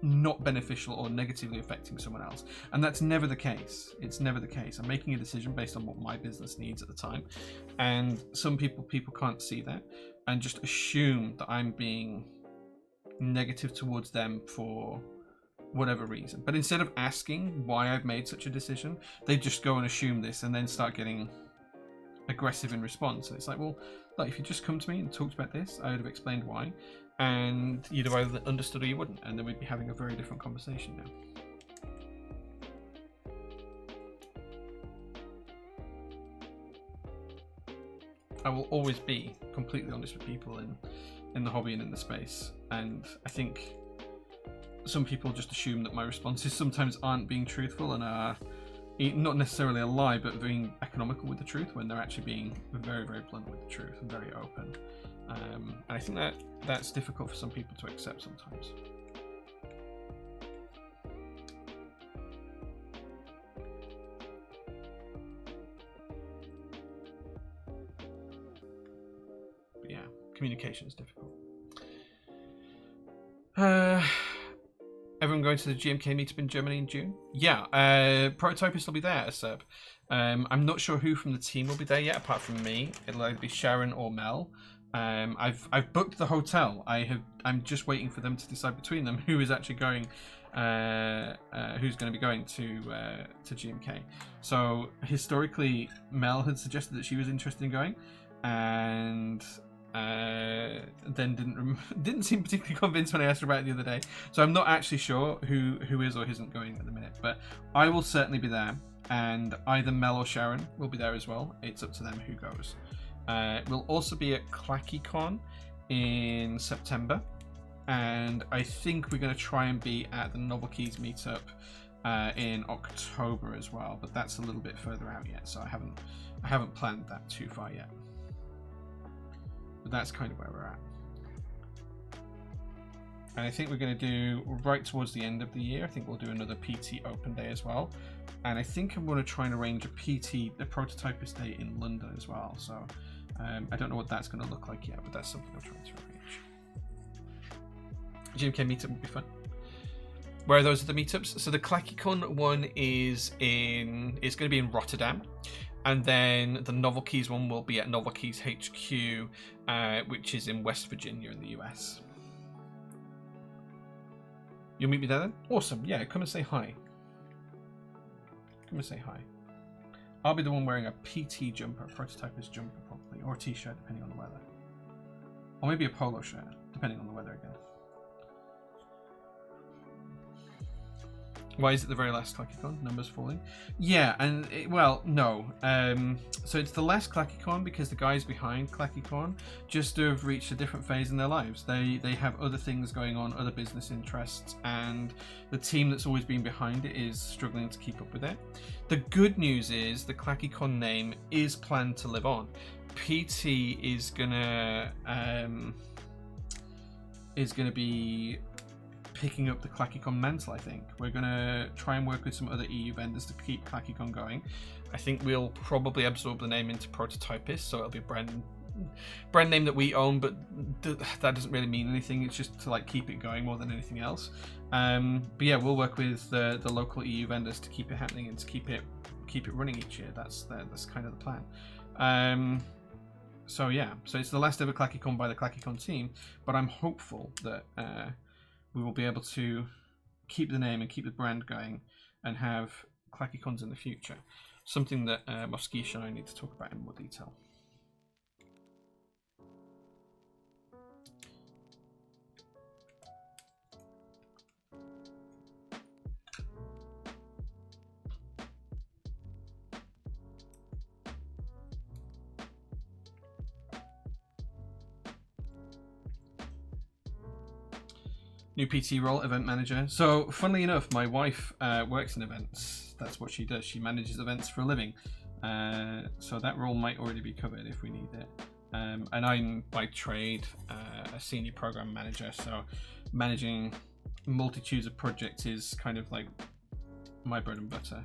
not beneficial or negatively affecting someone else. And that's never the case. It's never the case. I'm making a decision based on what my business needs at the time, and some people can't see that and just assume that I'm being negative towards them for whatever reason. But instead of asking why I've made such a decision, they just go and assume this and then start getting aggressive in response. And it's like, well, look, if you just come to me and talked about this, I would have explained why, and you'd have either understood or you wouldn't, and then we'd be having a very different conversation now. I will always be completely honest with people in the hobby and in the space, and I think some people just assume that my responses sometimes aren't being truthful and are not necessarily a lie, but being economical with the truth, when they're actually being very, very blunt with the truth and very open. And I think that's difficult for some people to accept sometimes. But yeah, communication is difficult. Everyone going to the GMK meetup in Germany in June? Yeah, Prototypist will be there, Seb. I'm not sure who from the team will be there yet, apart from me. It'll either be Sharon or Mel. I've booked the hotel. I'm just waiting for them to decide between them who is actually going, who's going to be going to GMK. So historically, Mel had suggested that she was interested in going, and then didn't seem particularly convinced when I asked her about it the other day. So I'm not actually sure who is or isn't going at the minute, but I will certainly be there, and either Mel or Sharon will be there as well. It's up to them who goes. We'll also be at ClackyCon in September, and I think we're going to try and be at the Novel Keys meetup in October as well, but that's a little bit further out yet, so I haven't planned that too far yet. But that's kind of where we're at. And I think we're going to do, right towards the end of the year, I think we'll do another PT Open Day as well. And I think I'm going to try and arrange a Prototypist Day in London as well. So I don't know what that's going to look like yet, but that's something I'm trying to arrange. GMK meetup would be fun. Where are those other meetups? So the ClackyCon one is going to be in Rotterdam. And then the Novel Keys one will be at Novel Keys HQ, which is in West Virginia in the US. You'll meet me there then? Awesome. Yeah, come and say hi. Come and say hi. I'll be the one wearing a PT jumper, Prototypist jumper probably, or a t-shirt depending on the weather. Or maybe a polo shirt, depending on the weather again. Why is it the very last ClackyCon? Numbers falling? Yeah, and no. So it's the last ClackyCon because the guys behind ClackyCon just have reached a different phase in their lives. They have other things going on, other business interests, and the team that's always been behind it is struggling to keep up with it. The good news is the ClackyCon name is planned to live on. PT is gonna be picking up the ClackyCon mantle. I think we're gonna try and work with some other EU vendors to keep ClackyCon going. I think we'll probably absorb the name into Prototypist, so it'll be a brand name that we own, but that doesn't really mean anything. It's just to like keep it going more than anything else. But yeah, we'll work with the local EU vendors to keep it happening and to keep it running each year. That's kind of the plan. So yeah, so it's the last ever ClackyCon by the ClackyCon team, but I'm hopeful that we will be able to keep the name and keep the brand going and have ClackyCons in the future. Something that Moskish and I need to talk about in more detail. New PT role, event manager. So, funnily enough, my wife works in events. That's what she does. She manages events for a living. So that role might already be covered if we need it. And I'm, by trade, a senior program manager. So, managing multitudes of projects is kind of like my bread and butter.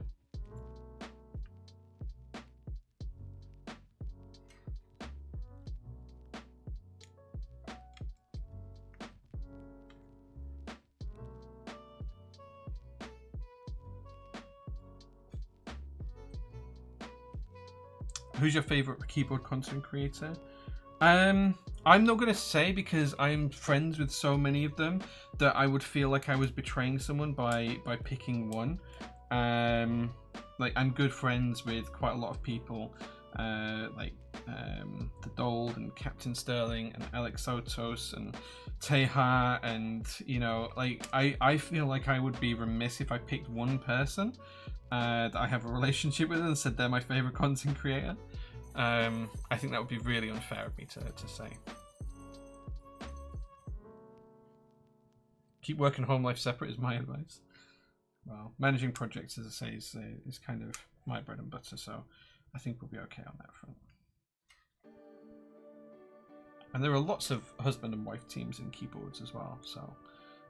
Who's your favorite keyboard content creator? I'm not going to say because I'm friends with so many of them that I would feel like I was betraying someone by picking one. Like I'm good friends with quite a lot of people, like the Dold and Captain Sterling and Alex Sotos and Teha, and you know, like I feel like I would be remiss if I picked one person that I have a relationship with and said they're my favorite content creator. I think that would be really unfair of me to say. Keep work and home life separate is my advice. Well, managing projects, as I say, is kind of my bread and butter, so I think we'll be okay on that front. And there are lots of husband and wife teams in keyboards as well. So,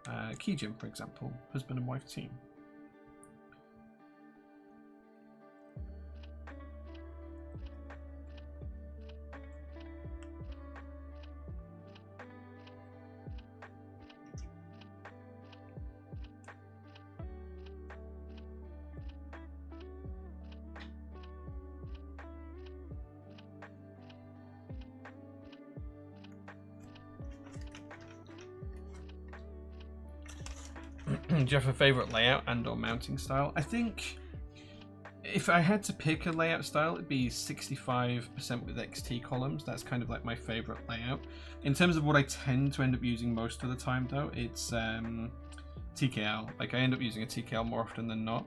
Keyjim, for example, husband and wife team. Do you have a favourite layout and or mounting style? I think if I had to pick a layout style, it'd be 65% with XT columns. That's kind of like my favorite layout. In terms of what I tend to end up using most of the time, though, it's TKL. Like, I end up using a TKL more often than not.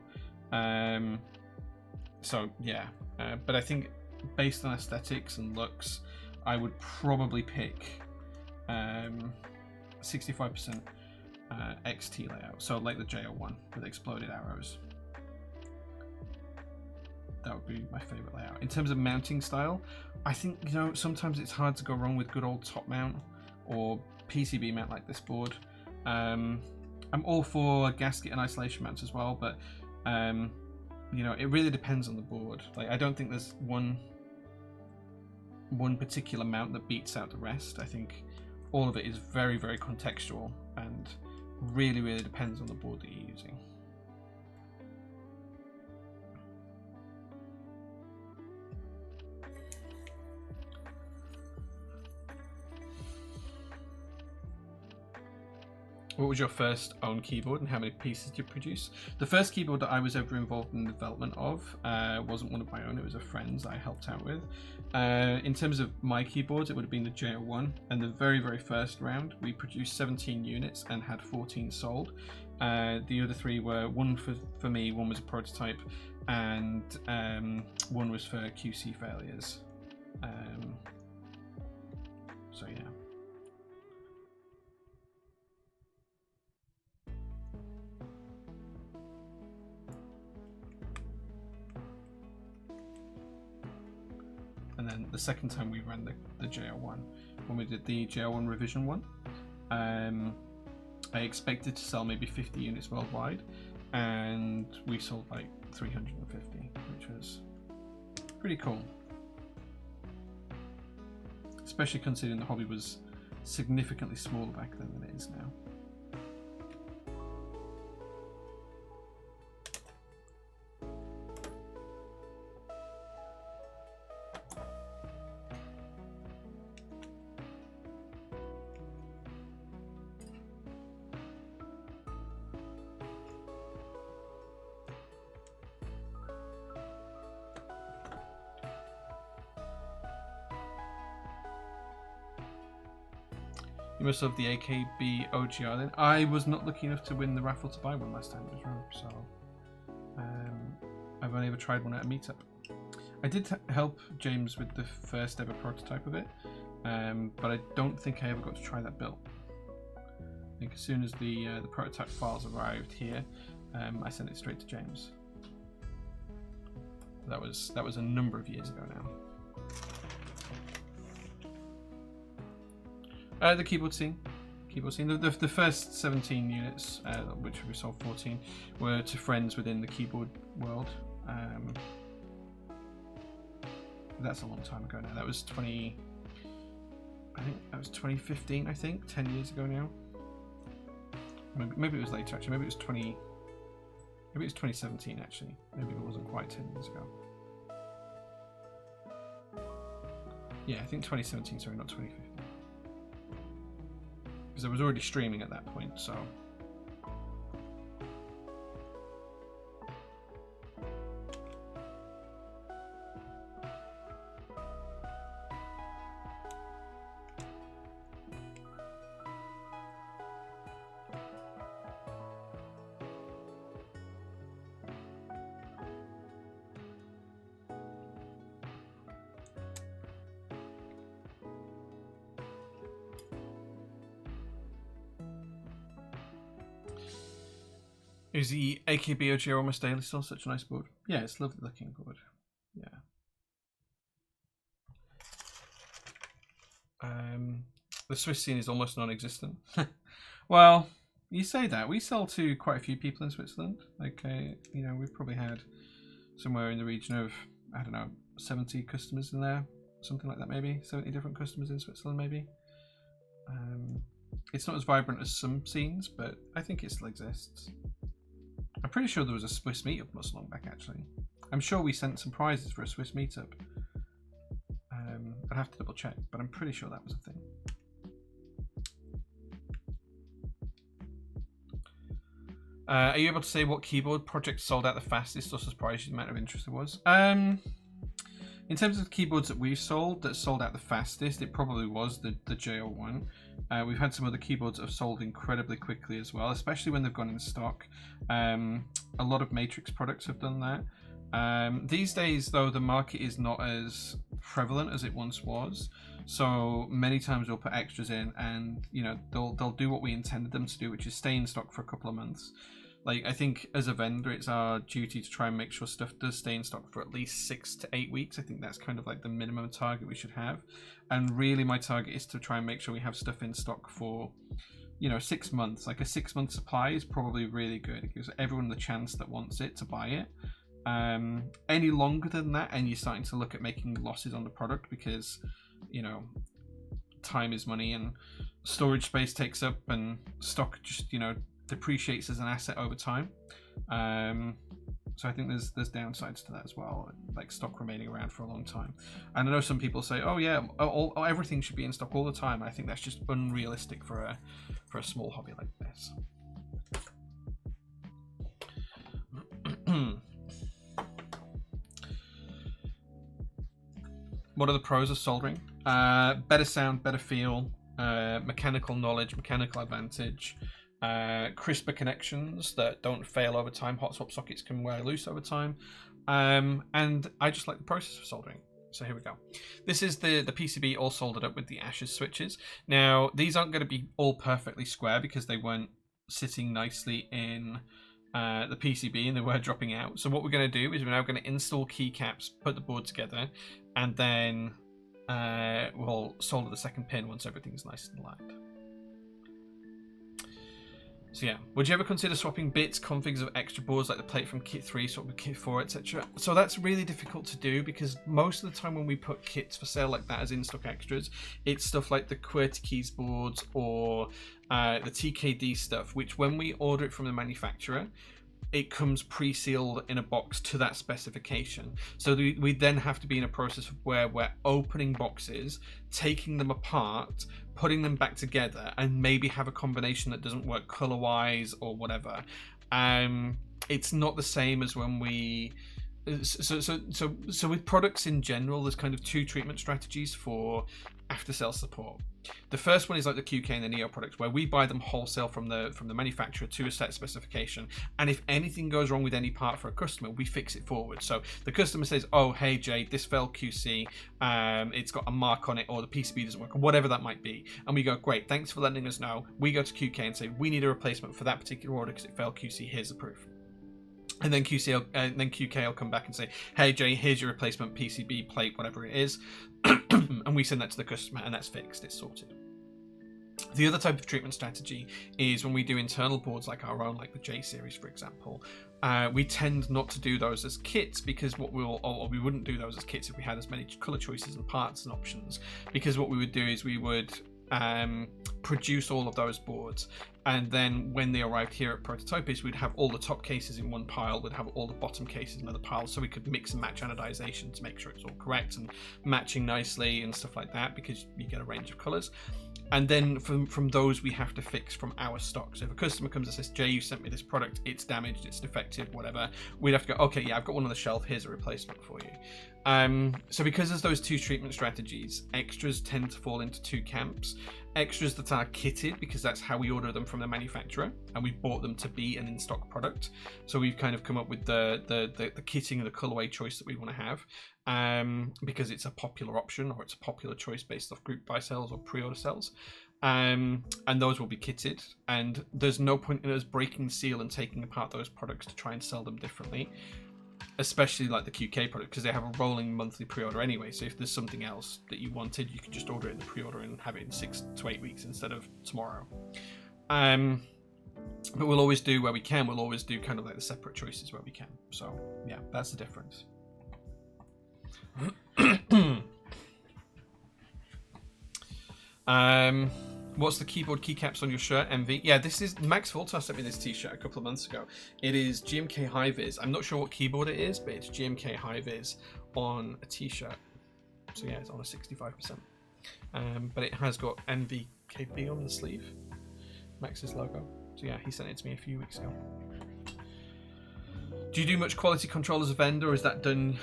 So yeah, but I think based on aesthetics and looks, I would probably pick 65% XT layout. So like the JO1 with exploded arrows. That would be my favorite layout. In terms of mounting style, I think, you know, sometimes it's hard to go wrong with good old top mount or PCB mount like this board. I'm all for gasket and isolation mounts as well, but you know, it really depends on the board. Like, I don't think there's one particular mount that beats out the rest. I think all of it is very, very contextual and really, really depends on the board that you're using. What was your first own keyboard and how many pieces did you produce? The first keyboard that I was ever involved in the development of wasn't one of my own, it was a friend's I helped out with. In terms of my keyboards, it would have been the JO1, and the very, very first round we produced 17 units and had 14 sold. The other 3 were, one for me, one was a prototype, and one was for QC failures. So yeah. And then the second time we ran the JO1, when we did the JO1 revision 1, I expected to sell maybe 50 units worldwide, and we sold like 350, which was pretty cool. Especially considering the hobby was significantly smaller back then than it is now. You must have the AKB OGR then. I was not lucky enough to win the raffle to buy one last time it was around, so I've only ever tried one at a meetup. I did help James with the first ever prototype of it, but I don't think I ever got to try that build. I think as soon as the prototype files arrived here, I sent it straight to James. That was a number of years ago now. The keyboard scene. The first 17 units, which we sold 14, were to friends within the keyboard world. That's a long time ago now. That was 2015, I think, 10 years ago now. Maybe it was later actually. Maybe it was 2017 actually. Maybe it wasn't quite 10 years ago. Yeah, I think 2017, sorry, not 2015. Because I was already streaming at that point, so. Is the AKB OGR almost daily still such a nice board? Yeah, it's a lovely looking board. Yeah. The Swiss scene is almost non-existent. Well, you say that. We sell to quite a few people in Switzerland. Like, you know, we've probably had somewhere in the region of, I don't know, 70 customers in there. Something like that maybe. 70 different customers in Switzerland maybe. It's not as vibrant as some scenes, but I think it still exists. I'm pretty sure there was a Swiss meetup not so long back, actually. I'm sure we sent some prizes for a Swiss meetup. I'd have to double check, but I'm pretty sure that was a Are you able to say what keyboard project sold out the fastest or surprised you the amount of interest there was? In terms of the keyboards that we've sold that sold out the fastest, it probably was the J01. We've had some other keyboards that have sold incredibly quickly as well, especially when they've gone in stock. A lot of Matrix products have done that. These days, though, the market is not as prevalent as it once was. So many times we'll put extras in, and they'll do what we intended them to do, which is stay in stock for a couple of months. Like, I think as a vendor, it's our duty to try and make sure stuff does stay in stock for at least 6 to 8 weeks. I think that's kind of like the minimum target we should have. And really my target is to try and make sure we have stuff in stock for, 6 months. Like a 6-month supply is probably really good. It gives everyone the chance that wants it to buy it. Any longer than that, and you're starting to look at making losses on the product because, time is money and storage space takes up and stock just, depreciates as an asset over time. So I think there's downsides to that as well, like stock remaining around for a long time. And I know some people say, oh yeah, everything should be in stock all the time. I think that's just unrealistic for a small hobby like this. What are the pros of soldering? Better sound, better feel, mechanical knowledge, mechanical advantage, crisper connections that don't fail over time. Hot swap sockets can wear loose over time, and I just like the process of soldering. So here we go. This is the PCB all soldered up with the Ashes switches. Now these aren't going to be all perfectly square because they weren't sitting nicely in the PCB and they were dropping out. So what we're going to do is we're now going to install keycaps, put the board together, and then we'll solder the second pin once everything's nice and lined. So yeah, would you ever consider swapping bits, configs of extra boards like the plate from kit 3, swap with kit 4, etc.? So that's really difficult to do because most of the time when we put kits for sale like that as in-stock extras, it's stuff like the QWERTY keys boards or the TKD stuff, which when we order it from the manufacturer, it comes pre-sealed in a box to that specification. So we then have to be in a process of where we're opening boxes, taking them apart, putting them back together, and maybe have a combination that doesn't work color-wise or whatever. It's not the same as when we... So with products in general, there's kind of 2 treatment strategies for after-sales support. The first one is like the QK and the Neo products, where we buy them wholesale from the manufacturer to a set specification, and if anything goes wrong with any part for a customer, we fix it forward. So the customer says, oh hey Jay, this failed QC, it's got a mark on it, or the PCB doesn't work, or whatever that might be, and we go, great, thanks for letting us know. We go to QK and say, we need a replacement for that particular order because it failed QC, here's the proof. And then QK will come back and say, hey Jay, here's your replacement PCB, plate, whatever it is. And we send that to the customer and that's fixed, it's sorted. The other type of treatment strategy is when we do internal boards like our own, like the J series, for example. We tend not to do those as kits because we wouldn't do those as kits if we had as many color choices and parts and options. Because what we would do is we would produce all of those boards, and then when they arrived here at Prototypist, we'd have all the top cases in one pile, we'd have all the bottom cases in another pile, so we could mix and match anodization to make sure it's all correct and matching nicely and stuff like that, because you get a range of colors. And then from those we have to fix from our stock. So if a customer comes and says, Jay, you sent me this product, it's damaged, it's defective, whatever, we'd have to go, okay, yeah, I've got one on the shelf, here's a replacement for you. So because there's those 2 treatment strategies, extras tend to fall into 2 camps. Extras that are kitted, because that's how we order them from the manufacturer, and we bought them to be an in-stock product. So we've kind of come up with the kitting and the colorway choice that we want to have, because it's a popular option, or it's a popular choice based off group buy sales or pre-order sales. And those will be kitted, and there's no point in us breaking the seal and taking apart those products to try and sell them differently, especially like the QK product, because they have a rolling monthly pre-order anyway. So if there's something else that you wanted, you can just order it in the pre-order and have it in 6 to 8 weeks instead of tomorrow. But we'll always do where we can, we'll always do kind of like the separate choices where we can. So yeah, that's the difference. What's the keyboard keycaps on your shirt, MV? Yeah, this is Max Voltar sent me this t-shirt a couple of months ago. It is GMK High-Vis. I'm not sure what keyboard it is, but it's GMK High-Vis on a t-shirt. So yeah, it's on a 65%. But it has got MVKB on the sleeve, Max's logo. So yeah, he sent it to me a few weeks ago. Do you do much quality control as a vendor, or is that done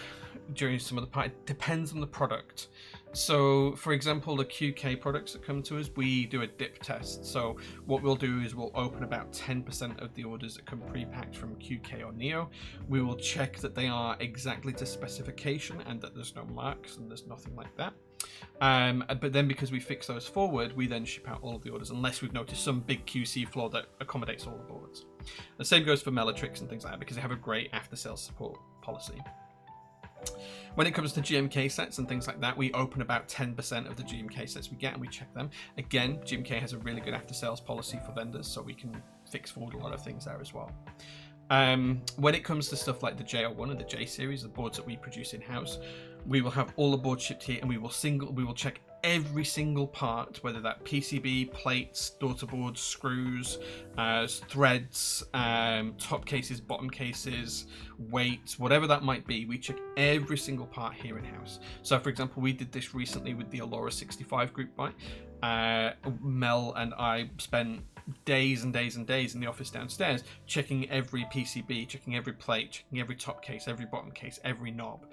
during some of the part? It depends on the product. So, for example, the QK products that come to us, we do a dip test. So what we'll do is we'll open about 10% of the orders that come pre-packed from QK or Neo. We will check that they are exactly to specification and that there's no marks and there's nothing like that. But then because we fix those forward, we then ship out all of the orders unless we've noticed some big QC flaw that accommodates all the boards. The same goes for Melatrix and things like that because they have a great after-sales support policy. When it comes to GMK sets and things like that, we open about 10% of the GMK sets we get and we check them. Again, GMK has a really good after-sales policy for vendors, so we can fix forward a lot of things there as well. When it comes to stuff like the JL1 and the J series, the boards that we produce in-house, we will have all the boards shipped here and we will check every single part, whether that PCB, plates, daughter boards, screws, threads, top cases, bottom cases, weights, whatever that might be. We check every single part here in-house. So for example, we did this recently with the Alora 65 group buy. Mel and I spent days and days and days in the office downstairs checking every PCB, checking every plate, checking every top case, every bottom case, every knob,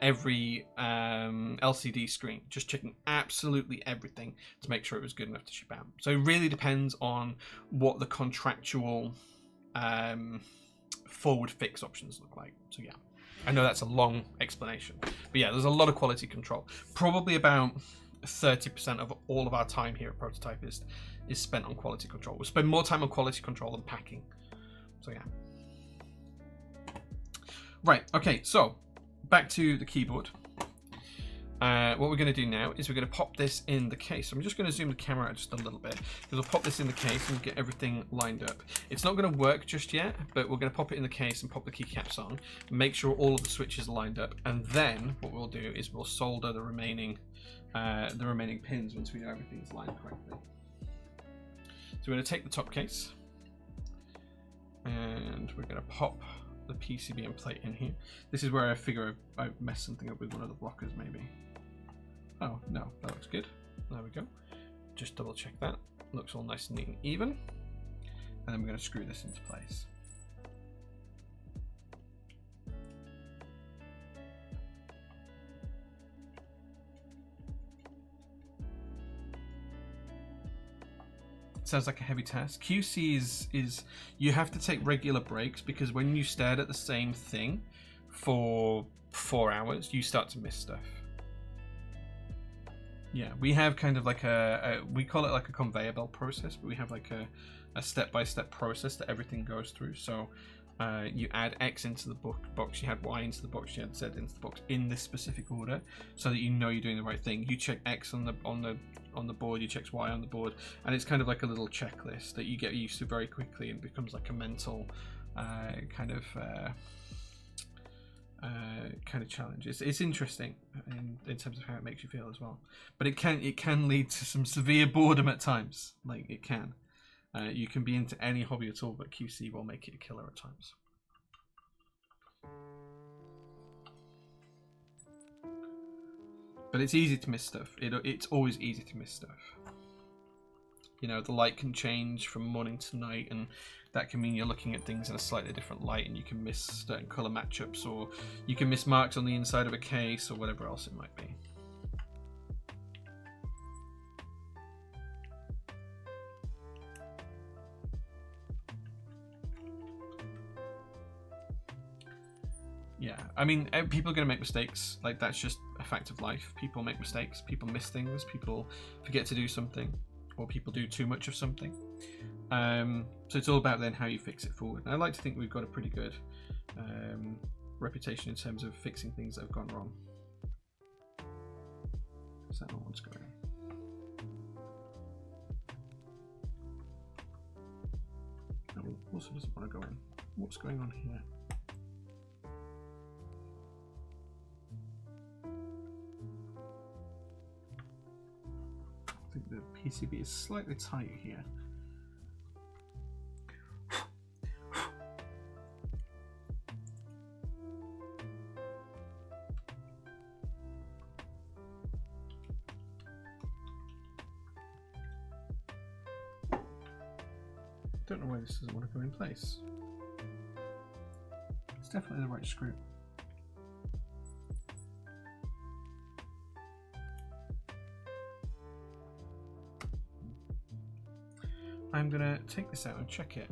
every LCD screen, just checking absolutely everything to make sure it was good enough to ship out. So it really depends on what the contractual forward fix options look like. So yeah, I know that's a long explanation, but yeah, there's a lot of quality control. Probably about 30% of all of our time here at Prototypist is spent on quality control. We'll spend more time on quality control than packing. So yeah. Right, okay, so back to the keyboard. What we're going to do now is we're going to pop this in the case. So I'm just going to zoom the camera out just a little bit because we'll pop this in the case and get everything lined up. It's not going to work just yet, but we're going to pop it in the case and pop the keycaps on, make sure all of the switches are lined up, and then what we'll do is we'll solder the remaining pins once we know everything's lined correctly. So we're going to take the top case and we're going to pop the PCB and plate in here. This is where I figure I messed something up with one of the blockers maybe. Oh no, that looks good. There we go. Just double check that. Looks all nice and neat and even. And then we're going to screw this into place. Sounds like a heavy task. QC is you have to take regular breaks because when you stared at the same thing for 4 hours, you start to miss stuff. Yeah, we have kind of like we call it like a conveyor belt process, but we have like a step-by-step process that everything goes through. So you add X into the box, you add Y into the box, you add Z into the box in this specific order, so that you know you're doing the right thing. You check X on the board, you check Y on the board, and it's kind of like a little checklist that you get used to very quickly and becomes like a mental kind of challenge. It's interesting in terms of how it makes you feel as well, but it can lead to some severe boredom at times. Like it can. You can be into any hobby at all, but QC will make it a killer at times. But it's easy to miss stuff. It's always easy to miss stuff. You know, the light can change from morning to night, and that can mean you're looking at things in a slightly different light, and you can miss certain color matchups, or you can miss marks on the inside of a case, or whatever else it might be. Yeah, I mean, people are going to make mistakes. Like, that's just a fact of life. People make mistakes, people miss things, people forget to do something, or people do too much of something. So it's all about then how you fix it forward. And I like to think we've got a pretty good reputation in terms of fixing things that have gone wrong. Is that not what's going on? No, also doesn't want to go in. What's going on here? I think the PCB is slightly tight here. Don't know why this doesn't want to go in place. It's definitely the right screw. I'm gonna take this out and check it.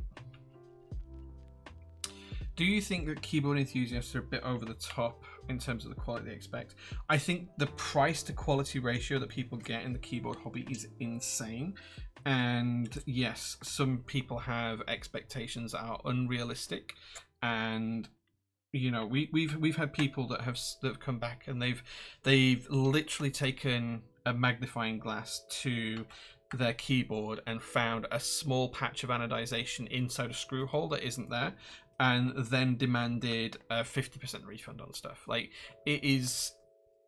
Do you think that keyboard enthusiasts are a bit over the top in terms of the quality they expect? I think the price to quality ratio that people get in the keyboard hobby is insane. And yes, some people have expectations that are unrealistic. And you know, we've had people that have come back and they've literally taken a magnifying glass to their keyboard and found a small patch of anodization inside a screw hole that isn't there, and then demanded a 50% refund on stuff. Like, it is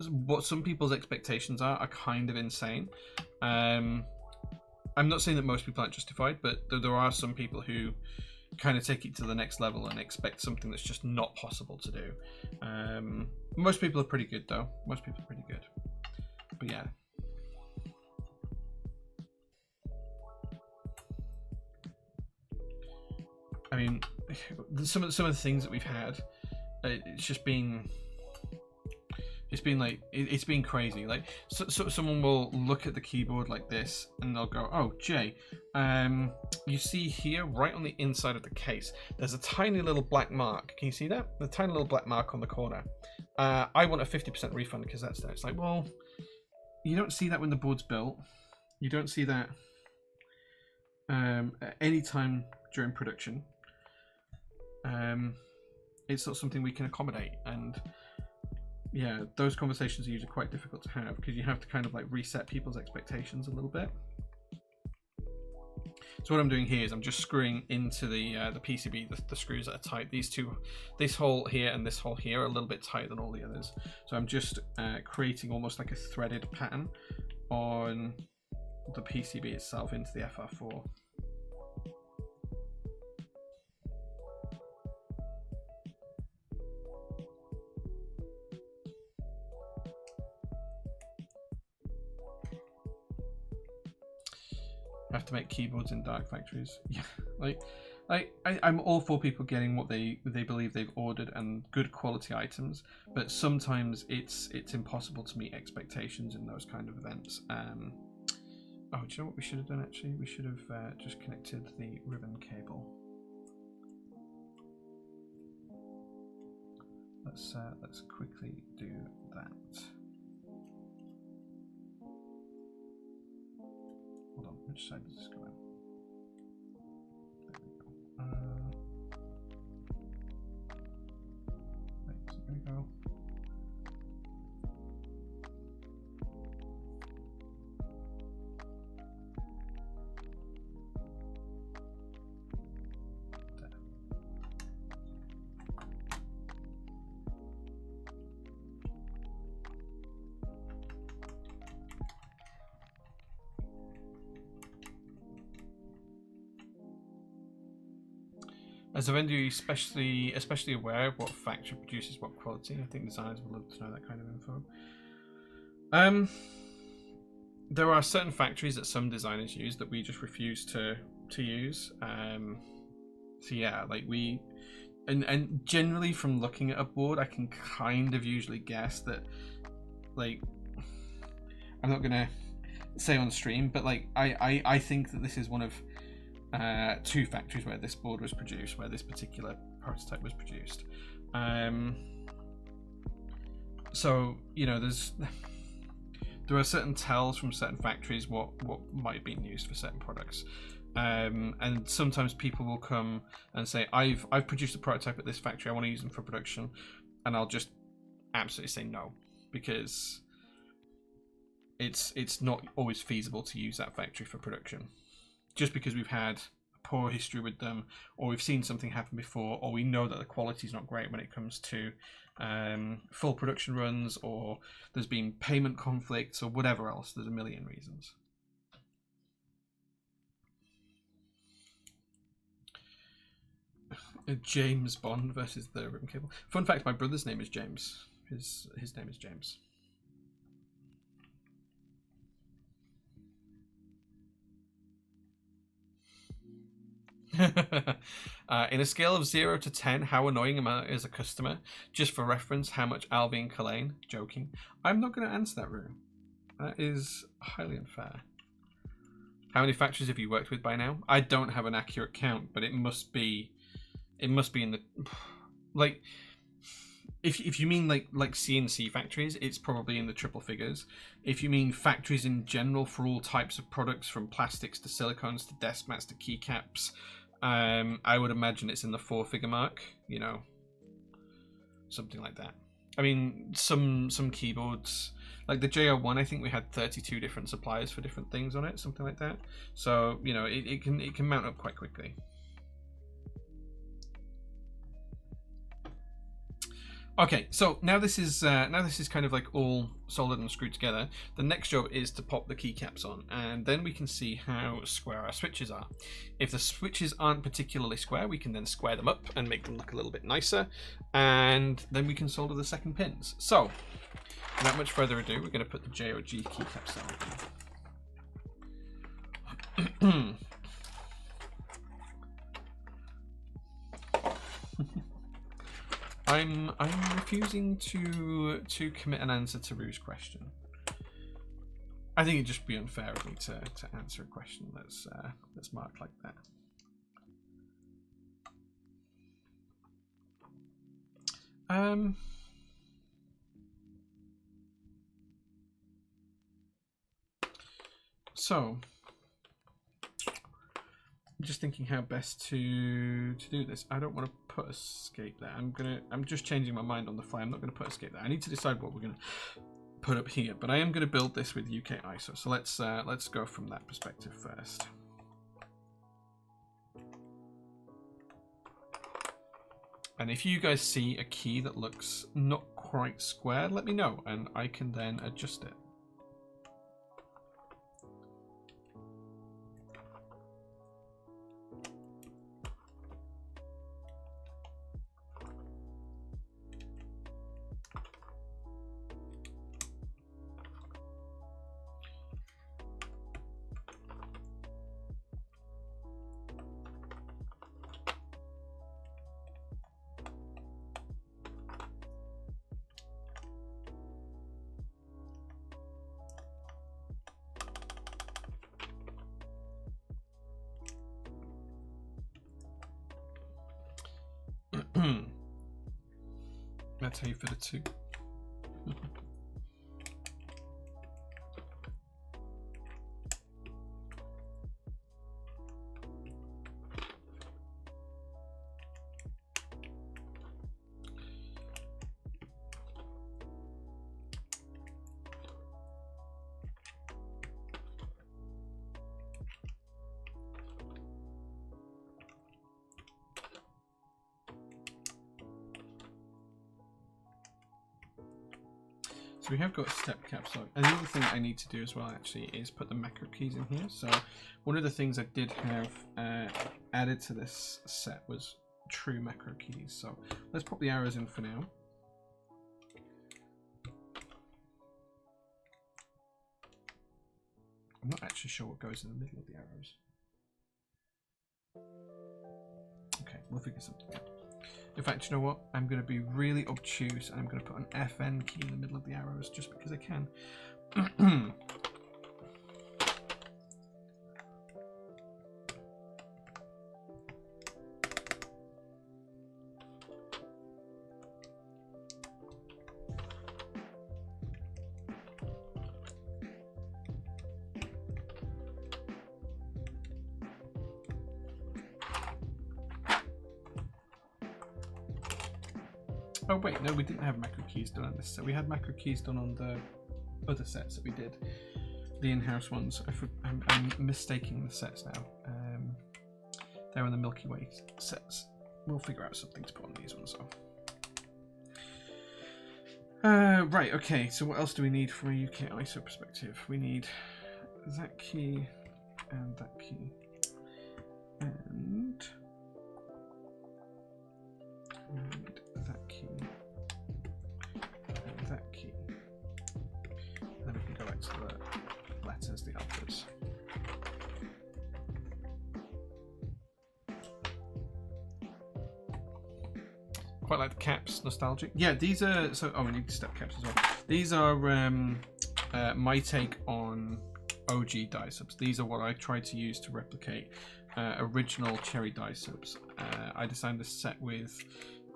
what some people's expectations are kind of insane. I'm not saying that most people aren't justified, but there are some people who kind of take it to the next level and expect something that's just not possible to do. Most people are pretty good though. Most people are pretty good. But yeah. I mean, some of the things that we've had, it's been like it's been crazy. Like, so someone will look at the keyboard like this and they'll go, "Oh, Jay, you see here, right on the inside of the case, there's a tiny little black mark. Can you see that? The tiny little black mark on the corner. I want a 50% refund because that's there." It's like, well, you don't see that when the board's built. You don't see that at any time during production. It's not something we can accommodate, and yeah, those conversations are usually quite difficult to have because you have to kind of like reset people's expectations a little bit. So what I'm doing here is I'm just screwing into the PCB the screws that are tight. This hole here and this hole here are a little bit tighter than all the others. So I'm just creating almost like a threaded pattern on the PCB itself into the FR4. Have to make keyboards in dark factories. Yeah, like I'm all for people getting what they believe they've ordered and good quality items, but sometimes it's impossible to meet expectations in those kind of events. Oh, do you know what we should have done actually? We should have just connected the ribbon cable. Let's quickly do that. Hold on, which side does this go in? There we go. Right, so there we go. As a vendor, you're especially aware of what factory produces what quality. I think designers would love to know that kind of info. There are certain factories that some designers use that we just refuse to use. So yeah, like and generally from looking at a board, I can kind of usually guess that, like, I'm not gonna say on stream, but like I think that this is one of two factories where this board was produced, where this particular prototype was produced. So you know, there are certain tells from certain factories what might have been used for certain products, and sometimes people will come and say, I've produced a prototype at this factory, I want to use them for production, and I'll just absolutely say no, because it's not always feasible to use that factory for production, just because we've had a poor history with them, or we've seen something happen before, or we know that the quality is not great when it comes to full production runs, or there's been payment conflicts, or whatever else. There's a million reasons. James Bond versus the ribbon cable. Fun fact: my brother's name is James. His name is James. In a scale of 0 to 10, how annoying am I as a customer? Just for reference, how much Albi and Colaine? Joking. I'm not going to answer that, Rue. That is highly unfair. How many factories have you worked with by now? I don't have an accurate count, but it must be in the like. If you mean like CNC factories, it's probably in the triple figures. If you mean factories in general for all types of products, from plastics to silicones to desk mats to keycaps, I would imagine it's in the 4-figure mark. You know, something like that. I mean, some keyboards like the JR1, I think we had 32 different suppliers for different things on it, something like that. So you know, it can mount up quite quickly. Okay, so now this is kind of like all solid and screwed together. The next job is to pop the keycaps on, and then we can see how square our switches are. If the switches aren't particularly square, we can then square them up and make them look a little bit nicer, and then we can solder the second pins. So, without much further ado, we're going to put the J or G keycaps on. I'm refusing to commit an answer to Rue's question. I think it'd just be unfair of me to answer a question that's marked like that. So I'm just thinking how best to do this. I don't want to put escape there. I'm just changing my mind on the fly. I'm not going to put escape there. I need to decide what we're going to put up here, but I am going to build this with UK ISO. So let's go from that perspective first. And if you guys see a key that looks not quite square, let me know and I can then adjust it. That's how you fit a 2. So we have got step caps on. Another thing I need to do as well actually is put the macro keys in here. So one of the things I did have added to this set was true macro keys. So let's pop the arrows in for now. I'm not actually sure what goes in the middle of the arrows. Okay, we'll figure something out. In fact, you know what? I'm going to be really obtuse and I'm going to put an FN key in the middle of the arrows just because I can. Oh wait, no, we didn't have macro keys done on this set. We had macro keys done on the other sets that we did, the in-house ones. I'm mistaking the sets now. They're on the Milky Way sets. We'll figure out something to put on these ones though. Right, okay, so what else do we need from a UK ISO perspective? We need that key and that key. And we need that key and that key. And then we can go back to the letters, the alphas. Quite like the caps, nostalgic. Yeah, these are so. Oh, we need step caps as well. These are my take on OG die subs. These are what I tried to use to replicate original Cherry die subs. I designed this set with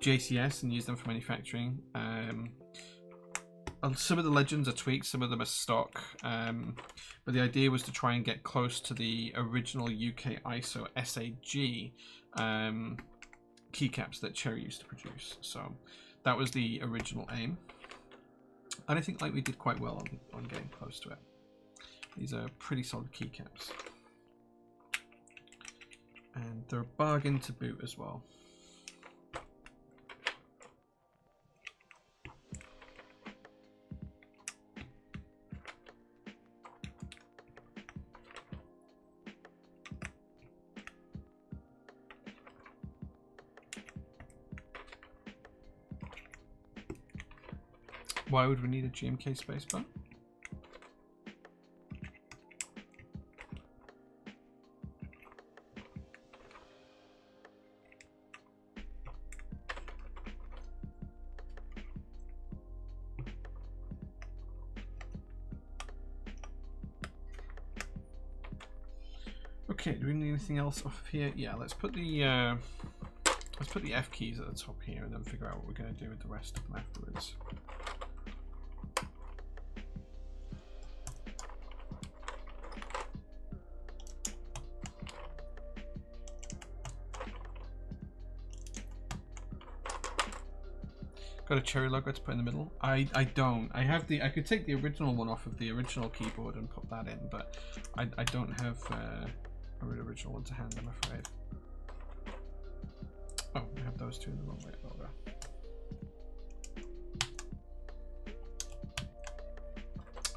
JCS and used them for manufacturing. Some of the legends are tweaked, some of them are stock, but the idea was to try and get close to the original UK ISO SAG keycaps that Cherry used to produce. So that was the original aim, and I think like we did quite well on getting close to it. These are pretty solid keycaps, and they're a bargain to boot as well. Why would we need a GMK spacebar? Okay, do we need anything else off here? Yeah, let's put the F keys at the top here and then figure out what we're going to do with the rest of them afterwards. Got a Cherry logo to put in the middle? I don't. I could take the original one off of the original keyboard and put that in, but I don't have an original one to hand, I'm afraid. Oh, we have those two in the wrong way.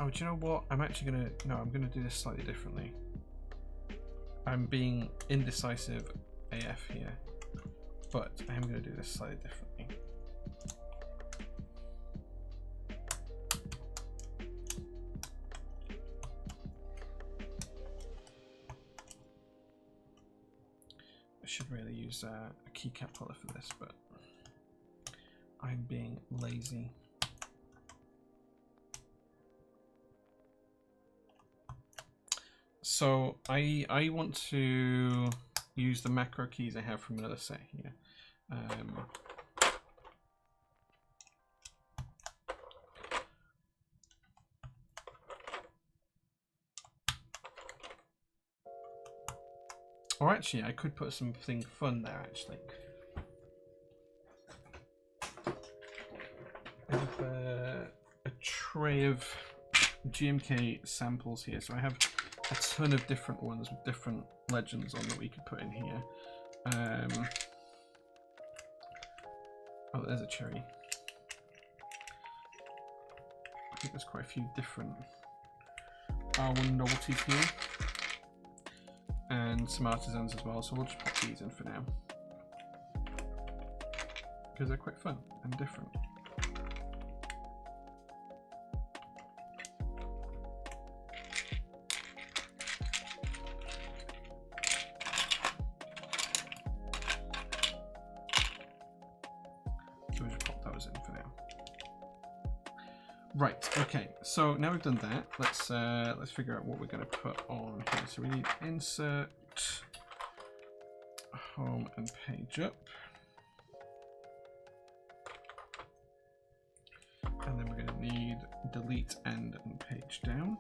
Oh, do you know what? I'm actually gonna I'm gonna do this slightly differently. I'm being indecisive AF here, but I am gonna do this slightly differently. I should really use a keycap holder for this, but I'm being lazy. So I want to use the macro keys I have from another set here. Or actually, I could put something fun there, actually. I have a tray of GMK samples here, so I have a ton of different ones with different legends on that we could put in here. Oh, there's a Cherry. I think there's quite a few different R1 novelties here. And some artisans as well, so we'll just put these in for now because they're quite fun and different. So we'll just pop those in for now. Right, okay, so now we've done that, let's figure out what we're going to put on here. So we need insert, home and page up. And then we're going to need delete end and page down.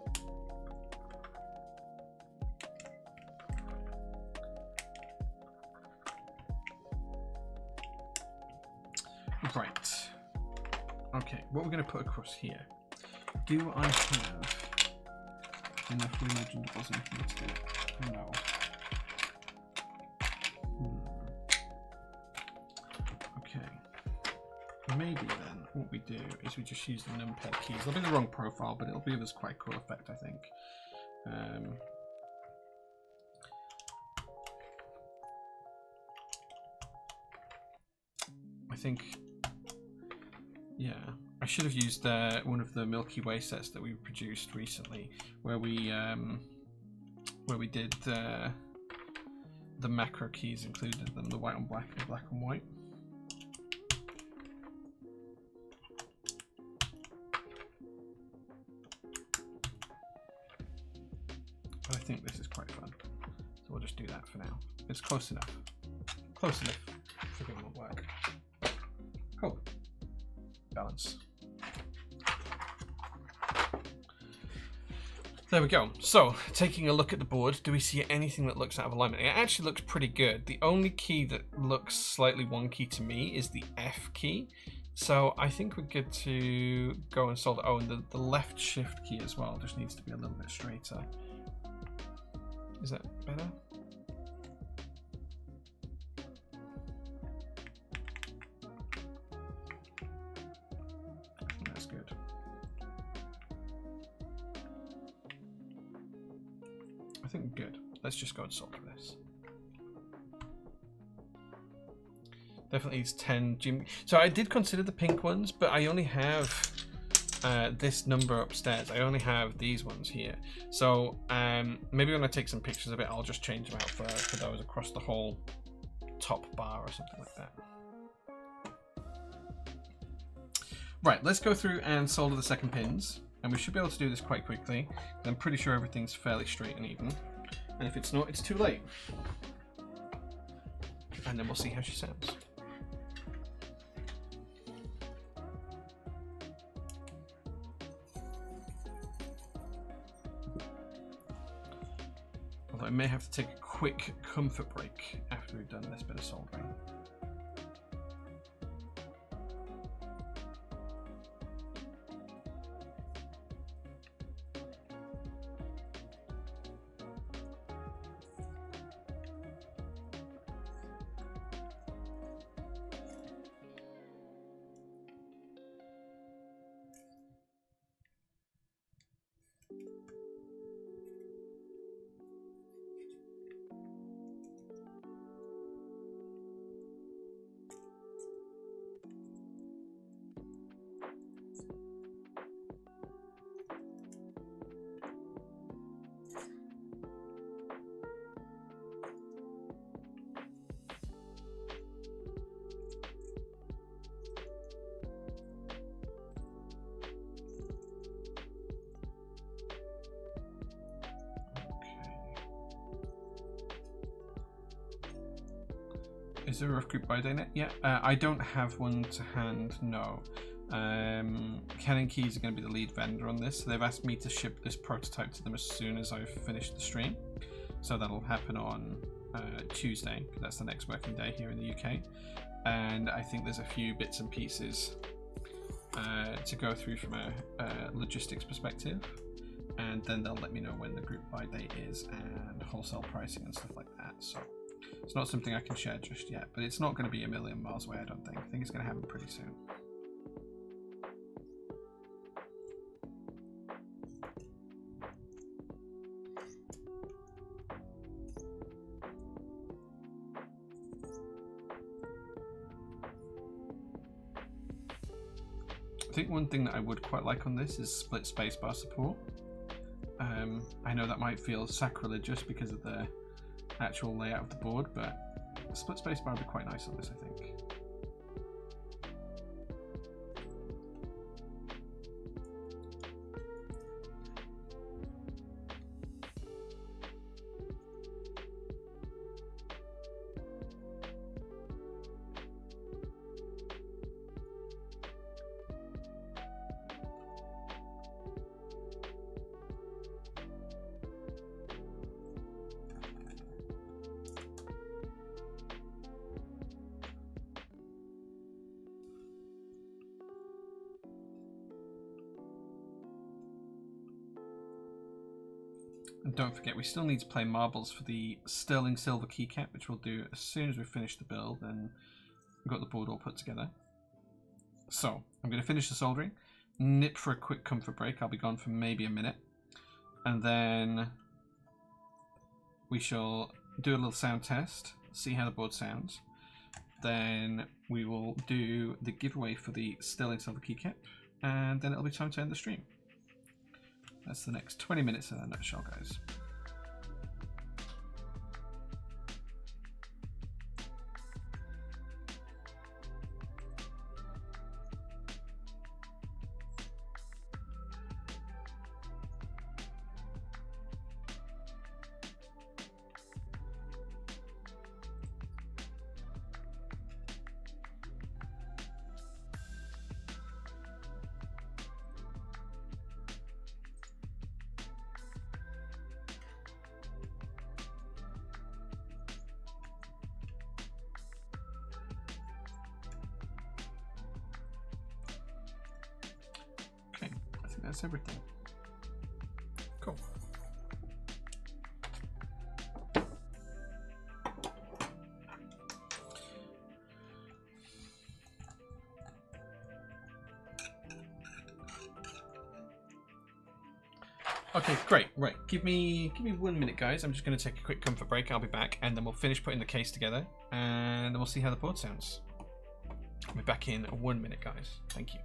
Right. Okay, what we're going to put across here. Do I have enough legend wasn't here to do it? No. Okay. Maybe then what we do is we just use the numpad keys. They'll be the wrong profile, but it'll give us quite a cool effect, I think. I think, yeah, I should have used one of the Milky Way sets that we produced recently, where we did the macro keys, included them, the white on black and black on white. But I think this is quite fun. So we'll just do that for now. It's close enough. Close enough. Figure it won't work. Cool. Balance. There we go. So, taking a look at the board, do we see anything that looks out of alignment? It actually looks pretty good. The only key that looks slightly wonky to me is the F key. So I think we're good to go and solve it. Oh, and the left shift key as well just needs to be a little bit straighter. Is that better? That's good. I think good. Let's just go and solve this. Definitely it's 10 gym. So I did consider the pink ones, but I only have this number upstairs. I only have these ones here. So maybe when I take some pictures of it, I'll just change them out for those across the whole top bar or something like that. Right, let's go through and solder the second pins. And we should be able to do this quite quickly. I'm pretty sure everything's fairly straight and even. And if it's not, it's too late. And then we'll see how she sounds. Although I may have to take a quick comfort break after we've done this bit of soldering. Is there a rough group buy day net? Yeah, I don't have one to hand, no. Canon Keys are going to be the lead vendor on this, so they've asked me to ship this prototype to them as soon as I've finished the stream. So that'll happen on Tuesday, because that's the next working day here in the UK. And I think there's a few bits and pieces to go through from a logistics perspective. And then they'll let me know when the group buy date is and wholesale pricing and stuff like that. So it's not something I can share just yet, but it's not going to be a million miles away, I don't think. I think it's going to happen pretty soon. I think one thing that I would quite like on this is split spacebar support. I know that might feel sacrilegious because of the actual layout of the board, but a split spacebar would be quite nice on this, I think. And don't forget, we still need to play marbles for the sterling silver keycap, which we'll do as soon as we finish the build and we've got the board all put together. So, I'm going to finish the soldering, nip for a quick comfort break. I'll be gone for maybe a minute. And then we shall do a little sound test, see how the board sounds. Then we will do the giveaway for the sterling silver keycap, and then it'll be time to end the stream. That's the next 20 minutes in a nutshell, guys. that's everything. Cool. Okay, great. Right, give me 1 minute, guys. I'm just going to take a quick comfort break. I'll be back, and then we'll finish putting the case together, and then we'll see how the board sounds. I'll be back in 1 minute, guys. Thank you.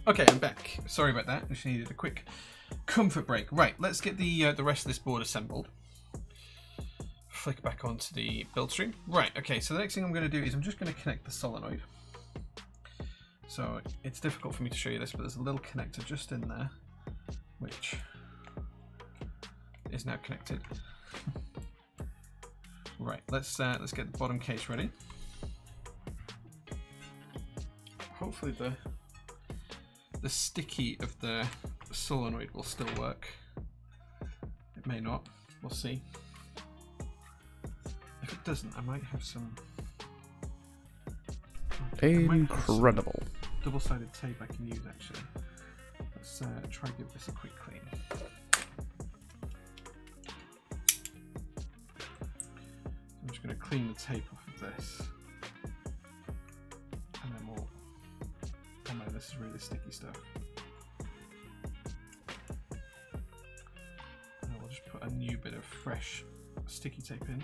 Okay, I'm back. Sorry about that. I just needed a quick comfort break. Right, let's get the rest of this board assembled. Flick back onto the build stream. Right, okay, so the next thing I'm going to do is I'm just going to connect the solenoid. So it's difficult for me to show you this, but there's a little connector just in there, which is now connected. Right, let's get the bottom case ready. Hopefully the sticky of the solenoid will still work. It may not. We'll see. If it doesn't, I might have some. Incredible. Double-sided tape I can use actually. Let's try to give this a quick clean. I'm just going to clean the tape off of this, and then we'll. Oh man, this is really sticky stuff. And we'll just put a new bit of fresh sticky tape in.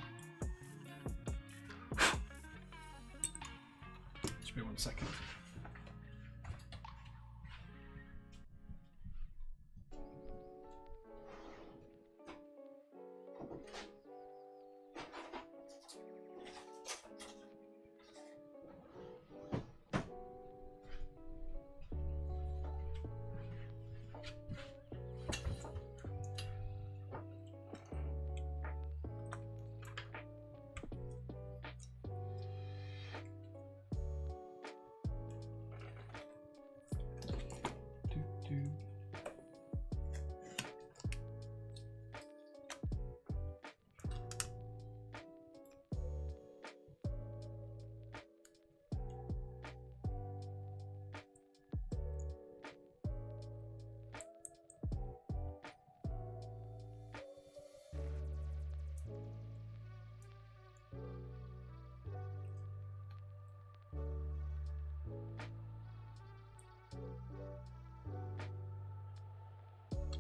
Just be 1 second.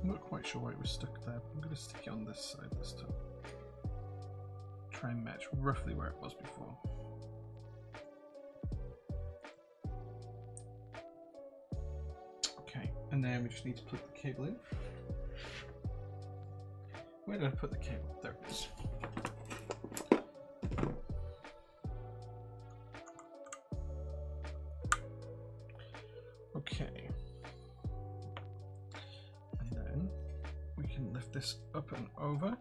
I'm not quite sure why it was stuck there, but I'm going to stick it on this side this time. Try and match roughly where it was before. Okay, And then we just need to plug the cable in. Where did I put the cable? There it is. Okay. And then we can lift this up and over.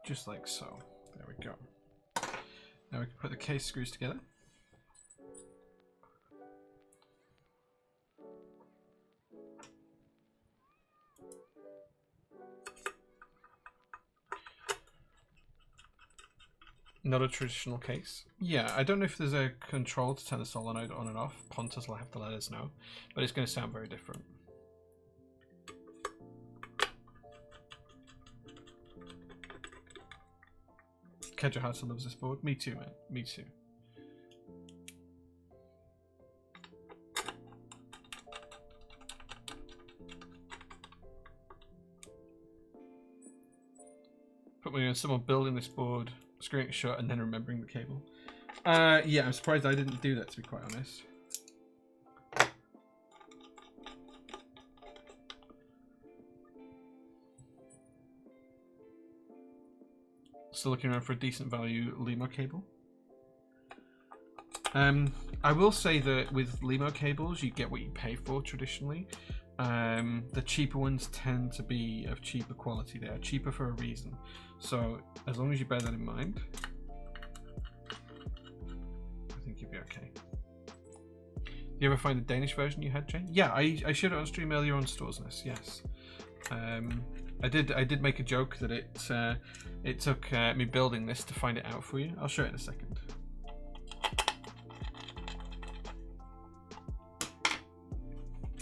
Just like so. There we go. Now we can put the case screws together. Not a traditional case. Yeah, I don't know if there's a control to turn the solenoid on and off. Pontus will have to let us know, but it's going to sound very different. Kedja Hudson loves this board. Me too, man. Me too. Put me on someone building this board, screwing it shut, and then remembering the cable. Yeah, I'm surprised I didn't do that, to be quite honest. Still looking around for a decent value Limo cable. I will say that with Limo cables, you get what you pay for traditionally. The cheaper ones tend to be of cheaper quality. They are cheaper for a reason. So as long as you bear that in mind, I think you'll be okay. Do you ever find the Danish version you had, Jane? Yeah, I showed it on stream earlier on Storesness. Yes. I did make a joke that it took me building this to find it out for you. I'll show it in a second.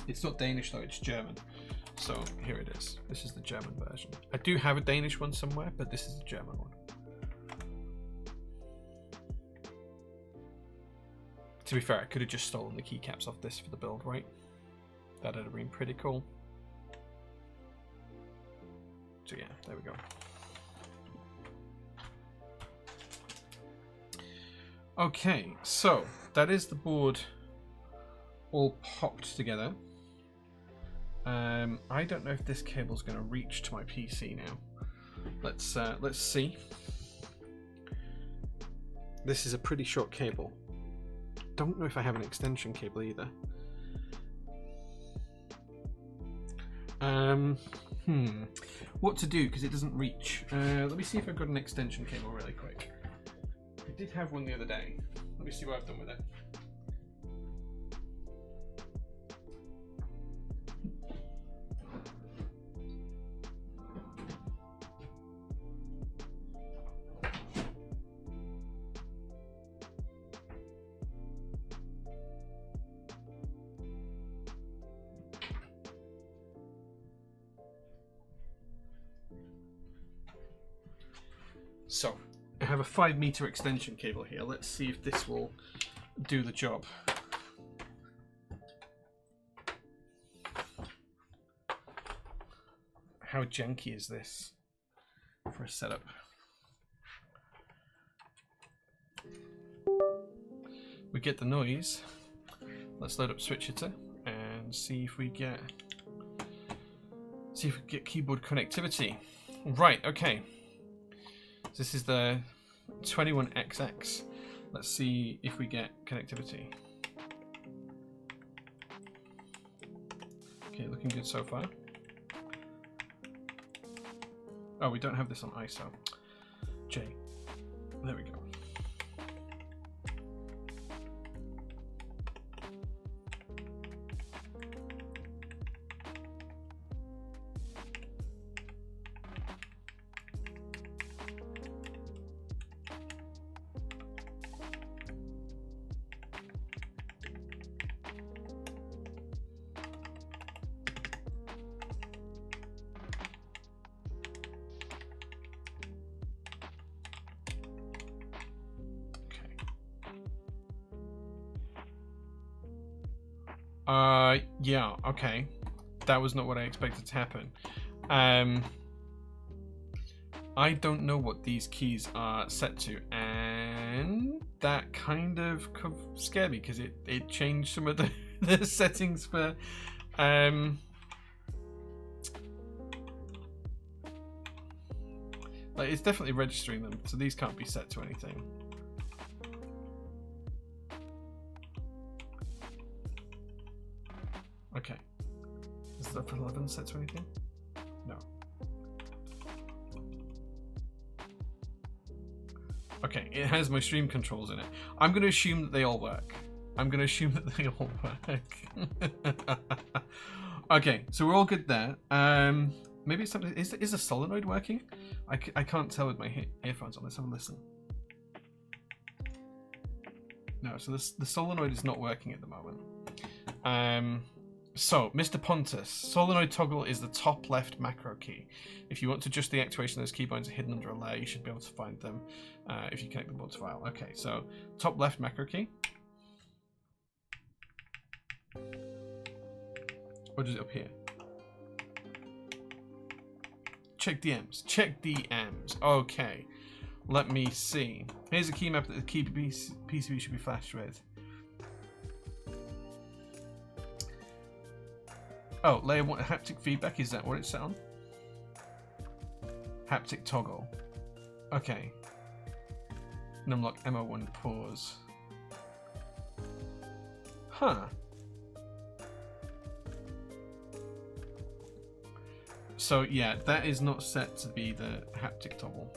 It's not Danish though, it's German. So here it is. This is the German version. I do have a Danish one somewhere, but this is the German one. To be fair, I could have just stolen the keycaps off this for the build, right? That would have been pretty cool. So yeah, there we go. Okay, so that is the board all popped together. I don't know if this cable's going to reach to my PC now. Let's see. This is a pretty short cable. Don't know if I have an extension cable either. What to do because it doesn't reach. Let me see if I've got an extension cable really quick. I did have one the other day. Let me see what I've done with it. So, I have a 5-meter extension cable here. Let's see if this will do the job. How janky is this for a setup? We get the noise. Let's load up Switch Hitter and see if we get keyboard connectivity. Right, okay. This is the 21XX. Let's see if we get connectivity. Okay, looking good so far. Oh, we don't have this on ISO. J. There we go. Yeah, okay. That was not what I expected to happen. I don't know what these keys are set to, and that kind of scared me because it changed some of the settings for like it's definitely registering them, so these can't be set to anything. Okay, is the 11 set to anything? No. Okay, it has my stream controls in it. I'm going to assume that they all work. Okay, so we're all good there. Maybe it's something. Is the solenoid working? I can't tell with my earphones on. Let's have a listen. No, so the solenoid is not working at the moment. So, Mr. Pontus, solenoid toggle is the top left macro key. If you want to adjust the actuation of those keybinds are hidden under a layer, you should be able to find them if you connect the board to file. Okay, so top left macro key. Or is it up here? Check DMs. Check DMs. Okay, let me see. Here's a key map that the key PCB should be flashed with. Oh, layer 1 haptic feedback, is that what it's set on? Haptic toggle. Okay. Numlock MO1 pause. Huh. So yeah, that is not set to be the haptic toggle.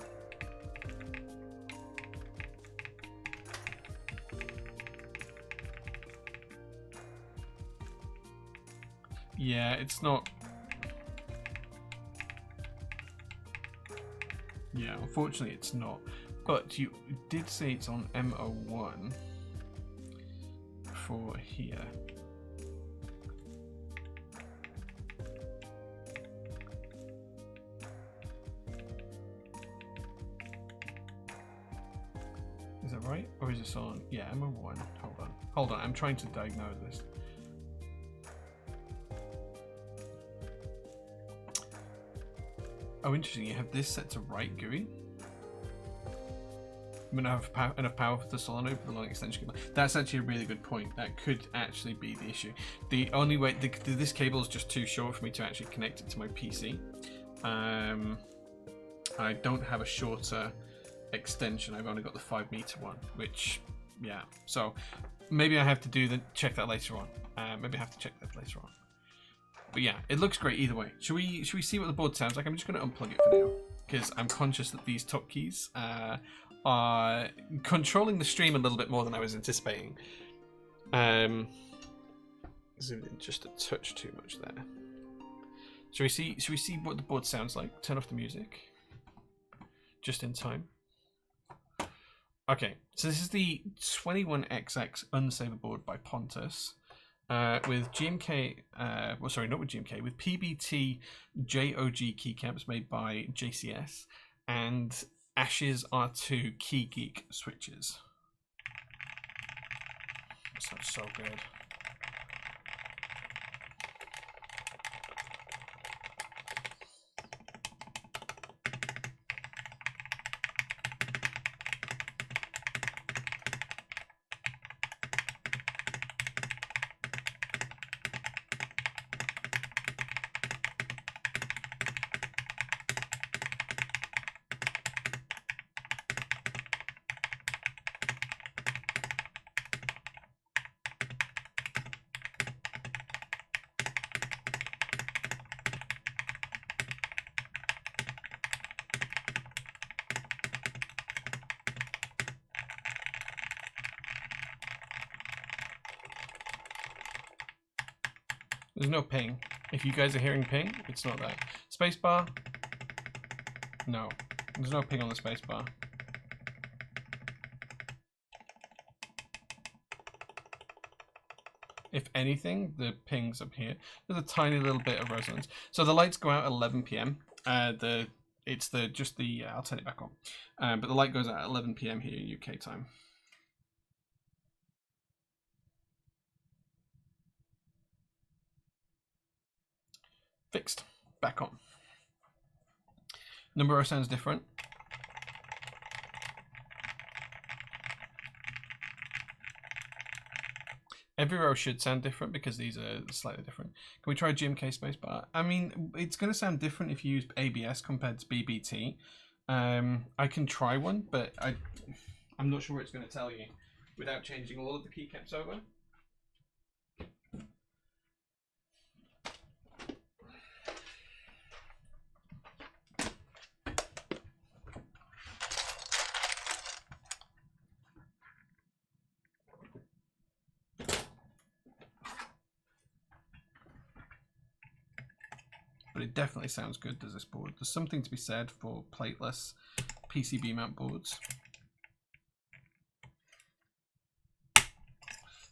Yeah, it's not. Yeah, unfortunately it's not. But you did say it's on MO1 for here. Is that right? Or is this on? Yeah, MO1. Hold on. Hold on, I'm trying to diagnose this. Oh, interesting. You have this set to right GUI. I'm gonna have enough power for the solenoid for the long extension cable. That's actually a really good point. That could actually be the issue. The only way this cable is just too short for me to actually connect it to my PC. I don't have a shorter extension. I've only got the 5-meter one, which yeah. So maybe I have to check that later on. Maybe I have to check that later on. But yeah, it looks great either way. Should we see what the board sounds like? I'm just going to unplug it for now because I'm conscious that these top keys are controlling the stream a little bit more than I was anticipating. Zoomed in just a touch too much there. Should we see what the board sounds like? Turn off the music. Just in time. Okay, so this is the 21XX Unsaver board by Pontus. With GMK, well, sorry, not with GMK, with PBT JOG keycaps made by JCS and Ashes R2 Key Geek switches. That sounds so good. There's no ping. If you guys are hearing ping, it's not that. Spacebar? No. There's no ping on the spacebar. If anything, the ping's up here. There's a tiny little bit of resonance. So the lights go out at 11 PM. I'll turn it back on. But the light goes out at 11 PM here, UK time. Fixed. Back on. Number row sounds different. Every row should sound different because these are slightly different. Can we try GMK spacebar? I mean, it's going to sound different if you use ABS compared to BBT. I can try one, but I'm not sure what it's going to tell you without changing all of the keycaps over. But it definitely sounds good, does this board? There's something to be said for plateless PCB mount boards.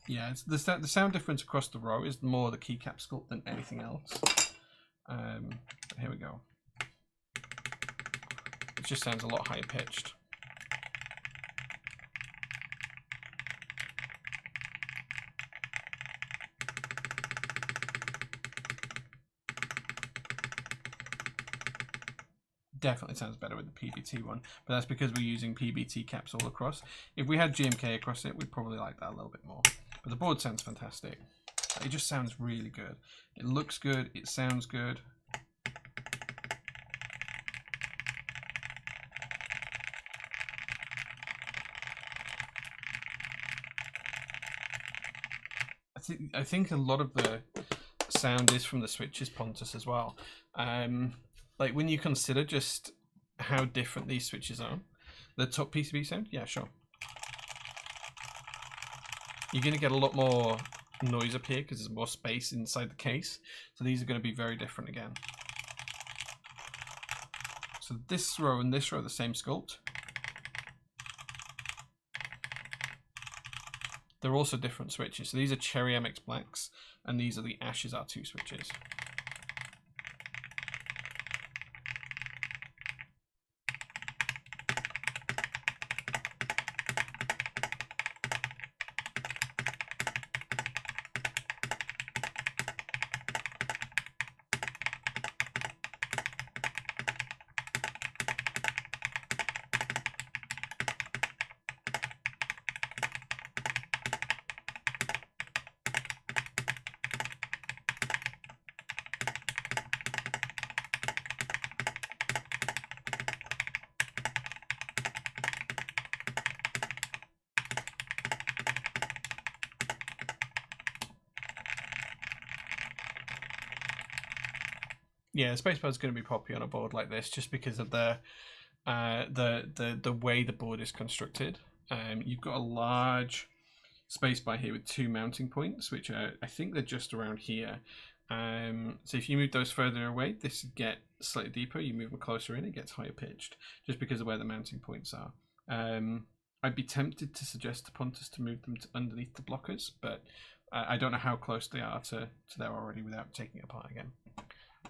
Yeah, it's the sound difference across the row is more the keycap sculpt than anything else. Here we go. It just sounds a lot higher pitched. Definitely sounds better with the PBT one, but that's because we're using PBT caps all across. If we had GMK across it, we'd probably like that a little bit more. But the board sounds fantastic. It just sounds really good. It looks good. It sounds good. I think a lot of the sound is from the switches, Pontus, as well. Like when you consider just how different these switches are, the top PCB sound, yeah, sure. You're going to get a lot more noise up here because there's more space inside the case. So these are going to be very different again. So this row and this row are the same sculpt. They're also different switches. So these are Cherry MX Blacks and these are the Ashes R2 switches. Yeah, spacebar is going to be poppy on a board like this just because of the way the board is constructed. You've got a large spacebar here with two mounting points, which are, I think they're just around here. So if you move those further away, this would get slightly deeper. You move them closer in, it gets higher pitched, just because of where the mounting points are. I'd be tempted to suggest to Pontus to move them to underneath the blockers, but I don't know how close they are to there already without taking it apart again.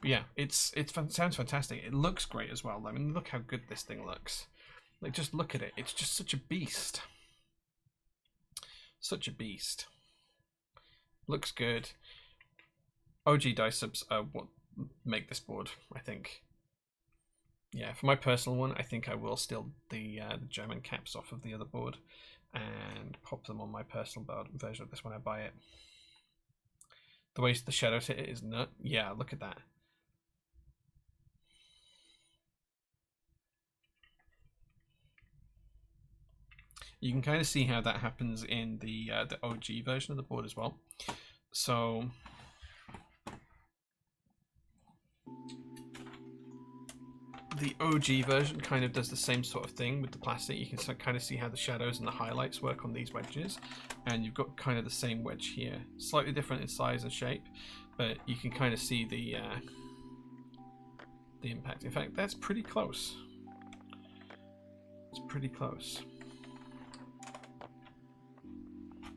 But yeah, it sounds fantastic. It looks great as well. I mean, look how good this thing looks. Like, just look at it. It's just such a beast. Such a beast. Looks good. OG die subs are what make this board, I think. Yeah, for my personal one, I think I will steal the German caps off of the other board and pop them on my personal version of this when I buy it. The way the shadows hit it is nut. Yeah, look at that. You can kind of see how that happens in the OG version of the board as well. So the OG version kind of does the same sort of thing with the plastic. You can kind of see how the shadows and the highlights work on these wedges, and you've got kind of the same wedge here, slightly different in size and shape, but you can kind of see the impact. In fact, that's pretty close. It's pretty close.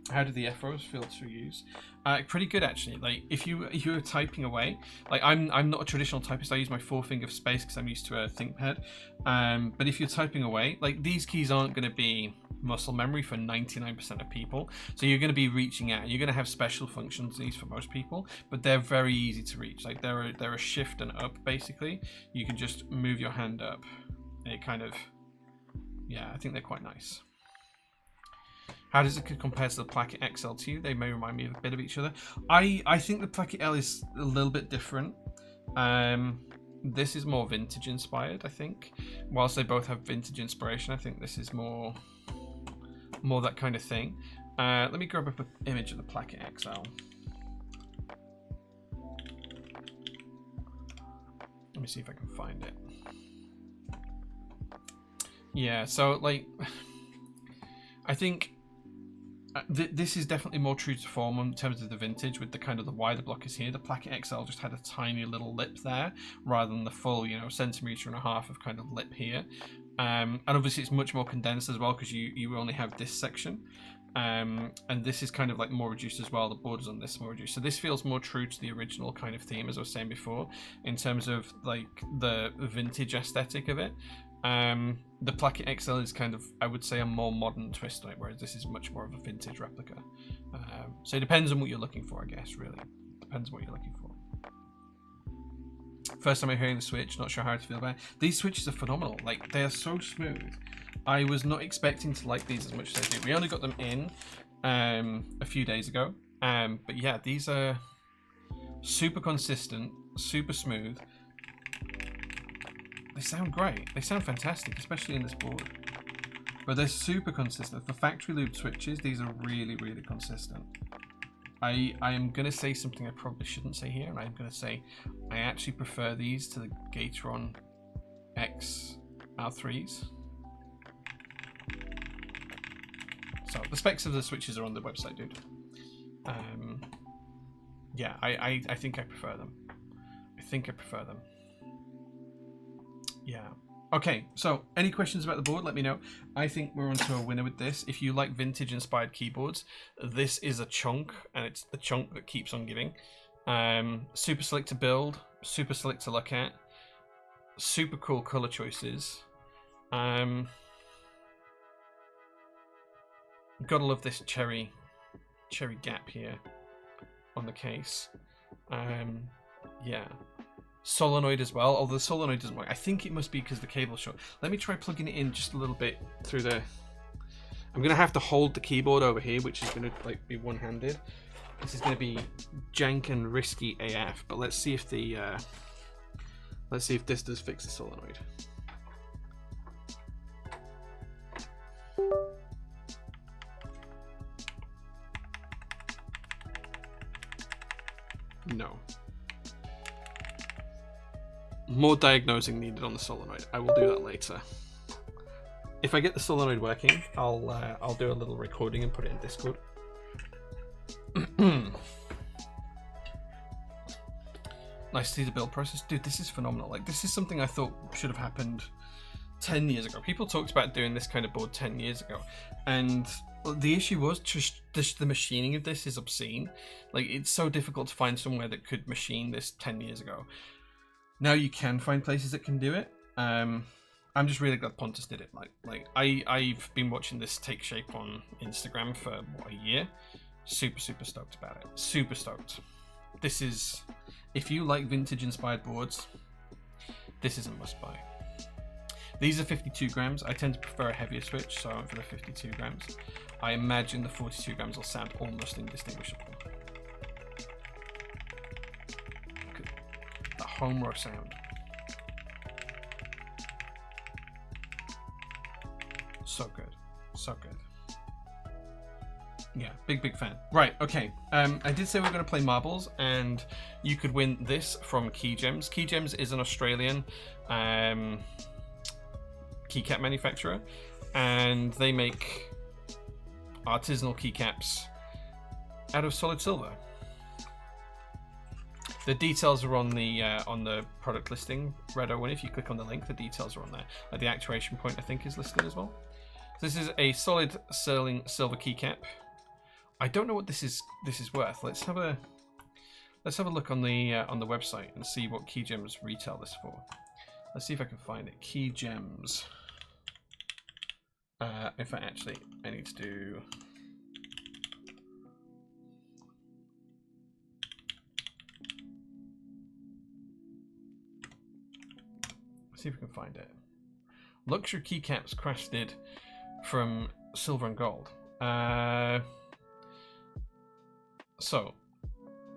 How do the F-rows feel to use? Pretty good actually. Like if you were typing away, like I'm not a traditional typist. I use my forefinger for space because I'm used to a ThinkPad. But if you're typing away, like these keys aren't going to be muscle memory for 99% of people. So you're going to be reaching out. You're going to have special functions these for most people, but they're very easy to reach. Like they're a shift and up basically. You can just move your hand up, and it kind of, yeah, I think they're quite nice. How does it compare to the Placket XL2? They may remind me a bit of each other. I think the Placket L is a little bit different. This is more vintage inspired, I think. Whilst they both have vintage inspiration, I think this is more that kind of thing. Let me grab up an image of the Placket XL. Let me see if I can find it. Yeah, so like, I think this is definitely more true to form in terms of the vintage, with the kind of the wider blockers here. The Placket XL just had a tiny little lip there rather than the full, you know, 1.5 centimeters of kind of lip here. And obviously it's much more condensed as well, because you only have this section. And this is kind of like more reduced as well. The borders on this are more reduced. So this feels more true to the original kind of theme, as I was saying before, in terms of like the vintage aesthetic of it. The Placket XL is kind of, I would say, a more modern twist on it, whereas this is much more of a vintage replica. So it depends on what you're looking for, I guess, really. Depends on what you're looking for. First time I'm hearing the Switch, not sure how to feel about it. These Switches are phenomenal. Like, they are so smooth. I was not expecting to like these as much as I do. We only got them in a few days ago. But yeah, these are super consistent, super smooth. They sound great. They sound fantastic, especially in this board. But they're super consistent. For factory lube switches, these are really, really consistent. I am going to say something I probably shouldn't say here, and I'm going to say I actually prefer these to the Gateron X R3s. So the specs of the switches are on the website, dude. Yeah, I think I prefer them. I think I prefer them. Yeah. Okay, so any questions about the board, let me know. I think we're onto a winner with this. If you like vintage inspired keyboards, this is a chunk, and it's the chunk that keeps on giving. Super slick to build, super slick to look at, super cool color choices. Gotta love this cherry gap here on the case. Yeah. Solenoid as well, although the solenoid doesn't work. I think it must be because the cable's short. Let me try plugging it in just a little bit through the... I'm going to have to hold the keyboard over here, which is going to like be one-handed. This is going to be jank and risky AF, but let's see if the... let's see if this does fix the solenoid. No. More diagnosing needed on the solenoid. I will do that later. If I get the solenoid working, I'll do a little recording and put it in Discord. Nice to see the build process. Dude, this is phenomenal. Like, this is something I thought should have happened 10 years ago. People talked about doing this kind of board 10 years ago. And the issue was just the machining of this is obscene. Like, it's so difficult to find somewhere that could machine this 10 years ago. Now you can find places that can do it. I'm just really glad Pontus did it. Like I've been watching this take shape on Instagram for what, a year. Super stoked about it. Super stoked. This is, if you like vintage inspired boards, this is a must buy. These are 52 grams. I tend to prefer a heavier switch, so I went for the 52 grams. I imagine the 42 grams will sound almost indistinguishable. Home row sound. So good. So good. Yeah, big fan. Right, okay. I did say we we're going to play marbles, and you could win this from Keygems. Keygems is an Australian keycap manufacturer, and they make artisanal keycaps out of solid silver. The details are on the product listing, Red Owen. If you click on the link, the details are on there. The actuation point, I think, is listed as well. So this is a solid silver keycap. I don't know what this is worth. Let's have a look on the website and see what Keygems retail this for. Let's see if I can find it. Keygems. In fact, actually, I need to do... Let's see if we can find it. Luxury keycaps crafted from silver and gold. So,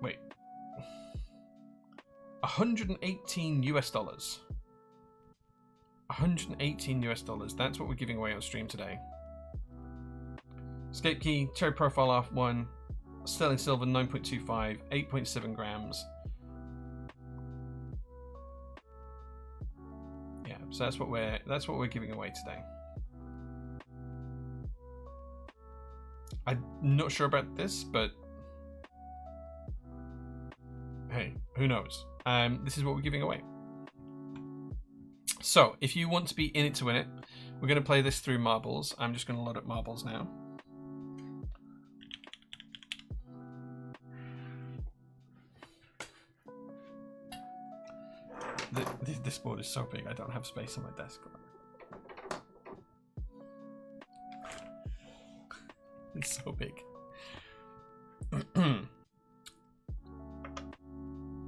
wait. 118 US dollars. 118 US dollars. That's what we're giving away on stream today. Escape key, cherry profile off 1, sterling silver 9.25, 8.7 grams. Yeah, so that's what we're giving away today. I'm not sure about this, but hey, who knows? This is what we're giving away. So, if you want to be in it to win it, we're going to play this through marbles. I'm just going to load up marbles now. This board is so big, I don't have space on my desk. It's so big.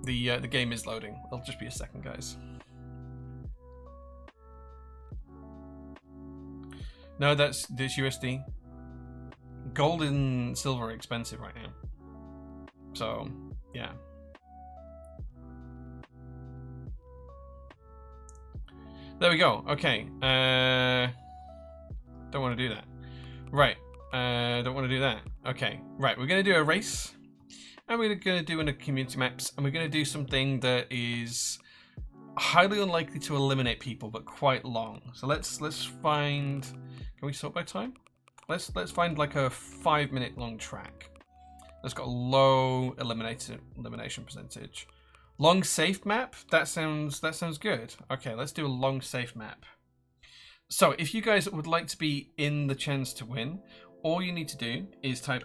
The game is loading. It'll just be a second, guys. No, that's USD. Gold and silver are expensive right now. So, yeah. There we go. Okay. Don't want to do that. Right. Don't want to do that. Okay. Right. We're going to do a race. And we're going to do in a community maps. And we're going to do something that is highly unlikely to eliminate people, but quite long. So let's find... Can we sort by time? Let's find like a 5-minute long track. That's got a low elimination percentage. Long safe map? That sounds good. Okay, let's do a long safe map. So if you guys would like to be in the chance to win, all you need to do is type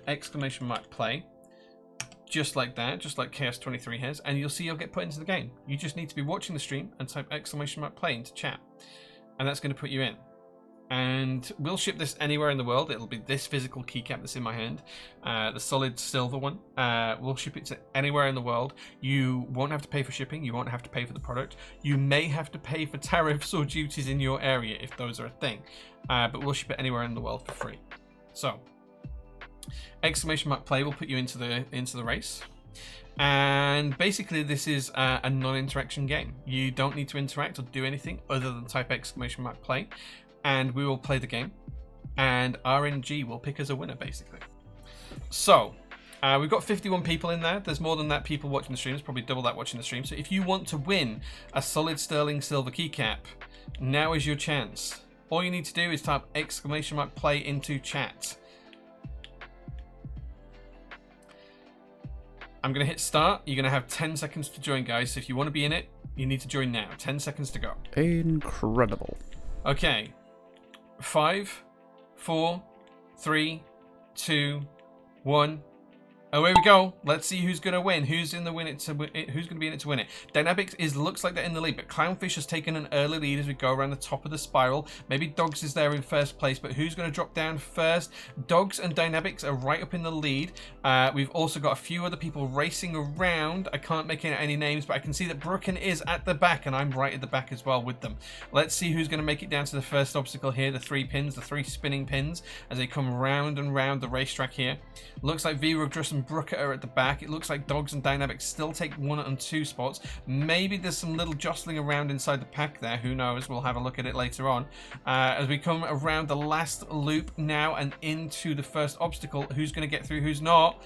!play, just like that, just like Chaos23 has, and you'll see you'll get put into the game. You just need to be watching the stream and type !play into chat, and that's going to put you in. And we'll ship this anywhere in the world. It'll be this physical keycap that's in my hand, the solid silver one. We'll ship it to anywhere in the world. You won't have to pay for shipping. You won't have to pay for the product. You may have to pay for tariffs or duties in your area if those are a thing, but we'll ship it anywhere in the world for free. So, !play will put you into the race. And basically this is a non-interaction game. You don't need to interact or do anything other than type !play. And we will play the game, and RNG will pick us a winner, basically. So, we've got 51 people in there. There's more than that people watching the stream. There's probably double that watching the stream. So if you want to win a solid sterling silver keycap, now is your chance. All you need to do is type !play into chat. I'm going to hit start. You're going to have 10 seconds to join, guys. So if you want to be in it, you need to join now. 10 seconds to go. Incredible. Okay. 5, 4, 3, 2, 1. Away we go. Let's see who's going to win. Who's in the win it to who's going to be in it to win it? Dynamics looks like they're in the lead, but Clownfish has taken an early lead as we go around the top of the spiral. Maybe Dogs is there in first place, but who's going to drop down first? Dogs and Dynamics are right up in the lead. We've also got a few other people racing around. I can't make out any names, but I can see that Brooken is at the back, and I'm right at the back as well with them. Let's see who's going to make it down to the first obstacle here, the 3 pins, the 3 spinning pins, as they come round and round the racetrack here. Looks like V-Rugdrus and Brooker are at the back. It looks like Dogs and Dynamics still take 1 and 2 spots. Maybe there's some little jostling around inside the pack there. Who knows? We'll have a look at it later on. As we come around the last loop now and into the first obstacle. Who's going to get through? Who's not?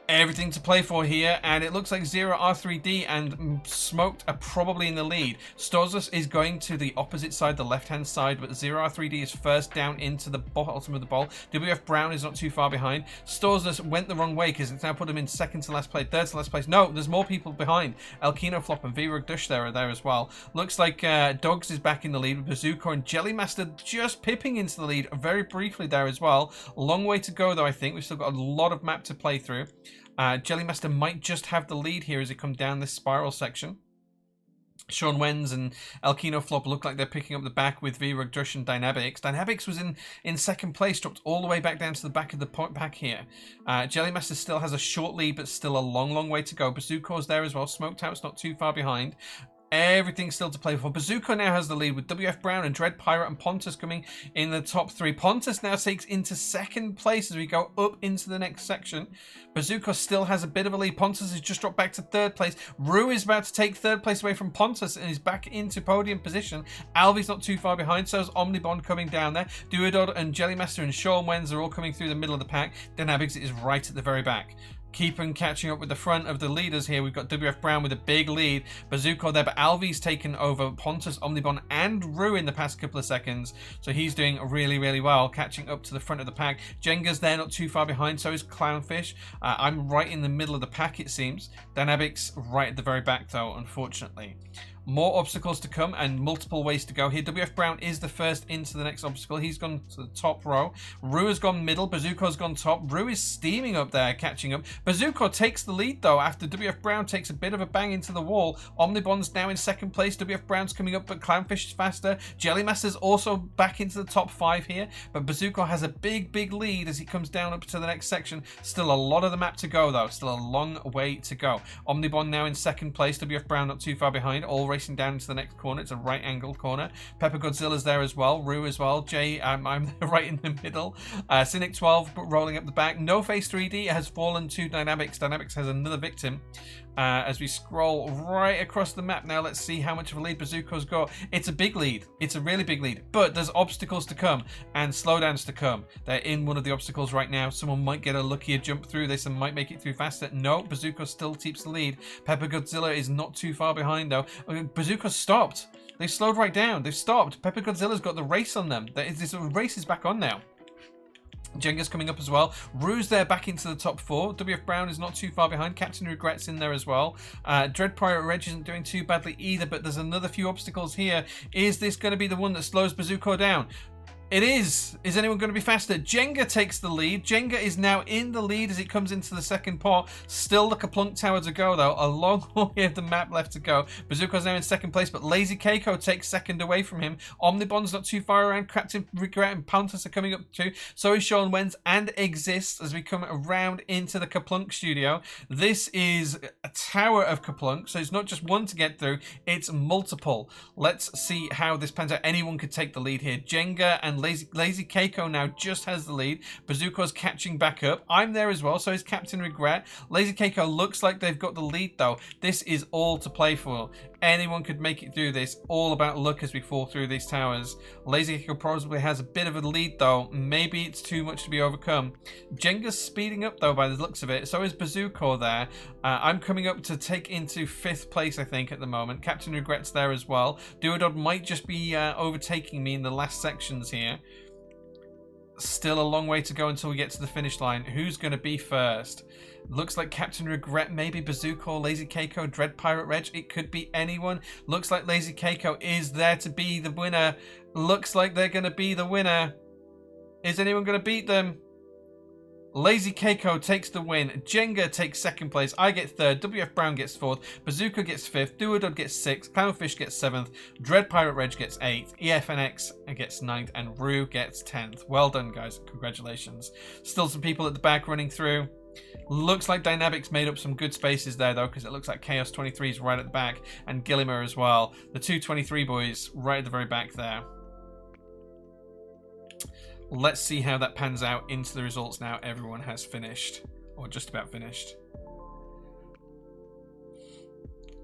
Everything to play for here, and it looks like Zero R3D and Smoked are probably in the lead. Stozus is going to the opposite side, the left-hand side, but Zero R3D is first down into the bottom of the bowl. WF Brown is not too far behind. Stozus went the wrong way because it's now put him in second to last place, third to last place. No, there's more people behind. Elkino Flop and V-Rugdrus are there as well. Looks like Dogs is back in the lead with Bazooka and Jellymaster just pipping into the lead very briefly there as well. Long way to go though, I think. We've still got a lot of map to play through. Jellymaster might just have the lead here as it comes down this spiral section. Sean Wenz and Elkino Flop look like they're picking up the back with V-Rug, Drush and Dynamics. Dynamics was in second place, dropped all the way back down to the back of the pack here. Jellymaster still has a short lead, but still a long way to go. Bazooka's there as well. Smoked Out's not too far behind. Everything's still to play for. Bazooka now has the lead with WF Brown and Dread Pirate and Pontus coming in the top 3. Pontus now takes into second place as we go up into the next section. Bazooka still has a bit of a lead. Pontus has just dropped back to third place. Rue is about to take third place away from Pontus and is back into podium position. Alvy's not too far behind, so is Omnibond coming down there. Duodod and Jellymaster and Sean Wenz are all coming through the middle of the pack. Dynamics is right at the very back. Keep on catching up with the front of the leaders here. We've got WF Brown with a big lead. Bazooka there, but Alvy's taken over Pontus, Omnibon, and Rue in the past couple of seconds. So he's doing really well, catching up to the front of the pack. Jenga's there, not too far behind. So is Clownfish. I'm right in the middle of the pack, it seems. Dynamics right at the very back, though, unfortunately. More obstacles to come and multiple ways to go here. WF Brown is the first into the next obstacle. He's gone to the top row. Rue has gone middle. Bazooka's gone top. Rue is steaming up there, catching up. Bazooka takes the lead, though, after WF Brown takes a bit of a bang into the wall. Omnibon's now in second place. WF Brown's coming up, but Clownfish is faster. Jellymaster's also back into the top 5 here, but Bazooka has a big lead as he comes down up to the next section. Still a lot of the map to go, though. Still a long way to go. Omnibon now in second place. WF Brown not too far behind. All racing down into the next corner. It's a right angle corner. Pepper Godzilla's there as well. Rue as well. Jay, I'm right in the middle. Cynic 12 rolling up the back. No Face 3D has fallen to Dynamics. Dynamics has another victim. As we scroll right across the map now, let's see how much of a lead Bazooka's got. It's a big lead. It's a really big lead. But there's obstacles to come and slowdowns to come. They're in one of the obstacles right now. Someone might get a luckier jump through this and might make it through faster. No, Bazooka still keeps the lead. Pepper Godzilla is not too far behind, though. Bazooka stopped. They've slowed right down. They've stopped. Pepper Godzilla's got the race on them. This race is back on now. Jenga's coming up as well. Rue's there back into the top 4. WF Brown is not too far behind. Captain Regret's in there as well. Dread Pirate Reg isn't doing too badly either, but there's another few obstacles here. Is this going to be the one that slows Bazooka down? It is. Is anyone going to be faster? Jenga takes the lead. Jenga is now in the lead as it comes into the second pot. Still the Kaplunk Tower to go, though. A long way of the map left to go. Bazooka's now in second place, but Lazy Keiko takes second away from him. Omnibon's not too far around. Captain Regret and Pontus are coming up too. So is Sean Wenz and Exists as we come around into the Kaplunk studio. This is a tower of Kaplunk, so it's not just one to get through, it's multiple. Let's see how this pans out. Anyone could take the lead here. Jenga and Lazy Keiko now just has the lead. Bazooka's catching back up. I'm there as well, so is Captain Regret. Lazy Keiko looks like they've got the lead, though. This is all to play for. Anyone could make it through this. All about luck as we fall through these towers. Lazy Keiko probably has a bit of a lead, though. Maybe it's too much to be overcome. Jenga's speeding up, though, by the looks of it. So is Bazooka there. I'm coming up to take into 5th place, I think, at the moment. Captain Regret's there as well. Duodod might just be overtaking me in the last sections here. Still a long way to go until we get to the finish line. Who's going to be first? Looks like Captain Regret, maybe Bazooka, Lazy Keiko, Dread Pirate Reg. It could be anyone. Looks like Lazy Keiko is there to be the winner. Looks like they're going to be the winner. Is anyone going to beat them? Lazy Keiko takes the win. Jenga takes second place. I get third. WF Brown gets fourth. Bazooka gets fifth. Duodod gets sixth. Clownfish gets seventh. Dread Pirate Reg gets eighth. EFNX gets ninth. And Rue gets 10th. Well done, guys. Congratulations. Still some people at the back running through. Looks like Dynamics made up some good spaces there, though, because it looks like Chaos 23 is right at the back. And Gillimer as well. The 223 boys right at the very back there. Let's see how that pans out into the results now. Everyone has finished, or just about finished.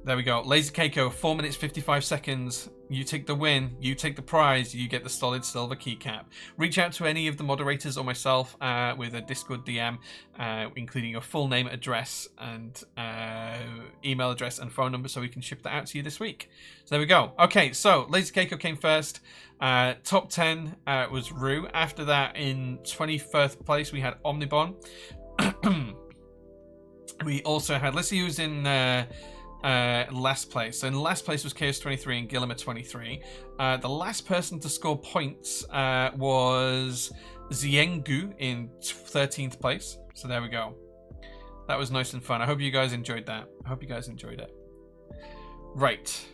There we go. Lazy Keiko, 4 minutes 55 seconds. You take the win, you take the prize, you get the solid silver keycap. Reach out to any of the moderators or myself with a Discord DM, including your full name, address, and email address and phone number so we can ship that out to you this week. So there we go. Okay, so Lazy Keiko came first. Top 10 was Rue. After that, in 21st place, we had Omnibon. We also had, let's see who's in last place. So in last place was Chaos 23 and Gillimer 23. The last person to score points was Ziengu in 13th place. So there we go. That was nice and fun. I hope you guys enjoyed that. I hope you guys enjoyed it. Right.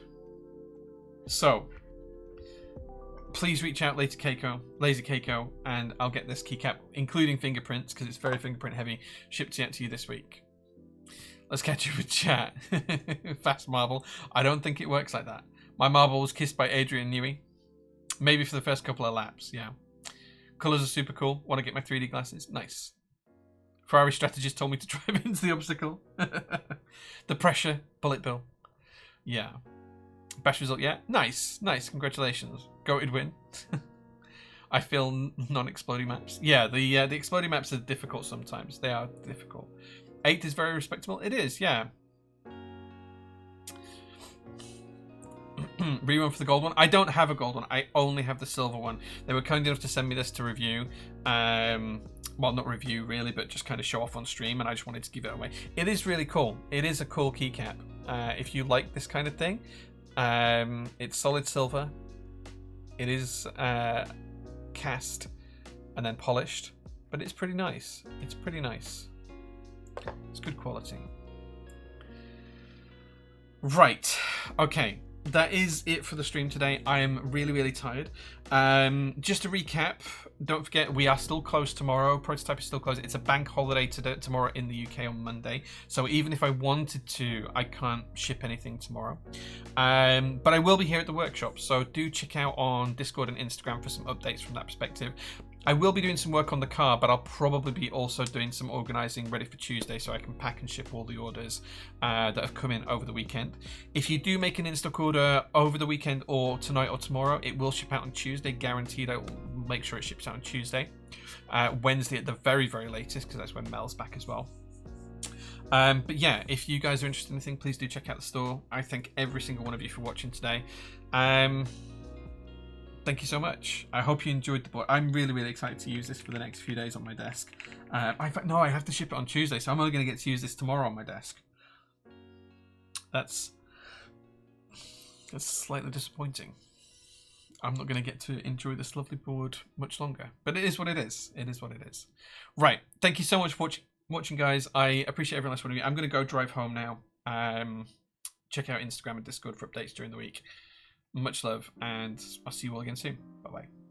So please reach out Laser Keiko, and I'll get this keycap, including fingerprints, because it's very fingerprint heavy, shipped out to you this week. Let's catch up with chat. Fast marble. I don't think it works like that. My marble was kissed by Adrian Newey. Maybe for the first couple of laps, yeah. Colours are super cool. Want to get my 3D glasses? Nice. Ferrari strategist told me to drive into the obstacle. The pressure. Bullet bill. Yeah. Best result yet? Nice. Nice. Congratulations. Goated win. I feel non-exploding maps. Yeah, the exploding maps are difficult sometimes. They are difficult. 8 is very respectable. It is, yeah. Rerun for the gold one. I don't have a gold one. I only have the silver one. They were kind enough to send me this to review. Well, not review really, but just kind of show off on stream, and I just wanted to give it away. It is really cool. It is a cool keycap. If you like this kind of thing, it's solid silver. It is cast and then polished, but it's pretty nice. It's pretty nice. It's good quality. Right. Okay. That is it for the stream today. I am really, really tired. Just to recap, don't forget we are still closed tomorrow. Prototype is still closed. It's a bank holiday tomorrow in the UK on Monday. So even if I wanted to, I can't ship anything tomorrow. But I will be here at the workshop. So do check out on Discord and Instagram for some updates from that perspective. I will be doing some work on the car, but I'll probably be also doing some organising ready for Tuesday so I can pack and ship all the orders that have come in over the weekend. If you do make an in-stock order over the weekend or tonight or tomorrow, it will ship out on Tuesday, guaranteed. I will make sure it ships out on Tuesday. Wednesday at the very, very latest, because that's when Mel's back as well. But yeah, if you guys are interested in anything, please do check out the store. I thank every single one of you for watching today. Thank you so much. I hope you enjoyed the board. I'm really, really excited to use this for the next few days on my desk. In fact, no, I have to ship it on Tuesday, so I'm only going to get to use this tomorrow on my desk. That's slightly disappointing. I'm not going to get to enjoy this lovely board much longer. But it is what it is. It is what it is. Right. Thank you so much for watching, guys. I appreciate every last one of you. I'm going to go drive home now. Check out Instagram and Discord for updates during the week. Much love, and I'll see you all again soon. Bye-bye.